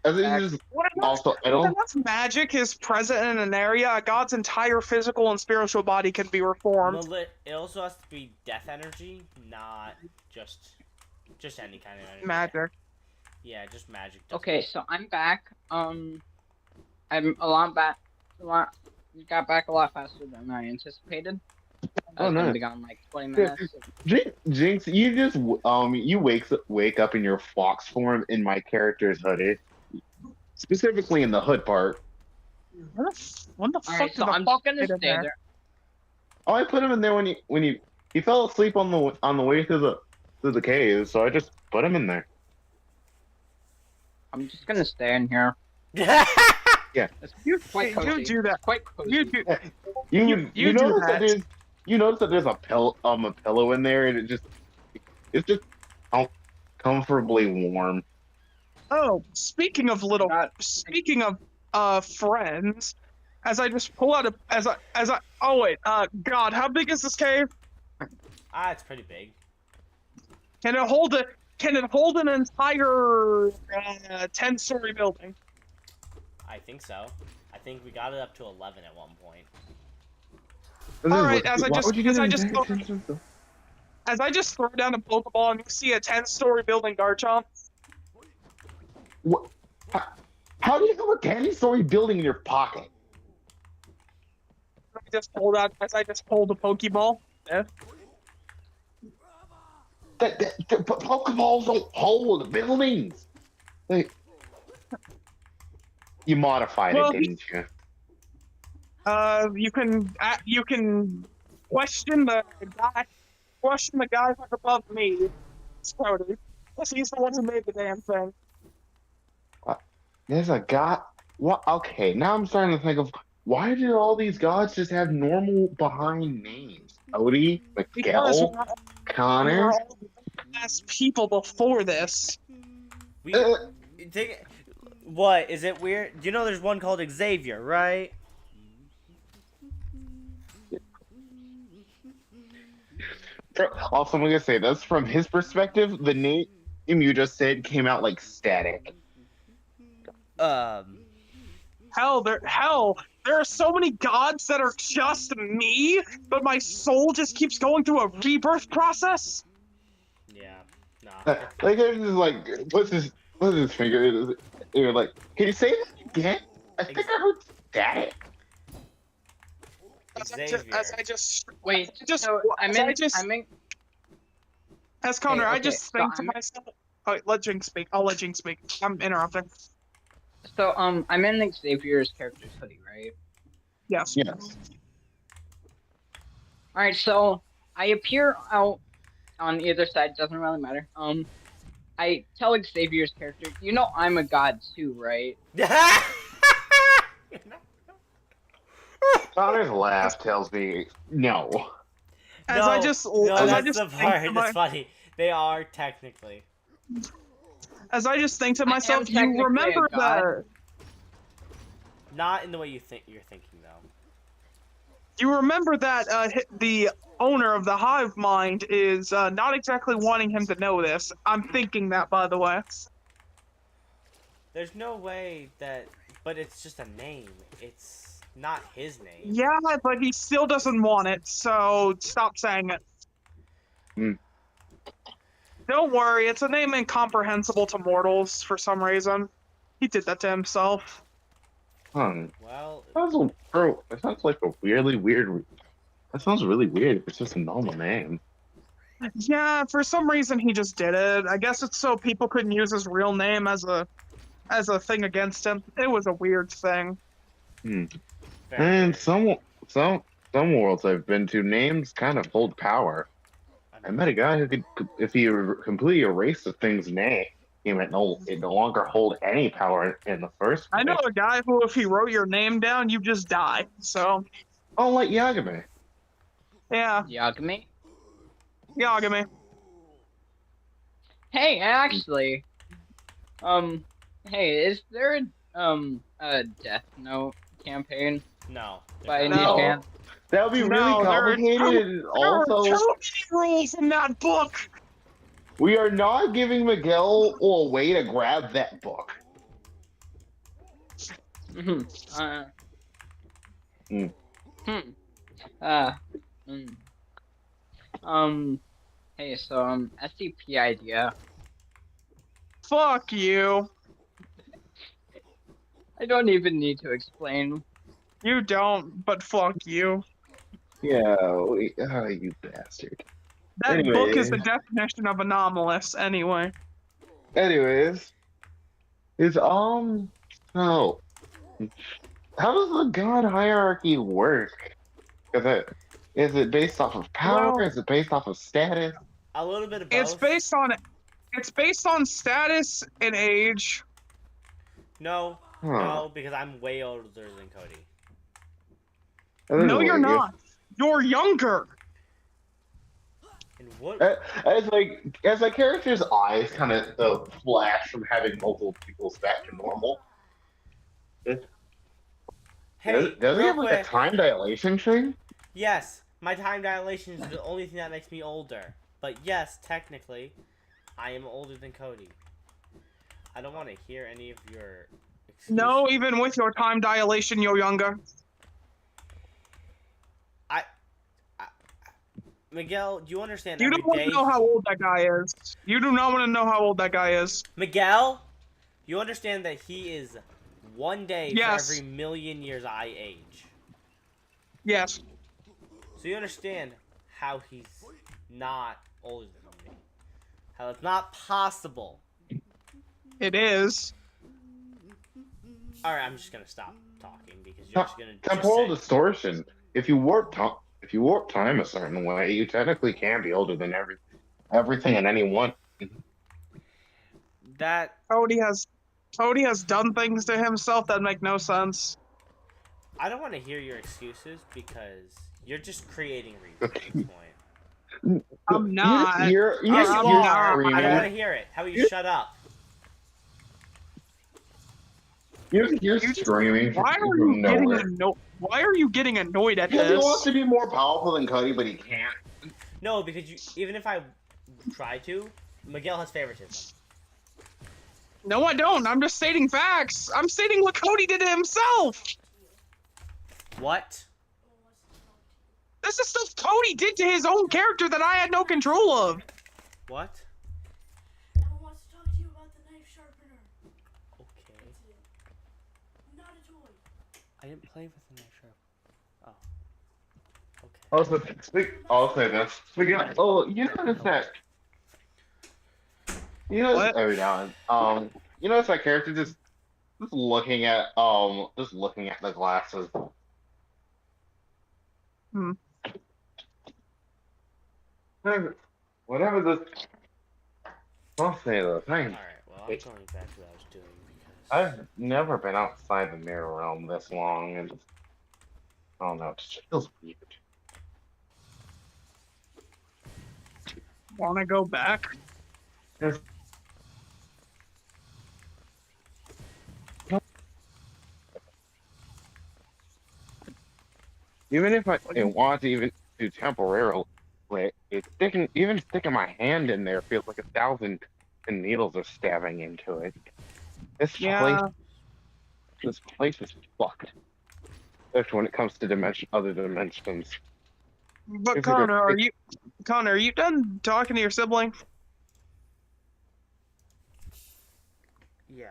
As it is also, I don't. Unless magic is present in an area, a god's entire physical and spiritual body can be reformed. Well, it also has to be death energy, not just any kind of energy. Magic. Yeah, just magic. Okay, so I'm back. I'm a lot back. Got back a lot faster than I anticipated. I was gonna be gone like 20 minutes. Jinx, you just you wake up in your fox form in my character's hoodie, specifically in the hood part. What the fuck? Alright, so I'm just gonna stay there. Oh, I put him in there when he fell asleep on the way through the cave, so I just put him in there. I'm just gonna stay in here. Yeah. It's quite cozy. You do that. Quite cozy. You do. You do notice that. You notice that there's a pillow in there, and it's just comfortably warm. Oh, speaking of friends, as I just pull out oh wait, God, how big is this cave? It's pretty big. Can it hold Can it hold an entire 10-story building? I think so. I think we got it up to 11 at one point. All right, Why would you do as I just throw down a Pokeball and you see a 10-story building, Garchomp. What? How do you have a 10-story building in your pocket? As I just pulled a Pokeball. Yeah. But Pokeballs don't hold buildings. Like, you modified Well, it, didn't you? You can question the guy from above me. It's Cody. Because he's the one who made the damn thing. There's a god. What? Okay, now I'm starting to think of why did all these gods just have normal behind names? Odie, Because Miguel, we Connor. were all as people before this. We take what is it weird? You know, there's one called Xavier, right? Also, I'm gonna say this from his perspective. The name you just said came out like static. Hell, there are so many gods that are just me, but my soul just keeps going through a rebirth process. Yeah. Nah. Like there's just like what's his finger? You're like, can you say that again? I think I heard static. Xavier. Wait, Just so as Connor, I okay, just so think to myself. Oh, let Jinx speak. I'll let Jinx speak. I'm interrupting. So I'm in Xavier's character's hoodie, right? Yes. Yes. All right, so I appear out on either side. Doesn't really matter. I tell Xavier's character, you know, I'm a god too, right? Connor's laugh tells me no. That's the part. That's funny. They are technically. As I just think to I am myself, you technically remember a god. Not in the way you're thinking though. You remember that the owner of the hive mind is not exactly wanting him to know this. I'm thinking that, by the way. There's no way that, but it's just a name. It's not his name. Yeah, but he still doesn't want it, so stop saying it. Don't worry, it's a name incomprehensible to mortals for some reason. He did that to himself. Well, It sounds like a really weird. That sounds really weird. If it's just a normal name. Yeah, for some reason he just did it. I guess it's so people couldn't use his real name as a thing against him. It was a weird thing. And some worlds I've been to, names kind of hold power. I met a guy who could, if he completely erased the thing's name, it no longer hold any power in the first place. I know a guy who, if he wrote your name down, you just die. So. Oh, like Yagami. Yeah. Yagami? Yagami. Hey, actually, hey, is there a Death Note campaign no. by any No. chance? That would be really No, complicated. And There are also, too many rules in that book. we are not giving Miguel a way to grab that book. Hey, so, SCP idea. Fuck you. I don't even need to explain. You don't, but fuck you. Yeah, you bastard. That book is the definition of anomalous, anyway. Anyways, oh, how does the god hierarchy work? Is it based off of power? Well, is it based off of status? A little bit of both. It's based on status and age. No, because I'm way older than Cody. No, you're not. You're younger. And what? As a character's eyes kind of flash from having multiple people's back to normal. Hey, does he real have like a quick. time dilation thing? Yes, my time dilation is the only thing that makes me older. But yes, technically. I am older than Cody. I don't want to hear any of your excuses. No, even with your time dilation, you're younger. Miguel, do you understand You every don't want day? to know how old that guy is. You do not want to know how old that guy is. Miguel, you understand that he is 1 day Yes. for every million years I age. Yes. So you understand how he's not older than me. How it's not possible. It is. Alright, I'm just gonna stop talking because you're just gonna Temporal just say, distortion. If you warp time a certain way, you technically can be older than everything and anyone. that Cody has done things to himself that make no sense. I don't want to hear your excuses because you're just creating reasons at this point. I'm not. You're Yes, you I'm are. not. I don't screaming. want to hear it. How about you shut up? You're screaming. Why from are you getting nowhere. annoyed? Why are you getting annoyed at Because he wants this? to be more powerful than Cody, but he can't. No, because even if I try to, Miguel has favoritism. No, I don't. I'm just stating facts. I'm stating what Cody did to himself. What? This is stuff Cody did to his own character that I had no control of. What? Emma wants to talk to you about the knife sharpener. Okay. Not a toy. I didn't play with the knife sharp. Oh. Okay. I'll say this. Oh, you notice that. You notice What? every now and you notice that character just looking at the glasses. Hmm. Whatever this. I'll say this. Alright, well, I'm going back to what I was doing because... I've never been outside the mirror realm this long, and I don't know, it just feels weird. Wanna go back? Even if I want to even do temporarily, even sticking my hand in there feels like 1,000 needles are stabbing into it. This place is fucked. Especially when it comes to other dimensions. But If you go- Connor, are you done talking to your sibling? Yeah.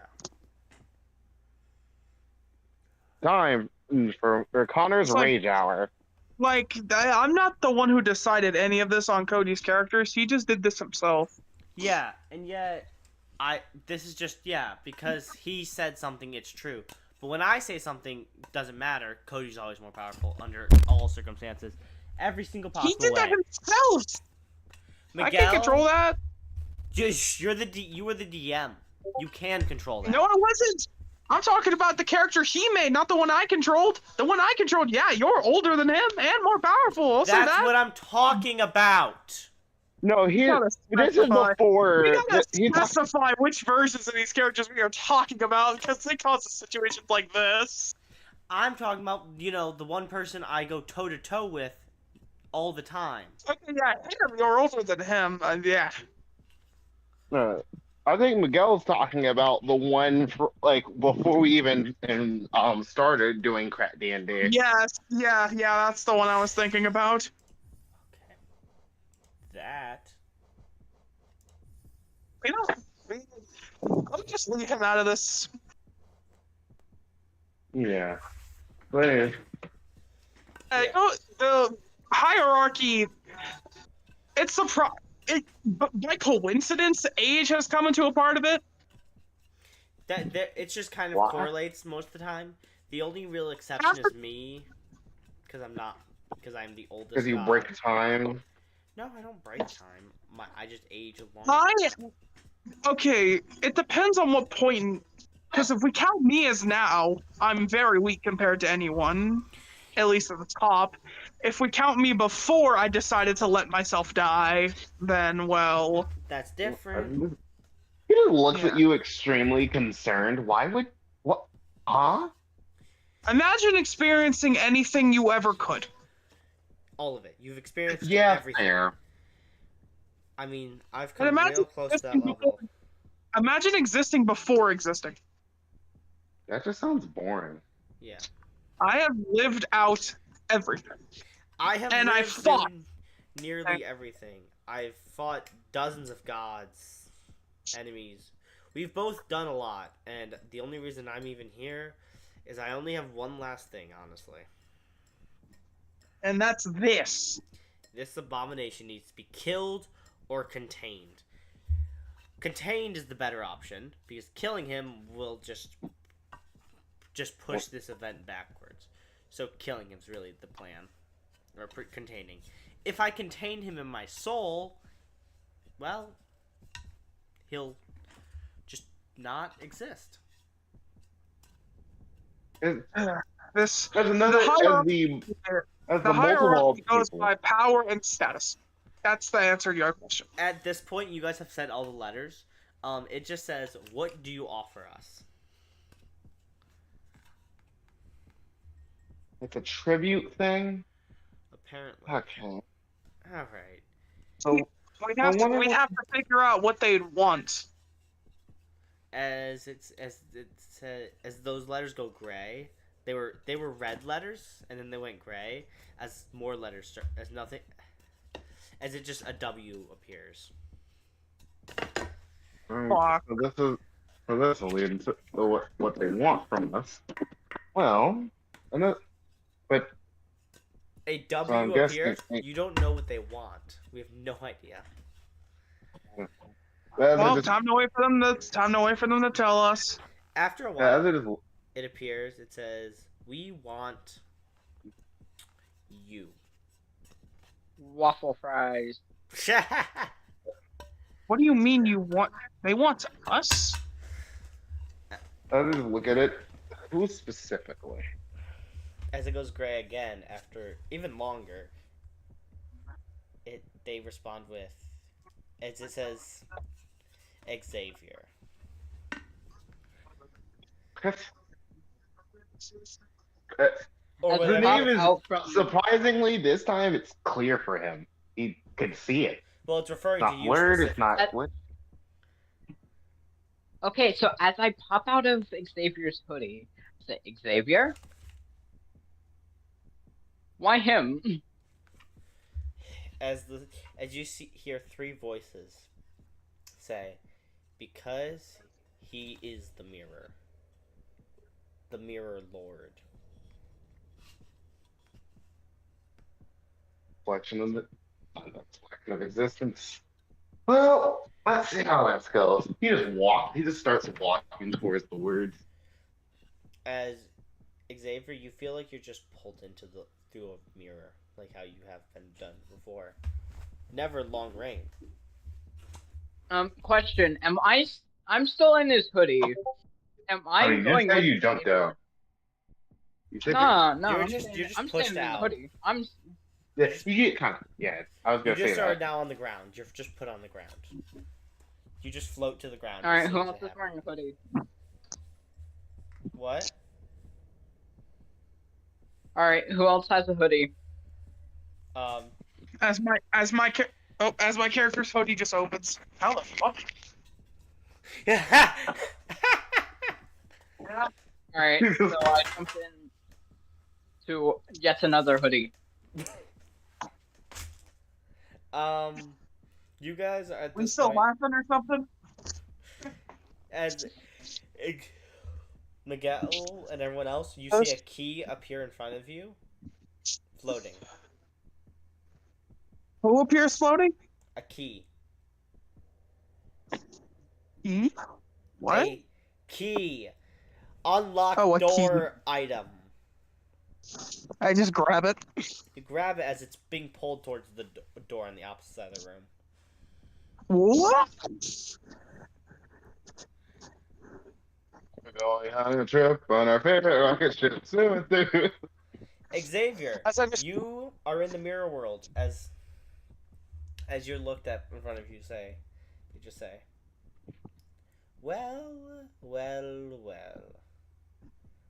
Time for Connor's It's like- rage hour. Like, I'm not the one who decided any of this on Cody's characters. He just did this himself. Yeah, and yet, this is just, because he said something, it's true. But when I say something, doesn't matter, Cody's always more powerful under all circumstances. Every single possible He did that way. himself. Miguel, I can't control that. you were the DM. You can control that. No, I wasn't. I'm talking about the character he made, not the one I controlled. The one I controlled, yeah, you're older than him and more powerful. I'll say That's that. what I'm talking about. No, We gotta this is specify. before. We gotta he- specify which versions of these characters we are talking about because they cause situations like this. I'm talking about, the one person I go toe-to-toe with all the time. Okay, yeah, you're older than him. Yeah. I think Miguel's talking about the one before we even started doing Crack D&D. Yes, yeah, that's the one I was thinking about. Okay. That. Let me just leave him out of this. Yeah. But The hierarchy. It's by coincidence, age has come into a part of it. It's just kind of Why? correlates most of the time. The only real exception is me, because I'm the oldest. because you guy. break time. No, I don't break time. I just age along. Okay, it depends on what point. Because if we count me as now, I'm very weak compared to anyone, at least at the top. If we count me before I decided to let myself die, then, well... That's different. He just looks at Yeah. you extremely concerned. Why would... What? Huh? Imagine experiencing anything you ever could. All of it. You've experienced Yeah, everything. fair. I mean, I've And come real close to that level. Imagine existing before existing. That just sounds boring. Yeah. I have lived out everything. I have And I lived fought. in nearly everything. I've fought dozens of gods, enemies. We've both done a lot, and the only reason I'm even here is I only have one last thing, honestly. And that's this. This abomination needs to be killed or contained. Contained is the better option, because killing him will just push this event backwards. So killing him's really the plan. Or containing. If I contain him in my soul, well, he'll just not exist. This As another, the hierarchy, as the the multiple hierarchy goes people. by power and status. That's the answer to your question. At this point, you guys have said all the letters. It just says, what do you offer us? It's a tribute thing. Apparently. Okay. Alright. So We'd I have to, wonder we'd what- have to figure out what they'd want. As those letters go gray, they were red letters, and then they went gray. As more letters start, as it just a W appears. Fuck. So this will lead into what they want from us. Well, but A I'm W guessing- appears. You don't know what they want. We have no idea. Well, time to wait for them to tell us. After a as while, it is, it appears. It says, "We want you." Waffle fries. What do you mean you want? They want us? as it is, look at it. Who specifically? As it goes gray again, after even longer, they respond with, as it says, Xavier. Or As The whatever. name is out from- surprisingly this time it's clear for him. He can see it. Well, it's referring It's to not you. word. It's specifically. not what. Okay, so as I pop out of Xavier's hoodie, I say, Xavier? Why him? As you hear three voices say, because he is the mirror lord. Reflection of the reflection of existence. Well, let's see how that goes. He just starts walking towards the words. As Xavier, you feel like you're just pulled through a mirror, like how you have been done before. Never long range. Question. I'm still in his hoodie. Am I You going say with you jumped Xavier? out. You said No, You're I'm just I'm pushed staying in the out. hoodie. I'm yeah, you get kind of I was You gonna just say are that. now on the ground. You're just put on the ground. You just float to the ground. alright, as who soon as else it is wearing a hoodie? happens. What? Alright, who else has a hoodie? As my character's hoodie just opens. How the fuck? Alright, so I jump in to yet another hoodie. You guys are at We this still point, laughing or something? as Miguel and everyone else, you see a key appear in front of you, floating. Who appears floating? A key. E? What? A key. Unlock Oh, a key. door item. I just grab it. You grab it as it's being pulled towards the door on the opposite side of the room. What? We're going on a trip on our favorite rocket ship. Zooming through. Xavier, As I just- you are in the mirror world as you're looked at in front of you. You just say, well,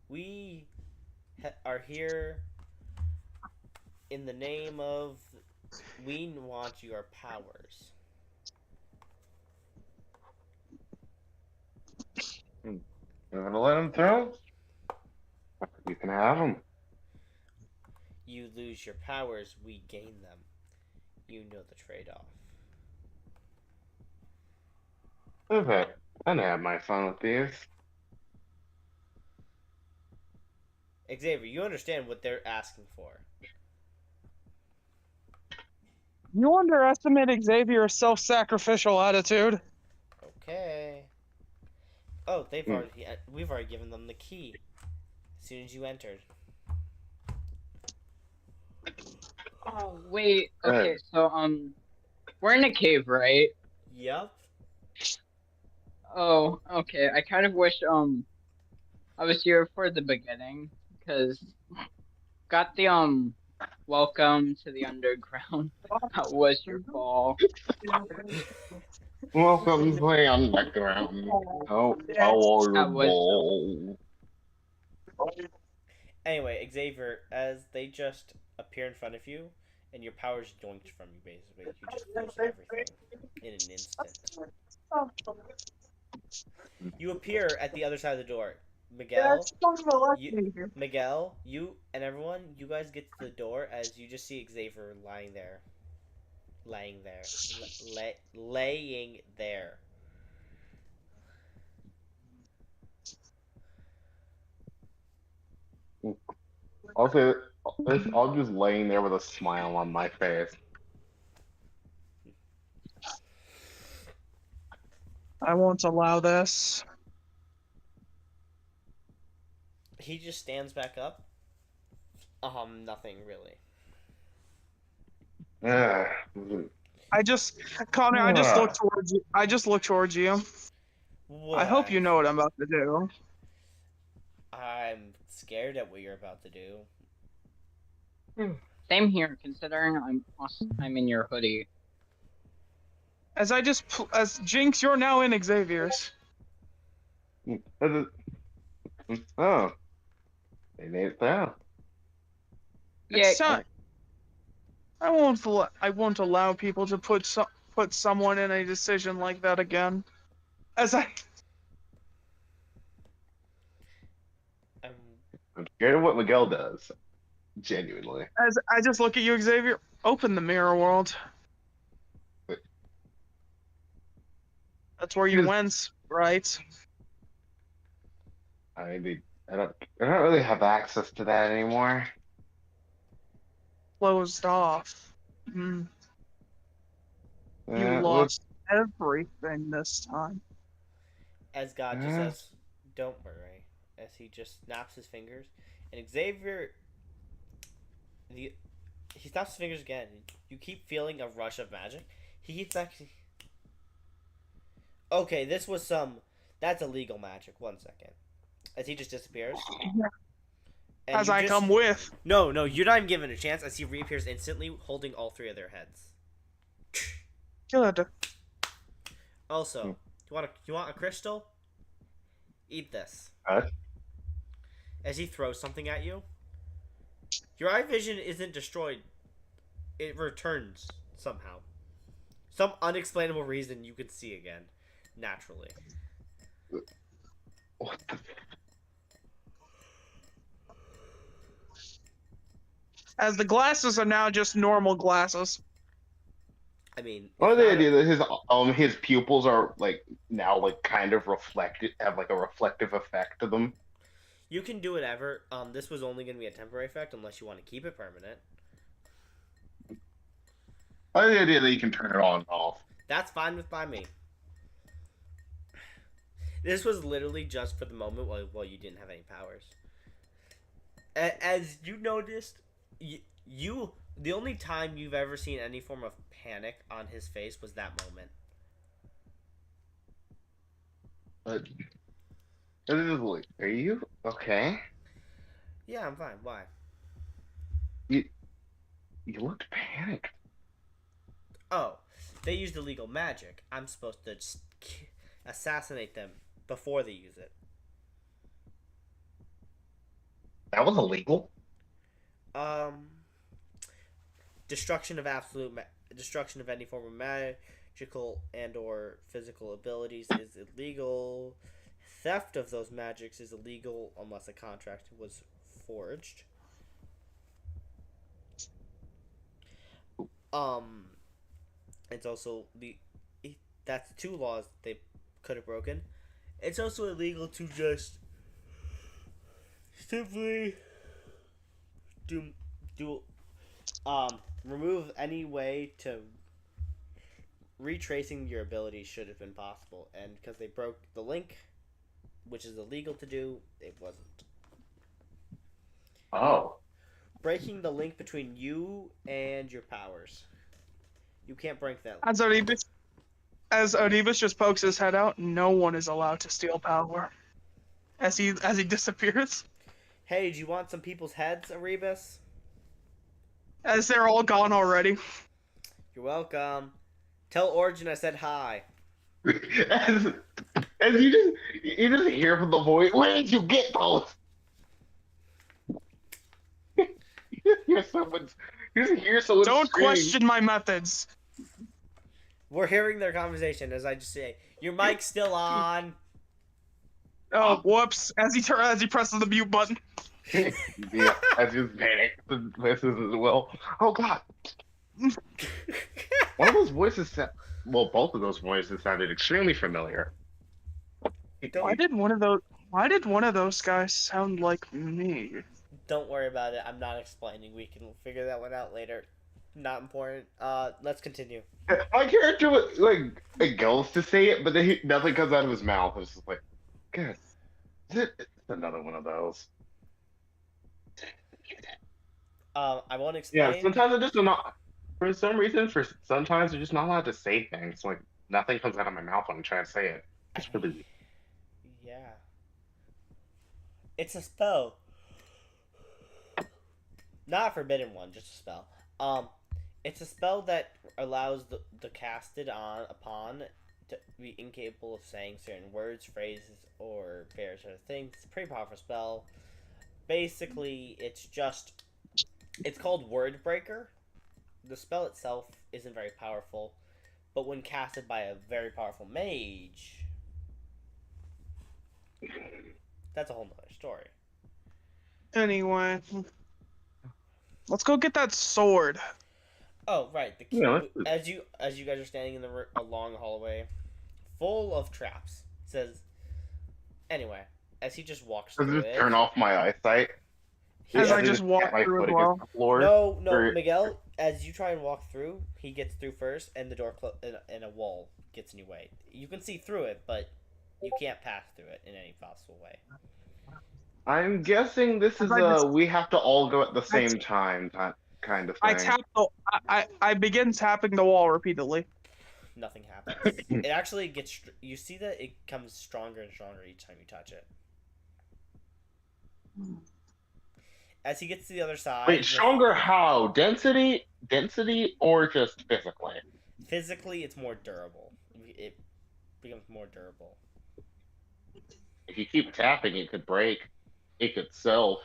we are here in the name of, we want your powers. You're gonna let him through? You can have him. You lose your powers, we gain them. You know the trade-off. Okay. I have my fun with these. Xavier, you understand what they're asking for. You underestimate Xavier's self-sacrificial attitude. Okay. Oh, Hmm. we've already given them the key. As soon as you entered. Oh wait. Hey. Okay, so we're in a cave, right? Yup. Oh, okay. I kind of wish I was here for the beginning because got the welcome to the underground. That was your fall. Welcome to the underground. Oh, how are That was you? Anyway, Xavier, as they just appear in front of you, and your powers yoinked from you, basically, you just lose everything in an instant. You appear at the other side of the door. Miguel, you and everyone, you guys get to the door as you just see Xavier laying there. Laying there. I'll say I'm just laying there with a smile on my face. I won't allow this. He just stands back up. Nothing really. Ah. Connor, I just look Ah. towards you. I just look towards you. I hope What? you know what I'm about to do. I'm scared at what you're about to do. same here. Considering I'm in your hoodie. As Jinx, you're now in Xavier's. Oh, they made it down. Next Yeah. time, I won't allow people to put someone in a decision like that again. As I Um, I'm scared of what Miguel does. Genuinely. as I just look at you, Xavier. Open the mirror world. That's where you Yes. went, right? I don't really have access to that anymore. Closed off. You Well, lost everything this time. as God just says, "Don't worry," as he just snaps his fingers, and Xavier, he snaps his fingers again. You keep feeling a rush of magic. He keeps actually. Okay, this was some. That's illegal magic. 1 second, as he just disappears. And As you I just, come with. No, you're not even given a chance. As he reappears instantly, holding all three of their heads. Good. Also, you want a crystal? Eat this. As he throws something at you, your eye vision isn't destroyed. It returns somehow. Some unexplainable reason you can see again, naturally. what the As the glasses are now just normal glasses. I mean, What the idea that his pupils are like now like kind of reflected, have like a reflective effect to them? you can do whatever. This was only going to be a temporary effect unless you want to keep it permanent. I like the idea that you can turn it on and off. That's fine by me. This was literally just for the moment while you didn't have any powers. As you noticed, you the only time you've ever seen any form of panic on his face was that moment. But are you okay? Yeah, I'm fine. Why? You looked panicked. Oh, they used illegal magic. I'm supposed to just assassinate them before they use it. That was illegal. Destruction of any form of magical and or physical abilities is illegal. theft of those magics is illegal unless a contract was forged. Um, it's also that's two laws they could have broken. It's also illegal to just simply do remove any way to retracing your abilities should have been possible, and because they broke the link, which is illegal to do, it wasn't. Oh. Breaking the link between you and your powers. You can't break that. As Onibus just pokes his head out, no one is allowed to steal power. As he disappears. Hey, do you want some people's heads, Erebus? As they're all gone already. You're welcome. Tell Origin I said hi. as, as you just hear from the voice, where did you get those? You just hear someone Don't screaming. question my methods. We're hearing their conversation as I just say, your mic's still on. Oh, whoops! As he presses the mute button. Yeah, I just panic. This is as well. Oh God! One of those voices, well, both of those voices sounded extremely familiar. Why did one of those guys sound like me? Don't worry about it. I'm not explaining. We can figure that one out later. Not important. Let's continue. My character was like goes to say it, but then nothing comes out of his mouth. It's just like, good. It's another one of those. I won't explain. Yeah, sometimes they're just not. For some reason, sometimes they're just not allowed to say things. Like nothing comes out of my mouth when I'm trying to say it. It's really. Yeah. It's a spell. Not a forbidden one, just a spell. It's a spell that allows the casted upon to be incapable of saying certain words, phrases, or various other things. It's a pretty powerful spell. Basically, it's called Word Breaker. The spell itself isn't very powerful, but when casted by a very powerful mage, that's a whole nother story. Anyway, let's go get that sword. Oh, right. Yeah, as you guys are standing in a long hallway, full of traps. It says, anyway, as he just walks Does through this it. turn off my eyesight? As Yeah, I just walk get my through foot as well. against the floor, No, or- Miguel. As you try and walk through, he gets through first, and the door and a wall gets in your way. You can see through it, but you can't pass through it in any possible way. I'm guessing this is we have to all go at the same time kind of thing. I begin tapping the wall repeatedly. Nothing happens. It actually gets. You see that it comes stronger and stronger each time you touch it. As he gets to the other side. Wait, stronger how? Density, or just physically? Physically, it's more durable. It becomes more durable. If you keep tapping, it could break. It could self.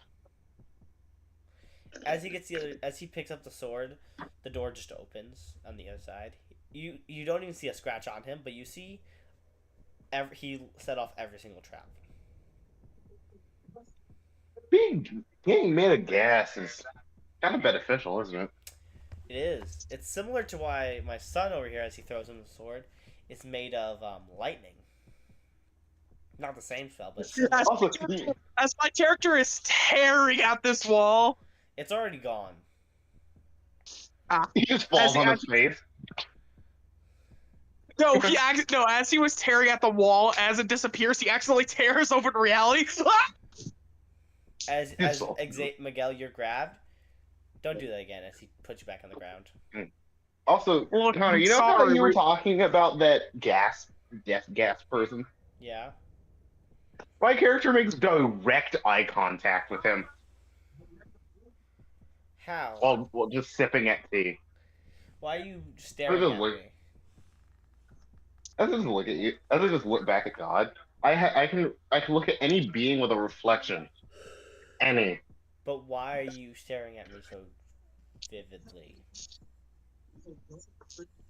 As he picks up the sword, the door just opens on the other side. You don't even see a scratch on him, but you see he set off every single trap. Being made of gas is kind of beneficial, isn't it? It is. It's similar to why my son over here, as he throws him the sword, is made of lightning. Not the same spell, but Also, As my character is tearing at this wall. it's already gone. he just falls on his face. No, as he was tearing at the wall, as it disappears, he accidentally tears over to reality. Ah! As Miguel, you're grabbed. Don't do that again. As he puts you back on the ground. Also, Look, Connor, you know how you were talking about that gas person? Yeah. My character makes direct eye contact with him How? while just sipping at tea. Why are you staring at me? As I just look at you, as I just look back at God, I can look at any being with a reflection. Any. But why are you staring at me so vividly?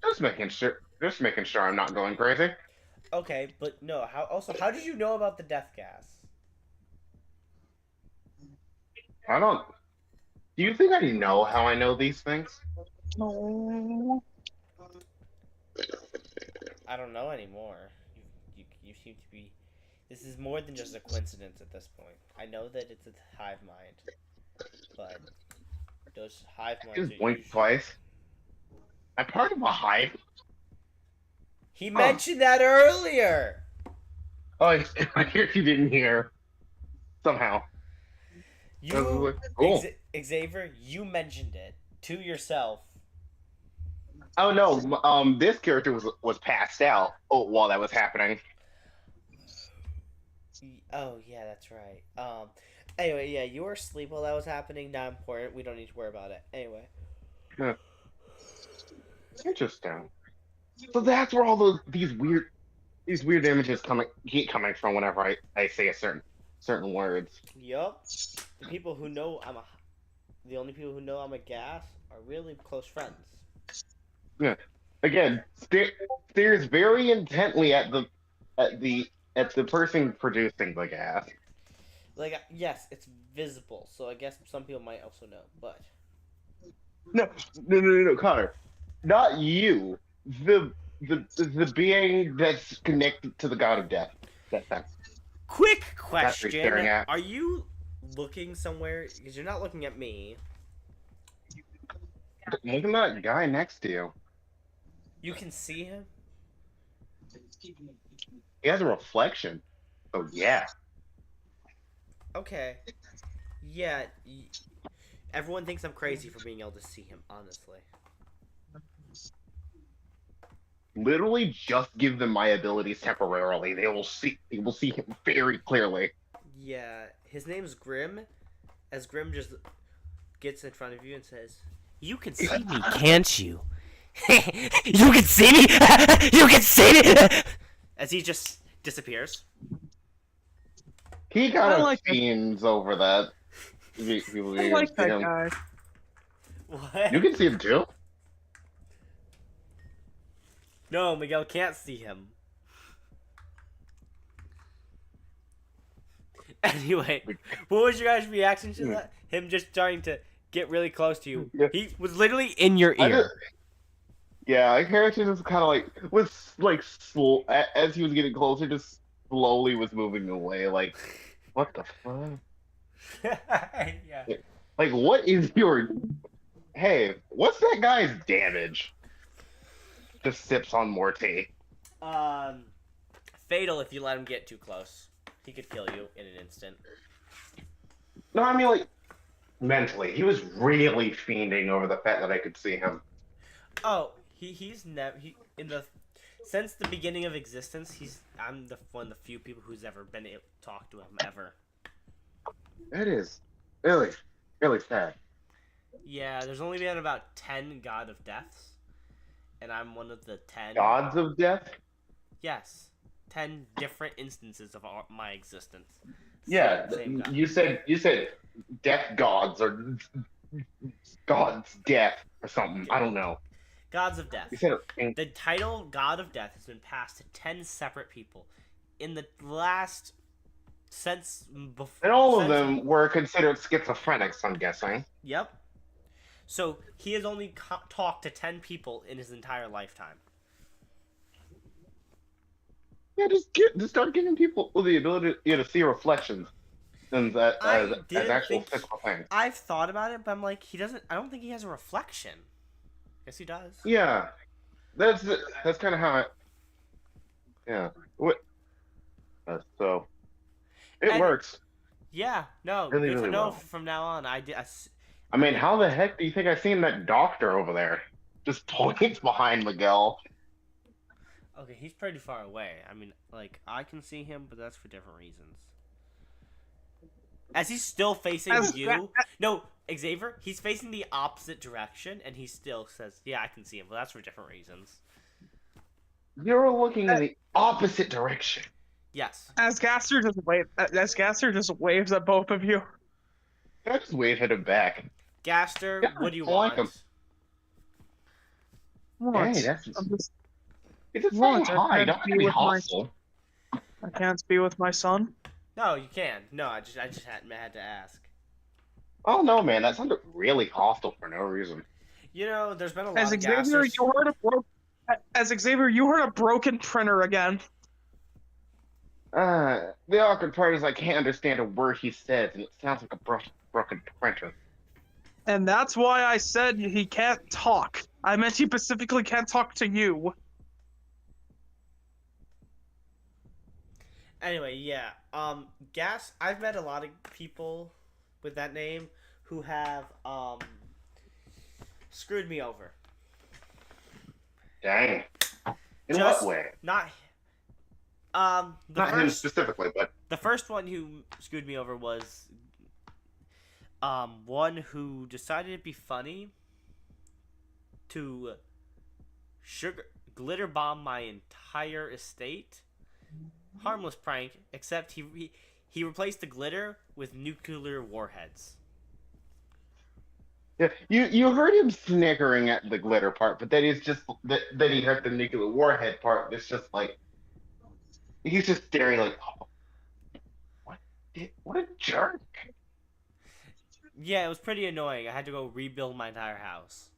Just making sure I'm not going crazy. Okay, but no. How? Also, how did you know about the death gas? I don't. Do you think I know how I know these things? Oh. I don't know anymore. You seem to be. This is more than just a coincidence at this point. I know that it's a hive mind, but those hive minds are Just blinked usually. twice. I'm part of a hive. He mentioned that earlier. Oh, I hear you didn't hear. Somehow. You, Cool. Xavier, you mentioned it to yourself. Oh no, this character was passed out while that was happening. Oh yeah, that's right. Anyway, yeah, you were asleep while that was happening. Not important. We don't need to worry about it. Anyway. Huh. Interesting. So that's where all these weird images keep coming from whenever I say a certain words. Yup. The people who know the only people who know I'm a gas are really close friends. Yeah. Again, stares very intently at the at the person producing the gas. Like, yes, it's visible, so I guess some people might also know, but No, Connor, not you. The being that's connected to the god of death. That's quick what you're staring question: at. are you looking somewhere? Because you're not looking at me. Look at that guy next to you. You can see him. He has a reflection. Oh yeah. Okay. Yeah. Everyone thinks I'm crazy for being able to see him. Honestly. Literally, just give them my abilities temporarily. They will see him very clearly. Yeah. His name's Grim. As Grim just gets in front of you and says, "You can see me, can't you? You can see me. You can see me." As he just disappears. He kind I of like it. fiends over that. I like that guy. What? You can see him too. No, Miguel can't see him. Anyway, what was your guys' reaction to that? Him just starting to get really close to you. Yeah. He was literally in your I ear. just- Yeah, I character just kind of as he was getting closer, just slowly was moving away. Like, what the fuck? Yeah. Like, what is your? Hey, what's that guy's damage? Just sips on more tea. Fatal if you let him get too close. He could kill you in an instant. No, I mean like mentally, he was really fiending over the fact that I could see him. Oh, he's never in the since the beginning of existence. I'm one of the few people who's ever been able to talk to him ever. That is really, really sad. Yeah, there's only been about 10 God of Deaths, and I'm one of the 10. Gods of death. Yes, 10 different instances of my existence. Yeah, Same God. you said death gods or gods death or something. I don't know. Gods of Death. You said it. The title God of Death has been passed to 10 separate people in the last since before. And all of them were considered schizophrenics, I'm guessing. Yep. So he has only talked to 10 people in his entire lifetime. Yeah, just start giving people the ability to see reflections as actual physical things. I've thought about it, but I'm like, I don't think he has a reflection. Yes, he does. Yeah, that's kind of how yeah. So it works. Yeah, no, Really, good to really know well. from now on. I mean, how the heck do you think I seen that doctor over there? Just points behind Miguel. Okay, he's pretty far away. I mean, like, I can see him, but that's for different reasons. As he's still facing you... No, Xavier, he's facing the opposite direction, and he still says, yeah, I can see him, but that's for different reasons. You're looking in the opposite direction. Yes. As Gaster just waves at both of you. I just wave at him back. Gaster, Yeah, what do you I like want? him. Hey, that's I'm just He's just saying What? hi. Don't have to be hostile. I can't be with my son. No, you can. No, I just had to ask. Oh no, man, that sounded really hostile for no reason. You know, there's been a lot As of Xavier, gassers. you heard a broken printer again. The awkward part is I can't understand a word he says, and it sounds like a broken printer. And that's why I said he can't talk. I meant he specifically can't talk to you. Anyway, yeah. Gas. I've met a lot of people with that name who have screwed me over. Dang. In Just what way? Not. Not him specifically, but the first one who screwed me over was one who decided it'd be funny to glitter bomb my entire estate. Harmless prank, except he replaced the glitter with nuclear warheads. yeah, you heard him snickering at the glitter part, but then he's just then he heard the nuclear warhead part. It's just like he's just staring like, oh, what a jerk. Yeah, it was pretty annoying. I had to go rebuild my entire house.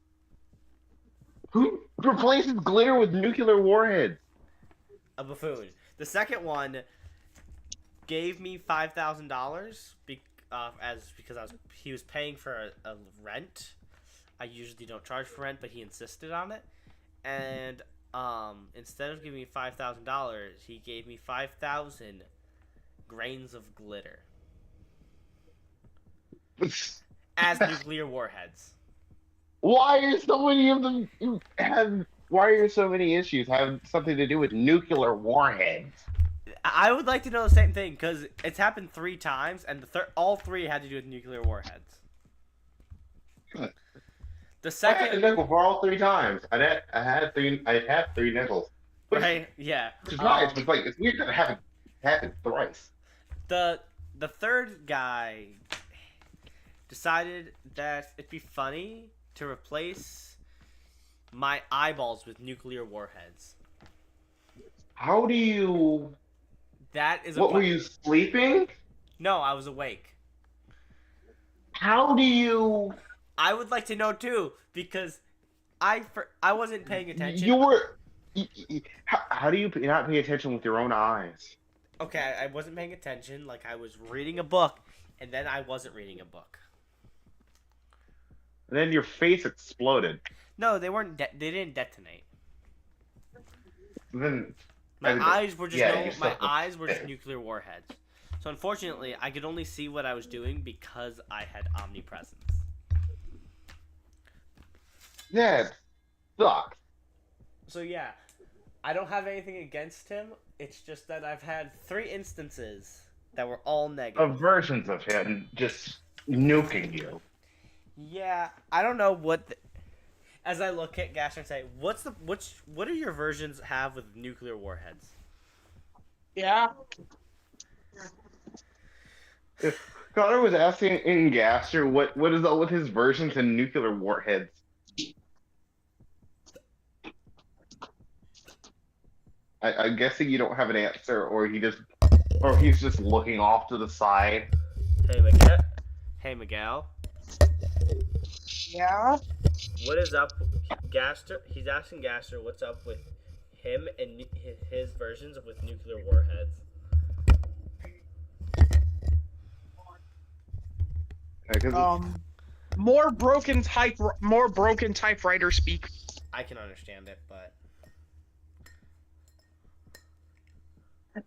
Who replaces glitter with nuclear warheads? A buffoon. The second one gave me $5,000 because he was paying for a rent. I usually don't charge for rent, but he insisted on it. And instead of giving me $5,000, he gave me 5,000 grains of glitter as nuclear warheads. Why are so many of them Why are so many issues have something to do with nuclear warheads? I would like to know the same thing because it's happened 3 times, and all 3 had to do with nuclear warheads. Good. The I had a second, nickel for all 3 times. I had 3 nickels. right? Yeah. Which is nice, but it's weird that it happened thrice. The third guy decided that it'd be funny to replace my eyeballs with nuclear warheads. How do you? That is What were you sleeping? No, I was awake. How do you? I would like to know too because I wasn't paying attention. You were. How do you not pay attention with your own eyes? Okay, I wasn't paying attention. Like I was reading a book, and then I wasn't reading a book. And then your face exploded. No, they weren't. They didn't detonate. Then My eyes were just yeah, eyes were just nuclear warheads. So unfortunately, I could only see what I was doing because I had omnipresence. Yeah, it sucks. So yeah, I don't have anything against him. It's just that I've had 3 instances that were all negative. Of versions of him just nuking you. Yeah, I don't know what. As I look at Gaster and say, what do your versions have with nuclear warheads? Yeah. If Connor was asking in Gaster what is up with his versions and nuclear warheads. I'm guessing you don't have an answer, or he's just looking off to the side. Hey Miguel. Yeah. What is up, Gaster? He's asking Gaster what's up with him and his versions with nuclear warheads. More broken typewriter speak. I can understand it, but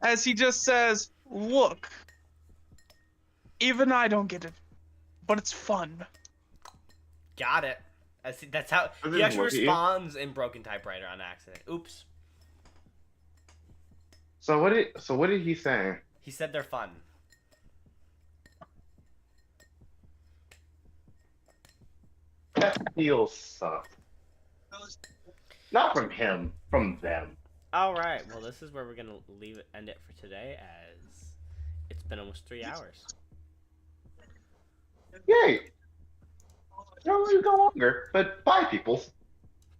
As he just says, "Look, even I don't get it, but it's fun." got it. That's how he actually responds in broken typewriter on accident. Oops. So what did he say? He said they're fun. That feels suck. Not from him, from them. All right. Well, this is where we're gonna end it for today, as it's been almost 3 hours. Yay! No, we go longer, but bye, peoples.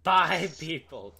Bye, peoples.